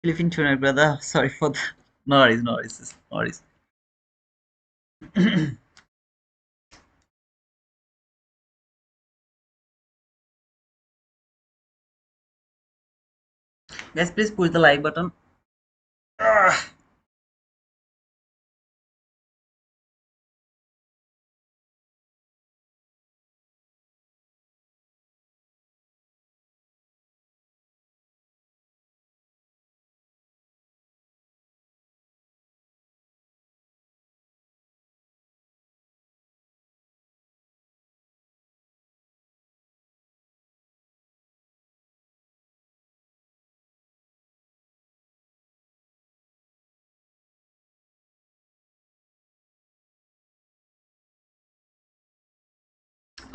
Philippine tuner, brother. Sorry for that. No worries, no worries, no worries. Guys, please push the like button. Ah.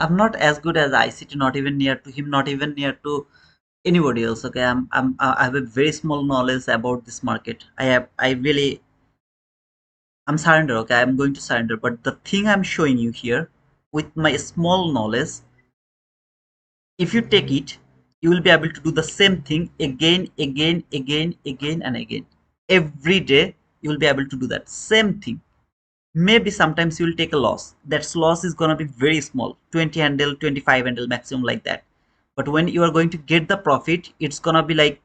I'm not as good as ICT, not even near to him, not even near to anybody else. Okay, I have a very small knowledge about this market. I'm surrender. Okay, I'm going to surrender. But the thing I'm showing you here, with my small knowledge, if you take it, you will be able to do the same thing again and again. Every day, you will be able to do that same thing. Maybe sometimes you will take a loss. That loss is gonna be very small, 20 handle, 25 handle maximum, like that. But when you are going to get the profit, it's gonna be like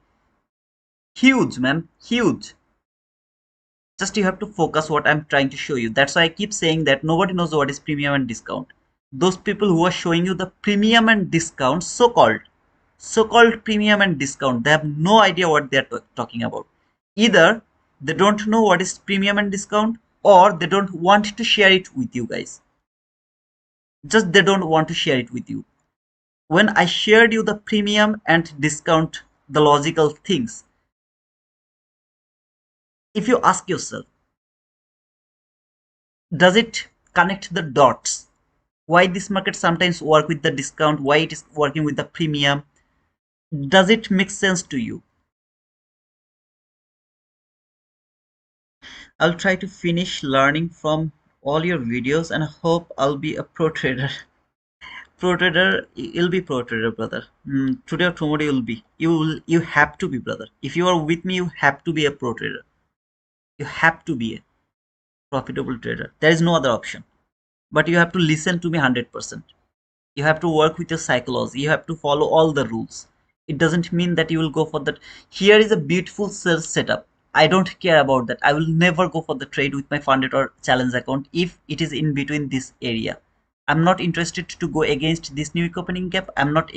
Huge, man, huge. Just you have to focus what I'm trying to show you. That's why I keep saying that nobody knows what is premium and discount. Those people who are showing you the premium and discount, so-called premium and discount, they have no idea what they're talking about. Either they don't know what is premium and discount, or they don't want to share it with you guys. Just they don't want to share it with you. When I shared you the premium and discount, the logical things, if you ask yourself, does it connect the dots? Why this market sometimes work with the discount, why it is working with the premium? Does it make sense to you? I'll try to finish learning from all your videos and hope I'll be a pro trader. Pro trader, you'll be pro trader, brother. Today or tomorrow you'll be. You have to be, brother. If you are with me, you have to be a pro trader. You have to be a profitable trader. There is no other option. But you have to listen to me 100%. You have to work with your psychology. You have to follow all the rules. It doesn't mean that you will go for that. Here is a beautiful sales setup. I don't care about that. I will never go for the trade with my funded or challenge account if it is in between this area. I'm not interested to go against this new opening gap. I'm not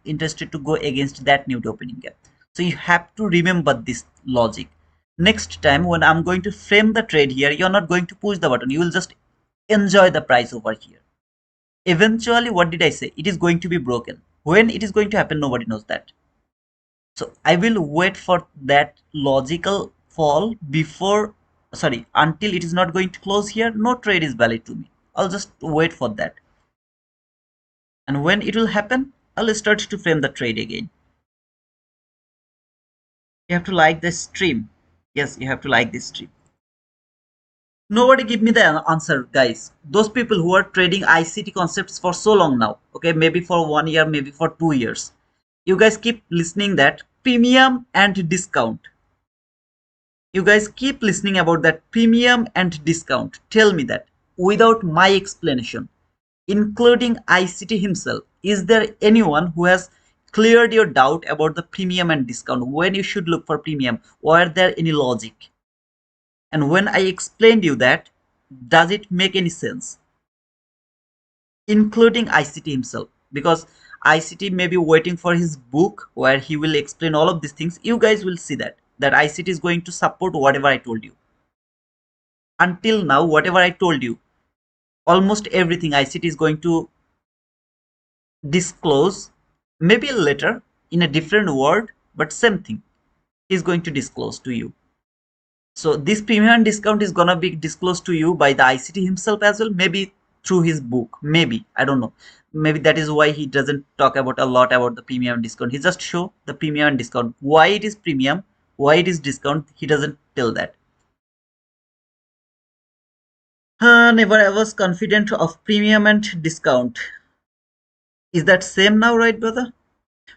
interested to go against that new opening gap. So you have to remember this logic. Next time when I'm going to frame the trade here, you're not going to push the button. You will just enjoy the price over here. Eventually, what did I say? It is going to be broken. When it is going to happen, nobody knows that. So I will wait for that logical fall before, sorry, until it is not going to close here. No trade is valid to me. I'll just wait for that. And when it will happen, I'll start to frame the trade again. You have to like the stream. Yes, you have to like this stream. Nobody give me the answer, guys. Those people who are trading ICT concepts for so long now, okay, maybe for 1 year, maybe for 2 years, you guys keep listening that premium and discount. You guys keep listening about that premium and discount. Tell me that without my explanation, including ICT himself, is there anyone who has cleared your doubt about the premium and discount, when you should look for premium? Were there any logic? And when I explained you that, does it make any sense? Including ICT himself, because ICT may be waiting for his book where he will explain all of these things. You guys will see that ICT is going to support whatever I told you. Until now, whatever I told you, almost everything ICT is going to disclose, maybe later in a different word, but same thing is going to disclose to you. So this premium discount is gonna be disclosed to you by the ICT himself as well, maybe through his book, maybe, I don't know. Maybe that is why he doesn't talk about a lot about the premium discount. He just show the premium and discount. Why it is premium, why it is discount, he doesn't tell that. Never I was confident of premium and discount. Is that same now, right, brother?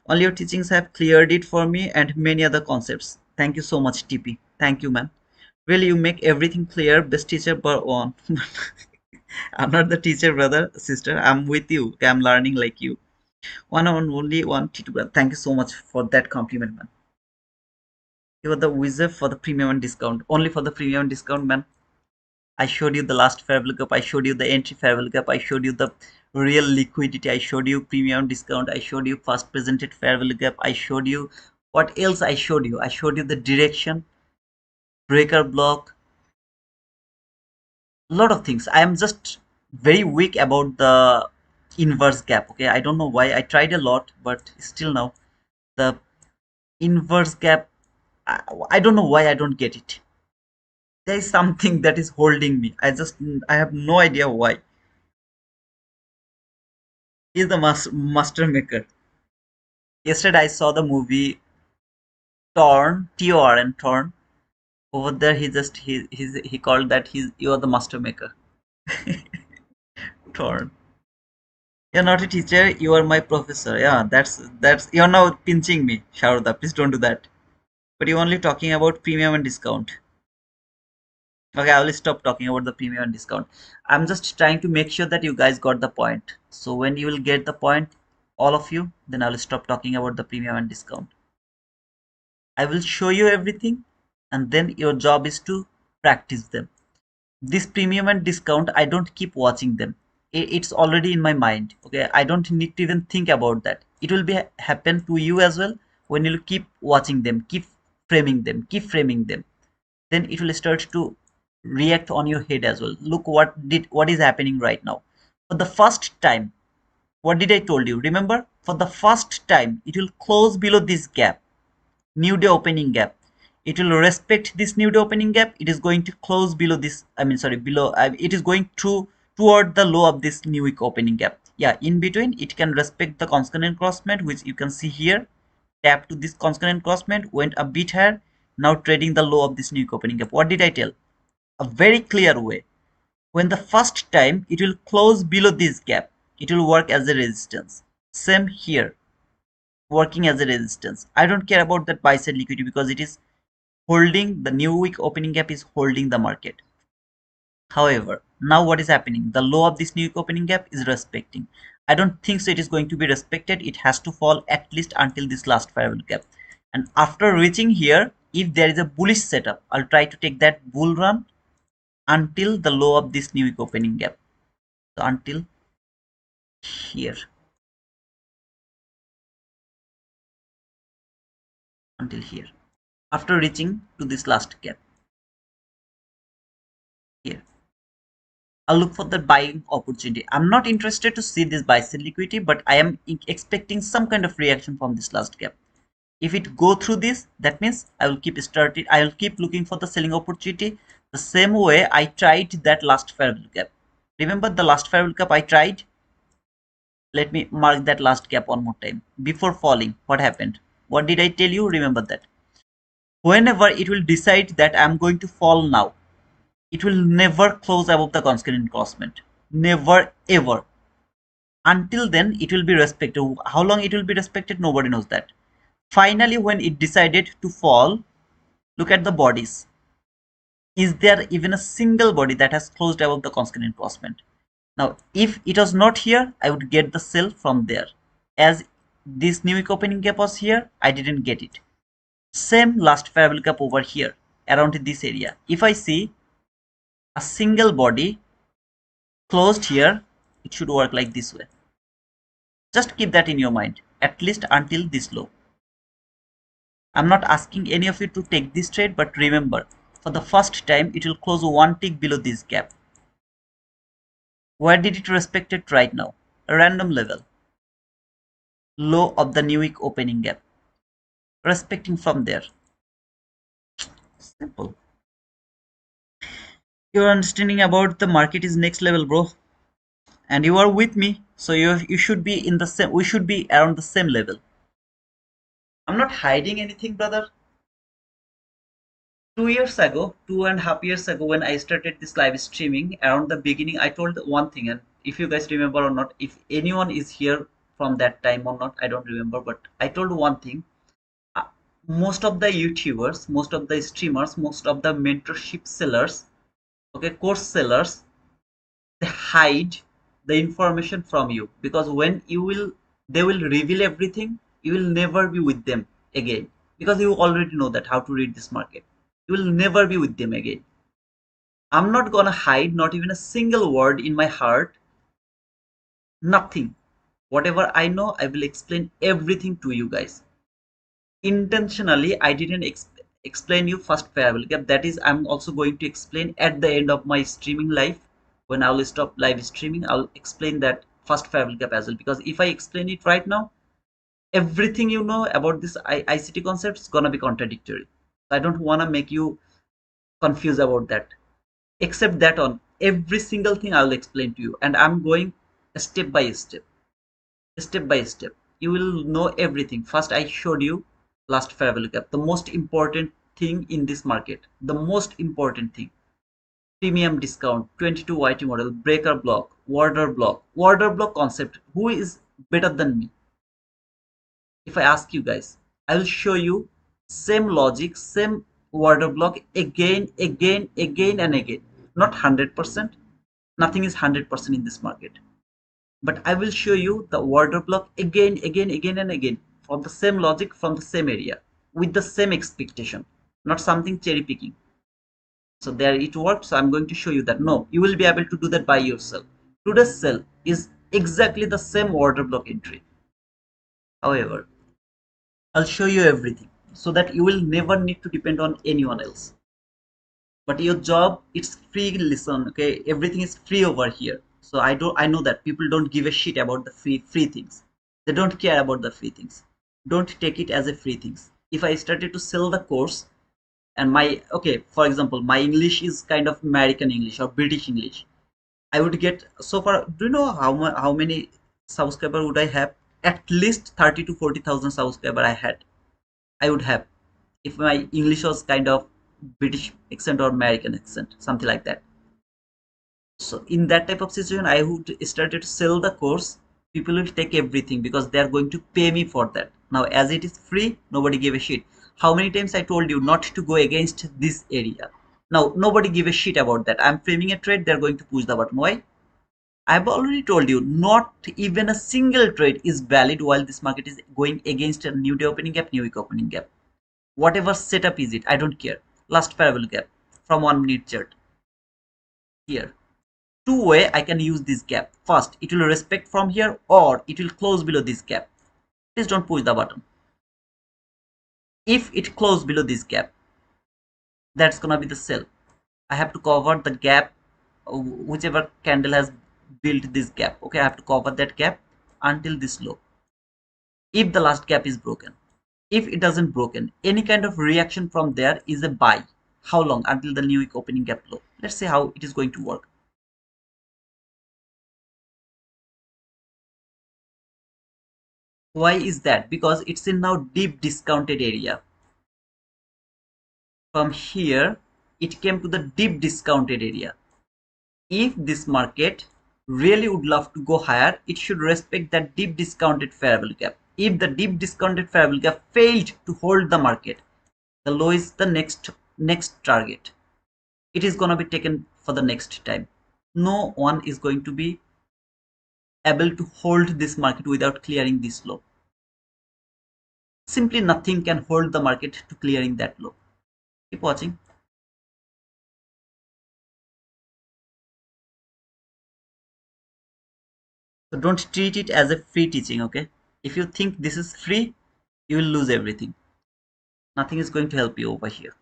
All your teachings have cleared it for me and many other concepts. Thank you so much, TP. Thank you, man. Really, you make everything clear. Best teacher per one. I'm not the teacher, brother, sister. I'm with you. Okay, I'm learning like you. One on only one teacher, brother. Thank you so much for that compliment, man. You are the wizard for the premium and discount. Only for the premium and discount, man. I showed you the last fair value gap. I showed you the entry fair value gap. I showed you the real liquidity. I showed you premium discount. I showed you first presented fair value gap. I showed you what else I showed you. I showed you the direction, breaker block, a lot of things. I am just very weak about the inverse gap. Okay, I don't know why. I tried a lot, but still now the inverse gap. I don't know why I don't get it. There is something that is holding me. I have no idea why. He's the master maker. Yesterday I saw the movie Torn, Torn, Torn. Over there he called that you are the master maker. Torn. You're not a teacher, you are my professor. Yeah, that's you're now pinching me, Sharuda. Please don't do that. But you're only talking about premium and discount. Okay, I will stop talking about the premium and discount. I'm just trying to make sure that you guys got the point. So when you will get the point, all of you, then I will stop talking about the premium and discount. I will show you everything, and then your job is to practice them. This premium and discount, I don't keep watching them. It's already in my mind. Okay, I don't need to even think about that. It will be happen to you as well when you keep watching them, keep framing them. Then it will start to react on your head as well. Look what is happening right now. For the first time, what did I told you? Remember, for the first time, it will close below this gap, new day opening gap. It will respect this new day opening gap. It is going to close below this, I mean sorry, below, it is going to toward the low of this new week opening gap. Yeah, in between it can respect the constant crossment, which you can see here. Tap to this constant crossment, went a bit higher, now trading the low of this new week opening gap. What did I tell? A very clear way. When the first time it will close below this gap, it will work as a resistance. Same here, working as a resistance. I don't care about that buy side liquidity because it is holding the new week opening gap, is holding the market. However, now what is happening? The low of this new week opening gap is respecting. I don't think so it is going to be respected. It has to fall at least until this last variable gap. And after reaching here, if there is a bullish setup, I'll try to take that bull run until the low of this new week opening gap. So until here. Until here. After reaching to this last gap. Here. I'll look for the buying opportunity. I'm not interested to see this buy sell liquidity, but I am expecting some kind of reaction from this last gap. If it go through this, that means I will keep looking for the selling opportunity the same way I tried that last favorable gap. Remember the last favorable gap I tried? Let me mark that last gap one more time. Before falling, what happened? What did I tell you? Remember that. Whenever it will decide that I'm going to fall now, it will never close above the constant encroachment. Never ever. Until then, it will be respected. How long it will be respected? Nobody knows that. Finally, when it decided to fall, look at the bodies. Is there even a single body that has closed above the constant encroachment? Now, if it was not here, I would get the sell from there. As this new week opening gap was here, I didn't get it. Same last favorable gap over here, around this area. If I see a single body closed here, it should work like this way. Just keep that in your mind, at least until this low. I'm not asking any of you to take this trade, but remember, for the first time, it will close one tick below this gap. Where did it respect it right now? A random level. Low of the new week opening gap. Respecting from there. Simple. Your understanding about the market is next level, bro. And you are with me, so you should be in the same. We should be around the same level. I'm not hiding anything, brother. 2 years ago, 2.5 years ago, when I started this live streaming, around the beginning, I told one thing, and if you guys remember or not, if anyone is here from that time or not, I don't remember, but I told one thing. uh, Most of the YouTubers, most of the streamers, most of the mentorship sellers, okay, course sellers, they hide the information from you, because when they will reveal everything, you will never be with them again, because you already know that how to read this market. You will never be with them again. I'm not gonna hide not even a single word in my heart. Nothing. Whatever I know, I will explain everything to you guys. Intentionally, I didn't explain you first variable gap. That is, I'm also going to explain at the end of my streaming live. When I will stop live streaming, I'll explain that first variable gap as well, because if I explain it right now, everything you know about this ICT concept is gonna be contradictory. I don't want to make you confused about that. Except that on every single thing I will explain to you, and I'm going step by step. Step by step, you will know everything. First, I showed you last fair gap, the most important thing in this market, the most important thing. Premium discount, 22 YT model, breaker block, order block concept. Who is better than me? If I ask you guys, I will show you same logic, same order block again and again. Not 100%. Nothing is 100% in this market. But I will show you the order block again and again from the same logic, from the same area. with the same expectation, not something cherry picking. So there it worked. So I'm going to show you that no, you will be able to do that by yourself. Today's sell is exactly the same order block entry. However, I'll show you everything so that you will never need to depend on anyone else. But your job, it's free. Listen, okay, everything is free over here. So I know that people don't give a shit about the free things. They don't care about the free things. Don't take it as a free things. If I started to sell the course, and my, okay, for example, my English is kind of American English or British English, I would get, so far, do you know how many subscriber would I have? At least 30 to 40,000 subscriber I would have if my English was kind of British accent or American accent, something like that. So in that type of situation, I would started to sell the course. People will take everything because they are going to pay me for that. Now, as it is free, nobody gave a shit. How many times I told you not to go against this area? Now, nobody give a shit about that. I'm framing a trade. They're going to push the button. Why? I've already told you, not even a single trade is valid while this market is going against a new day opening gap, new week opening gap. Whatever setup is it, I don't care. Last parallel gap from 1 minute chart here. Two way I can use this gap. First, it will respect from here or it will close below this gap. Please don't push the button. If it close below this gap, that's gonna be the sell. I have to cover the gap, whichever candle has built this gap. Okay, I have to cover that gap until this low. If the last gap is broken, if it doesn't broken, any kind of reaction from there is a buy. How long? Until the new week opening gap low. Let's see how it is going to work. Why is that? Because it's in now deep discounted area. From here, it came to the deep discounted area. If this market really would love to go higher, it should respect that deep discounted fair value gap. If the deep discounted fair value gap failed to hold the market, the low is the next target. It is going to be taken for the next time. No one is going to be able to hold this market without clearing this low. Simply nothing can hold the market to clearing that low. Keep watching. So don't treat it as a free teaching, okay? If you think this is free, you will lose everything. Nothing is going to help you over here.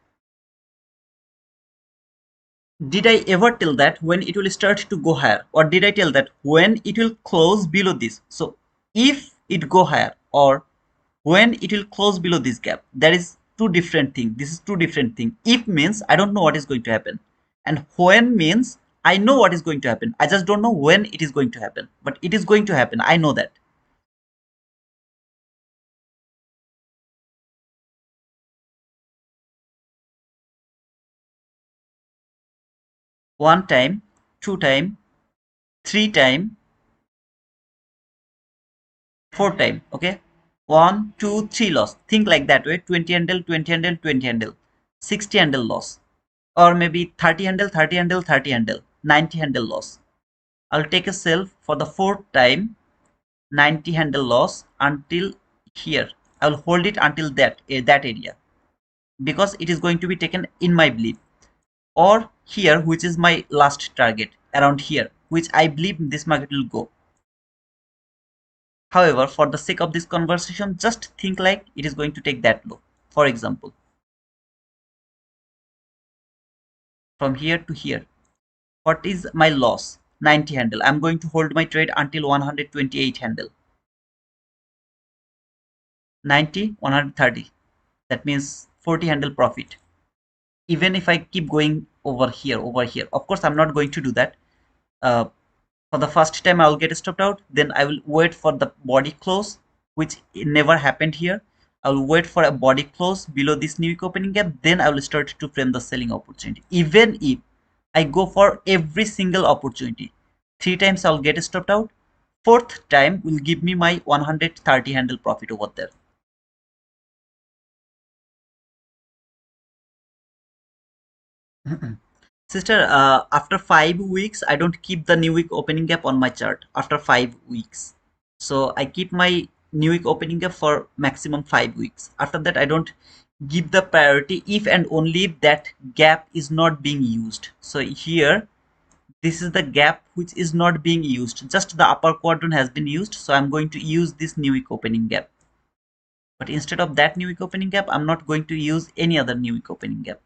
Did I ever tell that when it will start to go higher, or did I tell that when it will close below this? So if it go higher or when it will close below this gap, that is two different things. This is two different things. If means I don't know what is going to happen, and when means I know what is going to happen. I just don't know when it is going to happen, but it is going to happen. I know that. One time, two time, three time, four time. Okay, 1 2 3 loss. Think like that way. 20 handle, 20 handle, 20 handle, 60 handle loss, or maybe 30 handle, 30 handle, 30 handle, 90 handle loss. I'll take a sell for the fourth time, 90 handle loss until here. I will hold it until that area because it is going to be taken in my belief, or here, which is my last target around here, which I believe this market will go. However, for the sake of this conversation, just think like it is going to take that low. For example, from here to here, what is my loss? 90 handle. I'm going to hold my trade until 128 handle. 90, 130. That means 40 handle profit. Even if I keep going over here, of course, I'm not going to do that. For the first time, I will get stopped out. Then I will wait for the body close, which never happened here. I will wait for a body close below this new week opening gap. Then I will start to frame the selling opportunity. Even if I go for every single opportunity, three times I'll get stopped out. Fourth time will give me my 130 handle profit over there. Sister, after 5 weeks, I don't keep the new week opening gap on my chart after 5 weeks. So I keep my new week opening gap for maximum 5 weeks. After that, I don't give the priority if and only if that gap is not being used. So here, this is the gap which is not being used. Just the upper quadrant has been used. So I'm going to use this new week opening gap. But instead of that new week opening gap, I'm not going to use any other new week opening gap.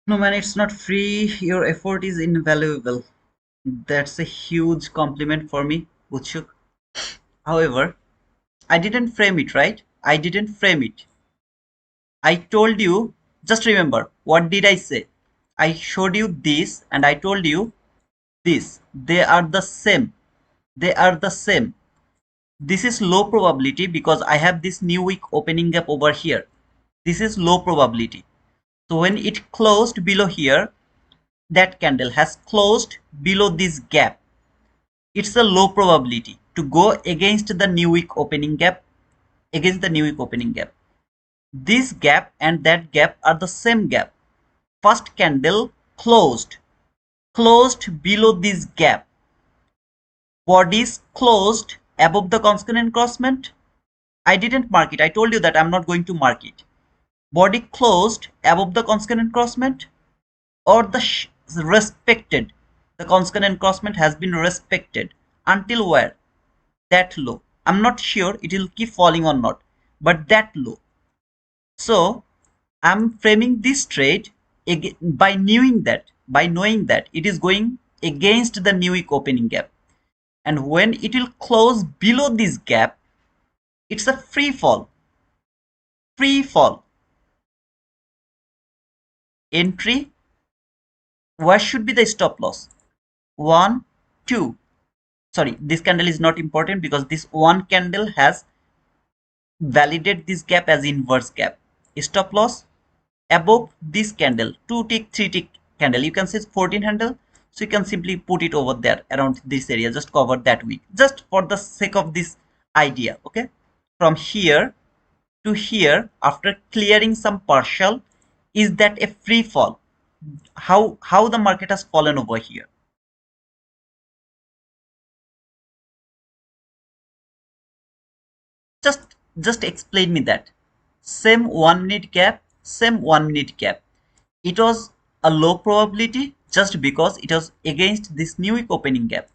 No man, it's not free. Your effort is invaluable. That's a huge compliment for me, Utshuk. However, I didn't frame it, right? I didn't frame it. I told you, just remember, what did I say? I showed you this and I told you this. They are the same. They are the same. This is low probability because I have this new week opening gap over here. This is low probability. So when it closed below here, that candle has closed below this gap. It's a low probability to go against the new week opening gap, against the new week opening gap. This gap and that gap are the same gap. First candle closed below this gap. Bodies closed above the constant encroachment. I didn't mark it. I told you that I'm not going to mark it. Body closed above the constant encroachment or the respected. The constant encroachment has been respected until where? That low. I'm not sure it will keep falling or not, but that low. So I'm framing this trade by knowing that it is going against the new week opening gap. And when it will close below this gap, it's a free fall. Free fall. Entry. Where should be the stop loss? 1, 2. Sorry, this candle is not important because this one candle has validate this gap as inverse gap. Stop loss above this candle, 2 tick 3 tick candle, you can say 14 handle, so you can simply put it over there around this area, just cover that week, just for the sake of this idea. Okay, from here to here, after clearing some partial, is that a free fall? How the market has fallen over here? Just explain me that. Same 1 minute gap, same 1 minute gap. It was a low probability just because it was against this new week opening gap.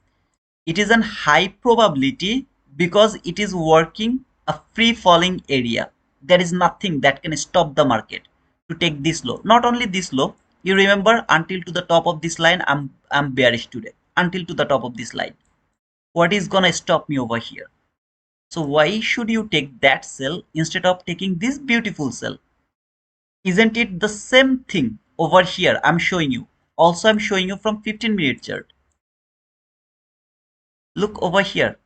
It is a high probability because it is working a free falling area. There is nothing that can stop the market to take this low. Not only this low, you remember, until to the top of this line, I'm bearish today. Until to the top of this line. What is gonna stop me over here? So why should you take that sell instead of taking this beautiful sell? Isn't it the same thing over here? I'm showing you. Also, I'm showing you from 15-minute chart. Look over here.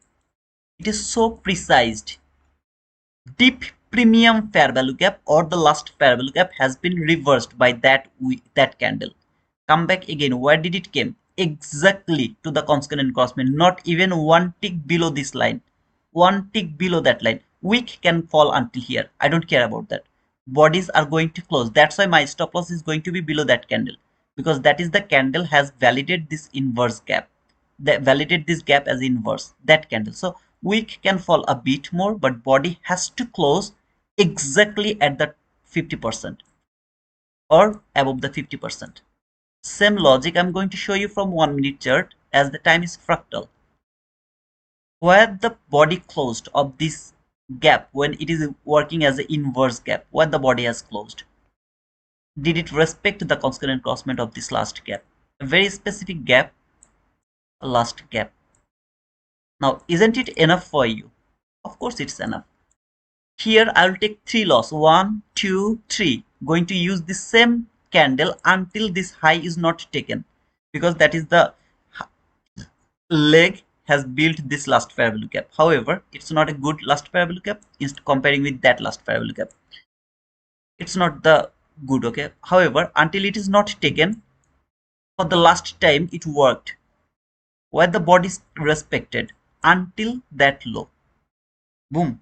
It is so precise. Deep premium fair value gap or the last fair value gap has been reversed by that candle. Come back again. Where did it came? Exactly to the constant crossman. Not even one tick below this line. One tick below that line. Wick can fall until here. I don't care about that. Bodies are going to close. That's why my stop loss is going to be below that candle, because that is the candle has validated this inverse gap. That validate this gap as inverse, that candle. So wick can fall a bit more, but body has to close exactly at the 50% or above the 50%. Same logic I'm going to show you from 1 minute chart, as the time is fractal. Where the body closed of this gap when it is working as an inverse gap, where the body has closed, did it respect the constant crossment of this last gap? A very specific gap, a last gap. Now, isn't it enough for you? Of course, it's enough. Here, I will take 3 loss. 1, 2, 3. Going to use the same candle until this high is not taken, because that is the leg has built this last fair value gap. However, it's not a good last fair value gap. Instead comparing with that last fair value gap, it's not the good. Okay. However, until it is not taken, for the last time it worked, where the body is respected until that low. Boom.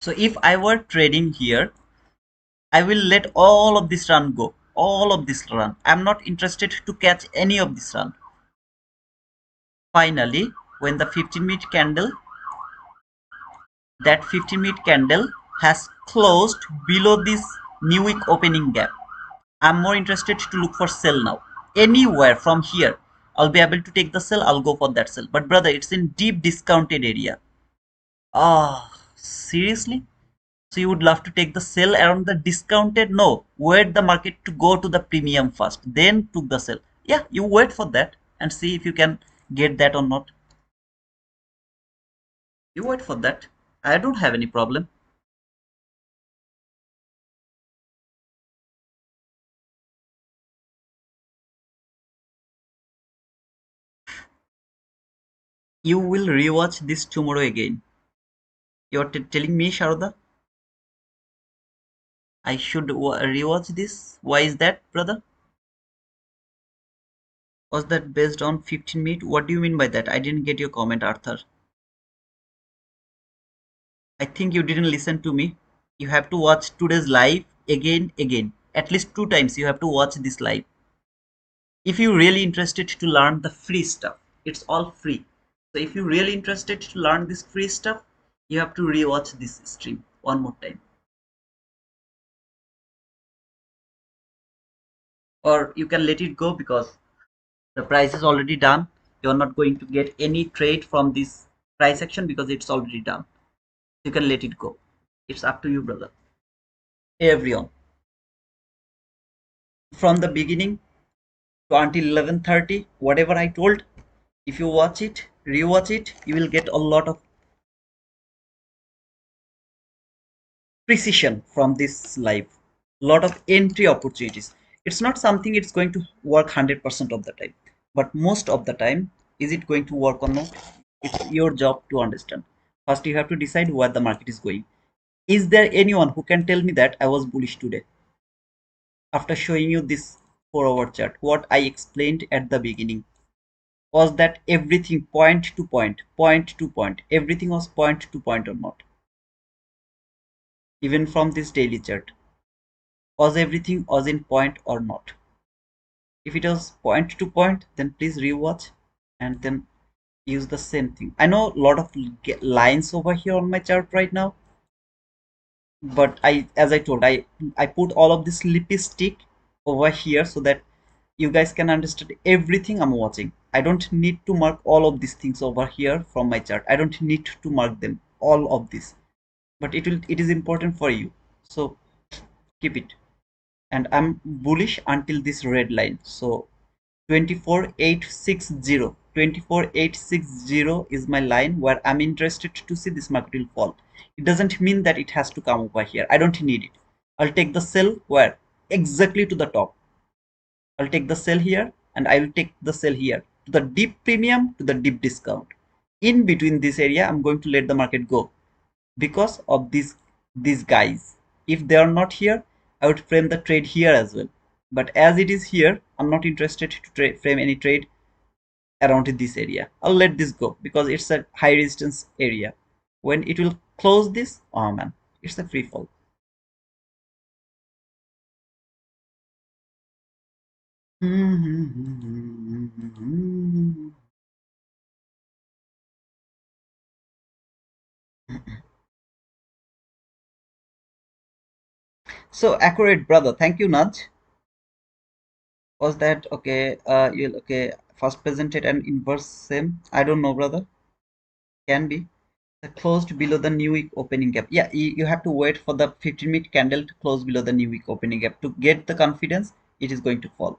So if I were trading here, I will let all of this run go. All of this run. I'm not interested to catch any of this run. Finally, when the 15-minute candle, that 15-minute candle has closed below this new week opening gap, I'm more interested to look for sell now. Anywhere from here, I'll be able to take the sell. I'll go for that sell. But brother, it's in deep discounted area. Ah, seriously? So you would love to take the sell around the discounted? No, wait the market to go to the premium first, then took the sell. Yeah, you wait for that and see if you can get that or not. You wait for that. I don't have any problem. You will rewatch this tomorrow again. You're telling me, Sharda, I should rewatch this? Why is that, brother? Was that based on 15 minute? What do you mean by that? I didn't get your comment, Arthur. I think you didn't listen to me. You have to watch today's live again. At least 2 times you have to watch this live. If you're really interested to learn the free stuff, it's all free. So if you're really interested to learn this free stuff, you have to rewatch this stream one more time. Or you can let it go because the price is already done. You're not going to get any trade from this price action because it's already done. You can let it go. It's up to you, brother. Everyone. From the beginning to until 11:30, whatever I told, if you watch it, rewatch it, you will get a lot of precision from this live. lot of entry opportunities. It's not something it's going to work 100% of the time, but most of the time, is it going to work or not? It's your job to understand. First, you have to decide where the market is going. Is there anyone who can tell me that I was bullish today? After showing you this 4 hour chart, what I explained at the beginning was that everything point to point, point to point, everything was point to point or not? Even from this daily chart, was everything was in point or not? If it was point to point, then please rewatch and then use the same thing. I know a lot of lines over here on my chart right now, but as I told, I put all of this lipstick over here so that you guys can understand everything I'm watching. I don't need to mark all of these things over here from my chart. I don't need to mark them, all of this, but it is important for you, so keep it. And I'm bullish until this red line. So 24860 is my line where I'm interested to see this market will fall. It doesn't mean that it has to come over here. I don't need it. I'll take the sell where? Exactly to the top. I'll take the sell here and I will take the sell here to the deep premium, to the deep discount. In between this area, I'm going to let the market go because of these guys. If they are not here, I would frame the trade here as well. But as it is here, I'm not interested to frame any trade around this area. I'll let this go because it's a high resistance area. When it will close this, oh man, it's a free fall. So accurate, brother. Thank you, Nudge. Was that okay? You okay? First presented and inverse same. I don't know, brother. Can be. The closed below the new week opening gap. Yeah, you have to wait for the 15-minute candle to close below the new week opening gap to get the confidence it is going to fall.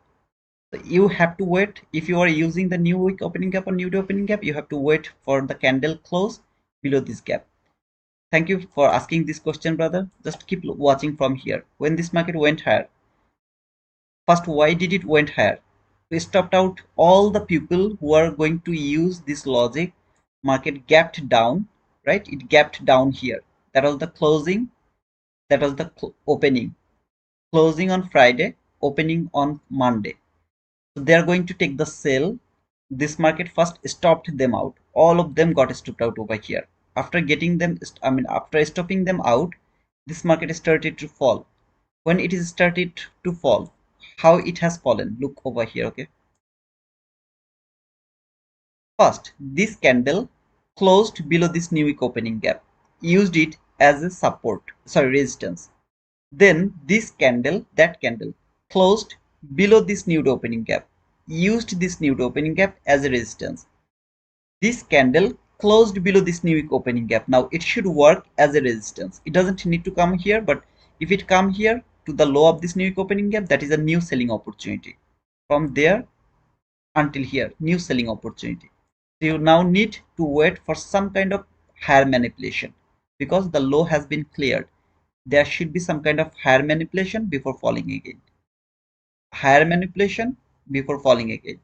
So you have to wait. If you are using the new week opening gap or new day opening gap, you have to wait for the candle close below this gap. Thank you for asking this question, brother. Just keep watching from here. When this market went higher, first, why did it went higher? We stopped out all the people who are going to use this logic. Market gapped down, right? It gapped down here. That was the closing. That was the opening. Closing on Friday, opening on Monday. So they are going to take the sell. This market first stopped them out. All of them got stopped out over here. After getting them, after stopping them out, this market started to fall. When it is started to fall, how it has fallen? Look over here, okay? First, this candle closed below this new week opening gap, used it as a support, sorry, resistance. Then this candle, that candle, closed below this new opening gap, used this new opening gap as a resistance. This candle closed below this new week opening gap. Now it should work as a resistance. It doesn't need to come here, but if it come here to the low of this new week opening gap, that is a new selling opportunity. From there until here, new selling opportunity. So you now need to wait for some kind of higher manipulation because the low has been cleared. There should be some kind of higher manipulation before falling again. Higher manipulation before falling again.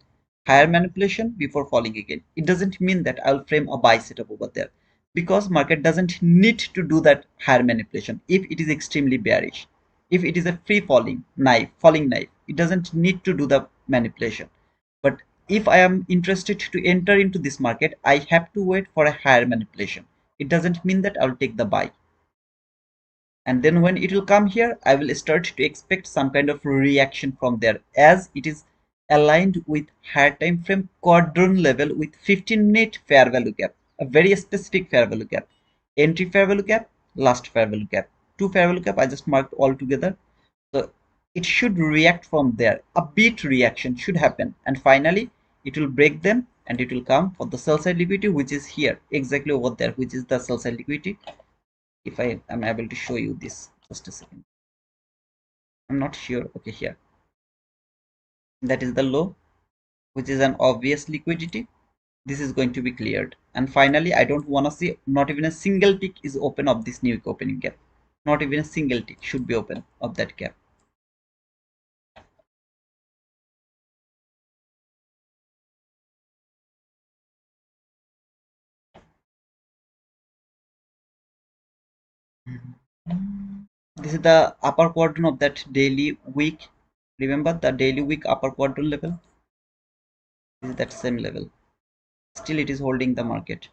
Higher manipulation before falling again. It doesn't mean that I'll frame a buy setup over there because market doesn't need to do that higher manipulation if it is extremely bearish. If it is a free falling knife, it doesn't need to do the manipulation. But if I am interested to enter into this market, I have to wait for a higher manipulation. It doesn't mean that I'll take the buy. And then when it will come here, I will start to expect some kind of reaction from there as it is aligned with higher time frame quadrant level with 15-minute fair value gap, a very specific fair value gap. Entry fair value gap, last fair value gap. Two fair value gap I just marked all together. So it should react from there. A bit reaction should happen. And finally, it will break them and it will come for the sell side liquidity, which is here, exactly over there, which is the sell side liquidity. If I am able to show you this, just a second. I'm not sure. Okay, here. That is the low, which is an obvious liquidity. This is going to be cleared. And finally, I don't want to see not even a single tick is open of this new opening gap. Not even a single tick should be open of that gap. This is the upper quadrant of that daily week. Remember the daily week upper quadrant level? This is that same level. Still it is holding the market.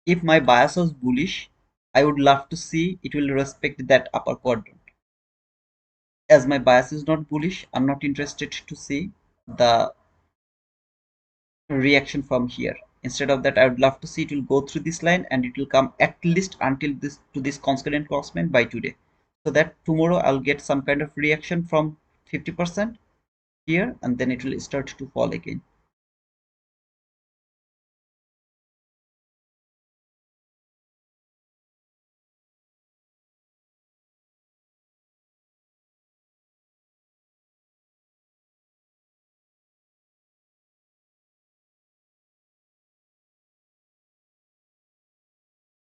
If my bias was bullish, I would love to see it will respect that upper quadrant. As my bias is not bullish, I'm not interested to see the reaction from here. Instead of that, I would love to see it will go through this line and it will come at least until this to this constant crossman by today, so that tomorrow I'll get some kind of reaction from 50% here, and then it will start to fall again.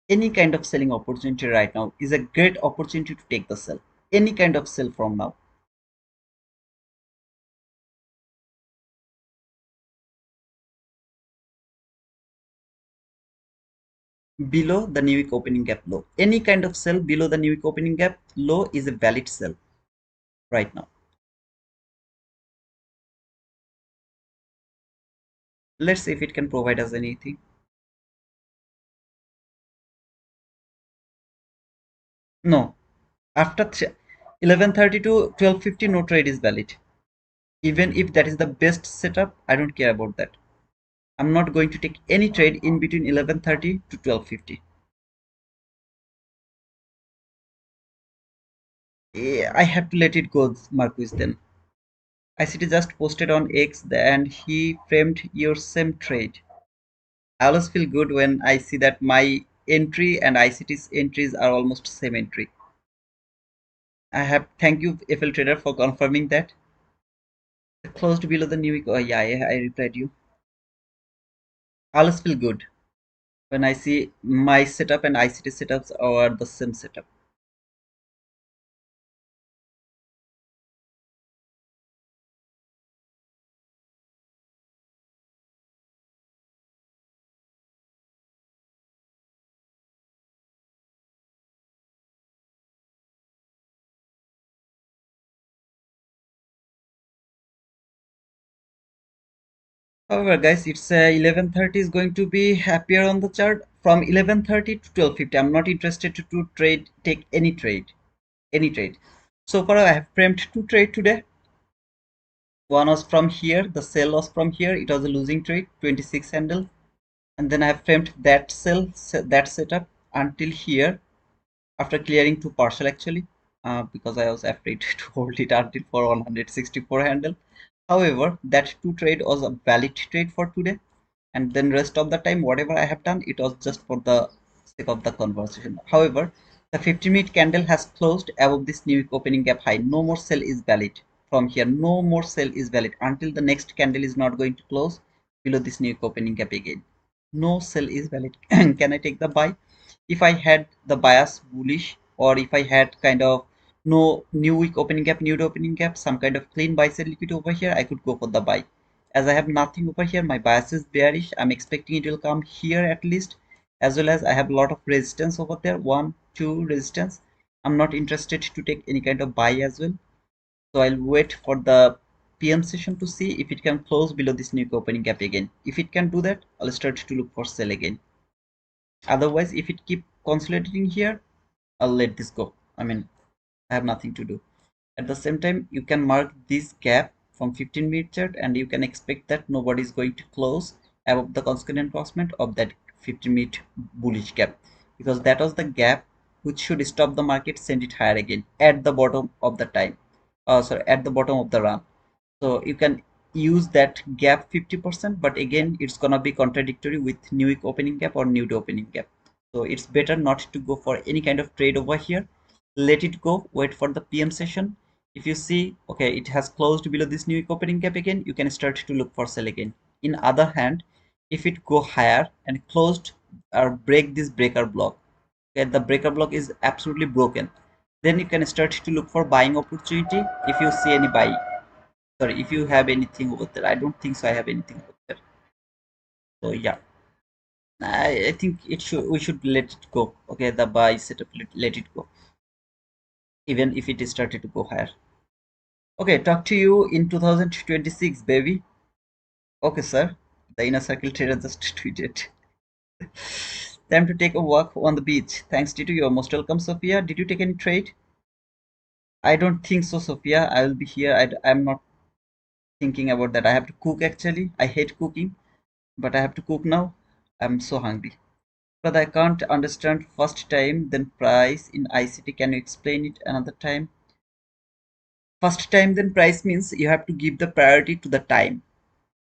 Any kind of selling opportunity right now is a great opportunity to take the sell. Any kind of sell from now. Below the new week opening gap low. Any kind of sell below the new week opening gap low is a valid sell right now. Let's see if it can provide us anything. No. After 11:30 to 12:50, no trade is valid. Even if that is the best setup, I don't care about that. I'm not going to take any trade in between 11:30 to 12:50. I have to let it go, Marcus. Then ICT just posted on X and he framed your same trade. I always feel good when I see that my entry and ICT's entries are almost same entry. I have thank you FL Trader for confirming that. Closed below the new week. Oh yeah, I replied you. I always feel good when I see my setup and ICT setups are the same setup. However, guys, it's 11:30 is going to be appear on the chart from 11:30 to 12:50. I'm not interested to trade, take any trade. So far, I have framed two trade today. One was from here, the sell was from here. It was a losing trade, 26 handle, and then I have framed that sell, that setup until here after clearing two partial actually, because I was afraid to hold it until for 164 handle. However, that two trade was a valid trade for today, and then rest of the time whatever I have done, it was just for the sake of the conversation. However, the 50-minute candle has closed above this new opening gap high. No more sell is valid from here. No more sell is valid until the next candle is not going to close below this new opening gap again. No sell is valid. Can I take the buy? If I had the bias bullish, or if I had kind of no new week opening gap, new opening gap, some kind of clean buy sell liquid over here, I could go for the buy. As I have nothing over here, my bias is bearish. I'm expecting it will come here at least, as well as I have a lot of resistance over there, one, two resistance. I'm not interested to take any kind of buy as well. So I'll wait for the PM session to see if it can close below this new opening gap again. If it can do that, I'll start to look for sell again. Otherwise, if it keep consolidating here, I'll let this go. I mean, I have nothing to do. At the same time, you can mark this gap from 15-minute chart and you can expect that nobody is going to close above the constant crossment of that 15-minute bullish gap, because that was the gap which should stop the market, send it higher again at the bottom of the time. Sorry, at the bottom of the run. So you can use that gap 50%, but again it's gonna be contradictory with new week opening gap or new day opening gap. So it's better not to go for any kind of trade over here. Let it go, wait for the PM session. If you see, okay, it has closed below this new week opening gap again, you can start to look for sell again. In other hand, if it go higher and closed or break this breaker block, okay, the breaker block is absolutely broken, then you can start to look for buying opportunity if you see any buy. Sorry, if you have anything over there. I don't think so I have anything over there. So yeah, I think we should let it go. Okay, the buy setup, let it go, even if it started to go higher. Okay, talk to you in 2026, baby. Okay, sir. The inner circle trader just tweeted. Time to take a walk on the beach. Thanks, Tito. You're most welcome, Sophia. Did you take any trade? I don't think so, Sophia. I will be here. I'm not thinking about that. I have to cook actually. I hate cooking, but I have to cook now. I'm so hungry. But I can't understand first time, then price in ICT. Can you explain it another time? First time, then price means you have to give the priority to the time.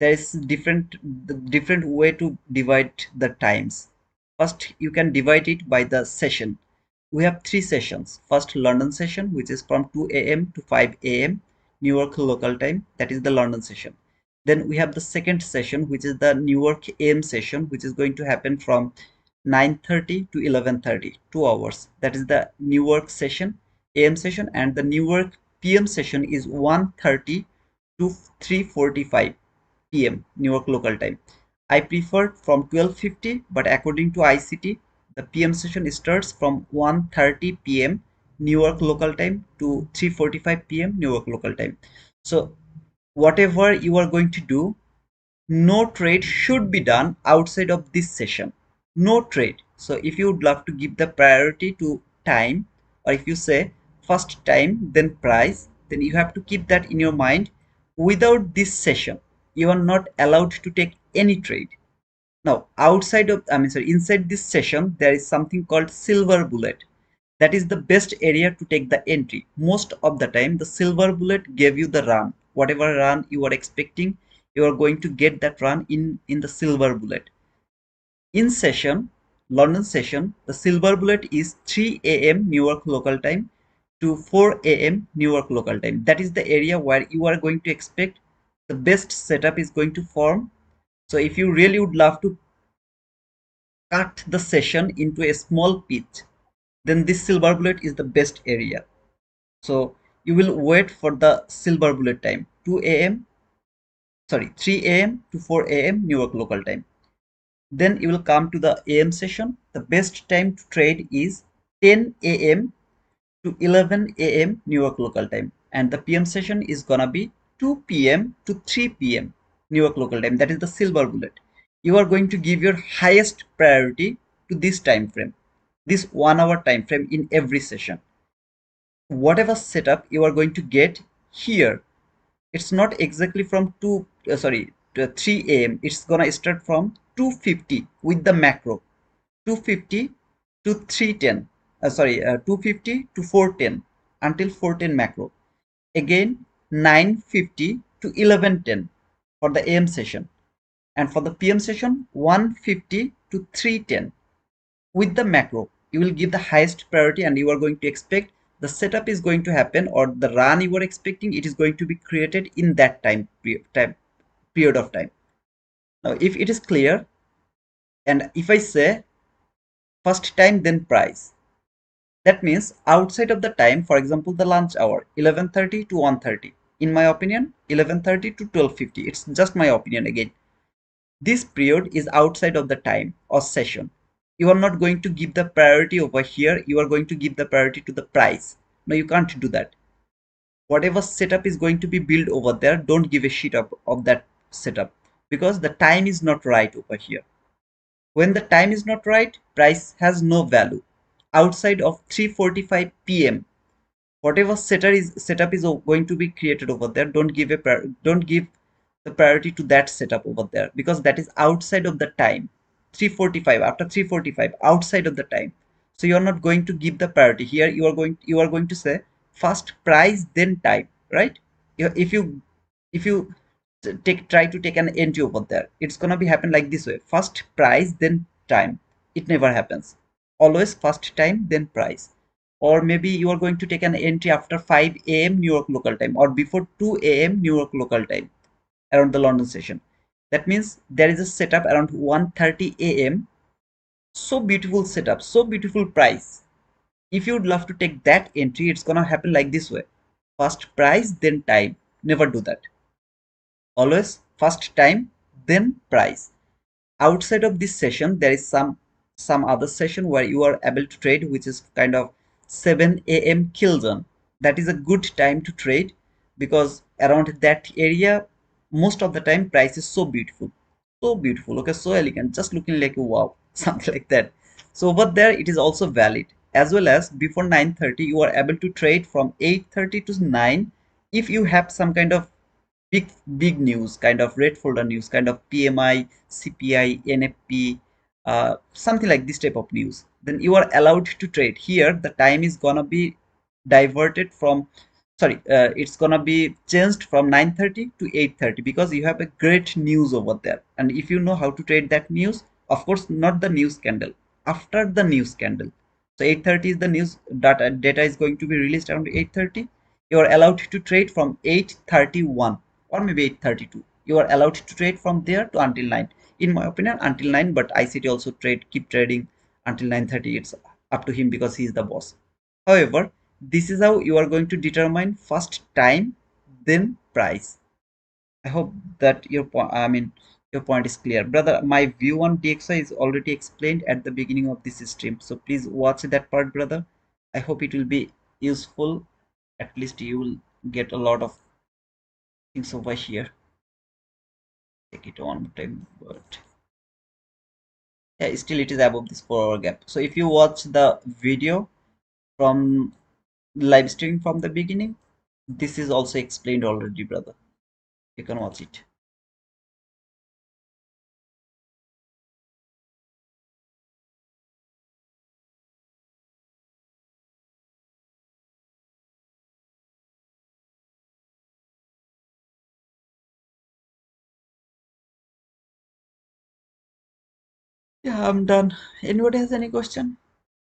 There is different way to divide the times. First, you can divide it by the session. We have three sessions. First, London session, which is from 2 a.m. to 5 a.m. New York local time. That is the London session. Then we have the second session, which is the New York AM session, which is going to happen from 9:30 to 11:30, 2 hours. That is the New York session, AM session, and the New York PM session is 1:30 to 3:45 p.m. New York local time. I prefer from 12:50, but according to ICT, the PM session starts from 1:30 p.m. New York local time to 3:45 p.m. New York local time. So whatever you are going to do, no trade should be done outside of this session. No trade. So if you would love to give the priority to time, or if you say first time then price, then you have to keep that in your mind. Without this session, you are not allowed to take any trade. Now outside of, inside this session, there is something called silver bullet. That is the best area to take the entry. Most of the time the silver bullet gave you the run. Whatever run you are expecting, you are going to get that run in the silver bullet. In session, London session, the silver bullet is 3 a.m. New York local time to 4 a.m. New York local time. That is the area where you are going to expect the best setup is going to form. So if you really would love to cut the session into a small pitch, then this silver bullet is the best area. So you will wait for the silver bullet time, 2 a.m. sorry 3 a.m. to 4 a.m. New York local time. Then you will come to the AM session. The best time to trade is 10 a.m. to 11 a.m. New York local time, and the PM session is gonna be 2 p.m. to 3 p.m. New York local time. That is the silver bullet. You are going to give your highest priority to this time frame, this 1 hour time frame in every session. Whatever setup you are going to get here, it's not exactly from 3 a.m. It's gonna start from 2:50 with the macro, 2:50 to 3:10, 2:50 to 4:10 until 4:10 macro. Again 9:50 to 11:10 for the AM session, and for the PM session 1:50 to 3:10 with the macro. You will give the highest priority, and you are going to expect the setup is going to happen, or the run you are expecting, it is going to be created in that period of time. Now if it is clear, and if I say first time then price, that means outside of the time, for example the lunch hour 11:30 to 1:30, in my opinion 11:30 to 12:50, it's just my opinion again, this period is outside of the time or session. You are not going to give the priority over here. You are going to give the priority to the price. No, you can't do that. Whatever setup is going to be built over there, don't give a shit of that setup, because the time is not right over here. When the time is not right, price has no value. Outside of 3:45 p.m., whatever setup is going to be created over there, don't give the priority to that setup over there, because that is outside of the time. 3:45, after 3:45, outside of the time. So you are not going to give the priority here. You are going to say first price then time, right? If you try to take an entry over there, it's gonna be happen like this way: first price then time. It never happens. Always first time then price. Or maybe you are going to take an entry after 5 a.m. New York local time, or before 2 a.m. New York local time around the London session. That means there is a setup around 1:30 a.m. So beautiful setup, so beautiful price. If you'd love to take that entry, it's gonna happen like this way: first price then time. Never do that. Always first time then price. outside of this session there is some other session where you are able to trade, which is kind of 7 a.m. kill zone. That is a good time to trade because around that area most of the time price is so beautiful, so beautiful, okay, so elegant, just looking like a wow something like that. So over there it is also valid, as well as before 9:30 you are able to trade from 8:30 to 9 if you have some kind of big news, kind of red folder news, kind of PMI, CPI, NFP, something like this type of news, then you are allowed to trade. Here the time is gonna be diverted from, sorry, it's gonna be changed from 9:30 to 8:30 because you have a great news over there. And if you know how to trade that news, of course not the news candle, after the news candle. So 8:30 is the news data is going to be released around 8:30. You are allowed to trade from 8:31 or maybe 8:32. You are allowed to trade from there to until 9. In my opinion, until 9, but ICT also keep trading until 9:30. It's up to him because he is the boss. However, this is how you are going to determine first time, then price. I hope that your point, I mean, your point is clear. Brother, my view on DXY is already explained at the beginning of this stream. So please watch that part, brother. I hope it will be useful. At least you will get a lot of things over here. Take it one more time, but yeah, still it is above this 4 hour gap. So if you watch the video from live stream from the beginning, this is also explained already, brother. You can watch it. Yeah, I'm done. Anybody has any question?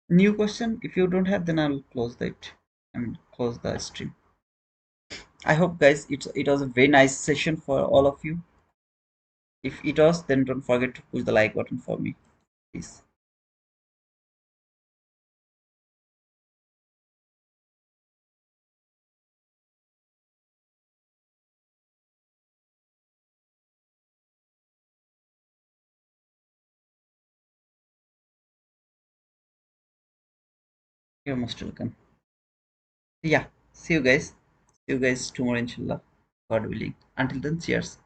New question? If you don't have, then I'll close that. I mean, close the stream. I hope, guys, it was a very nice session for all of you. If it was, then don't forget to push the like button for me, please. You're most welcome. Yeah, see you guys. See you guys tomorrow, inshallah. God willing. Until then, cheers.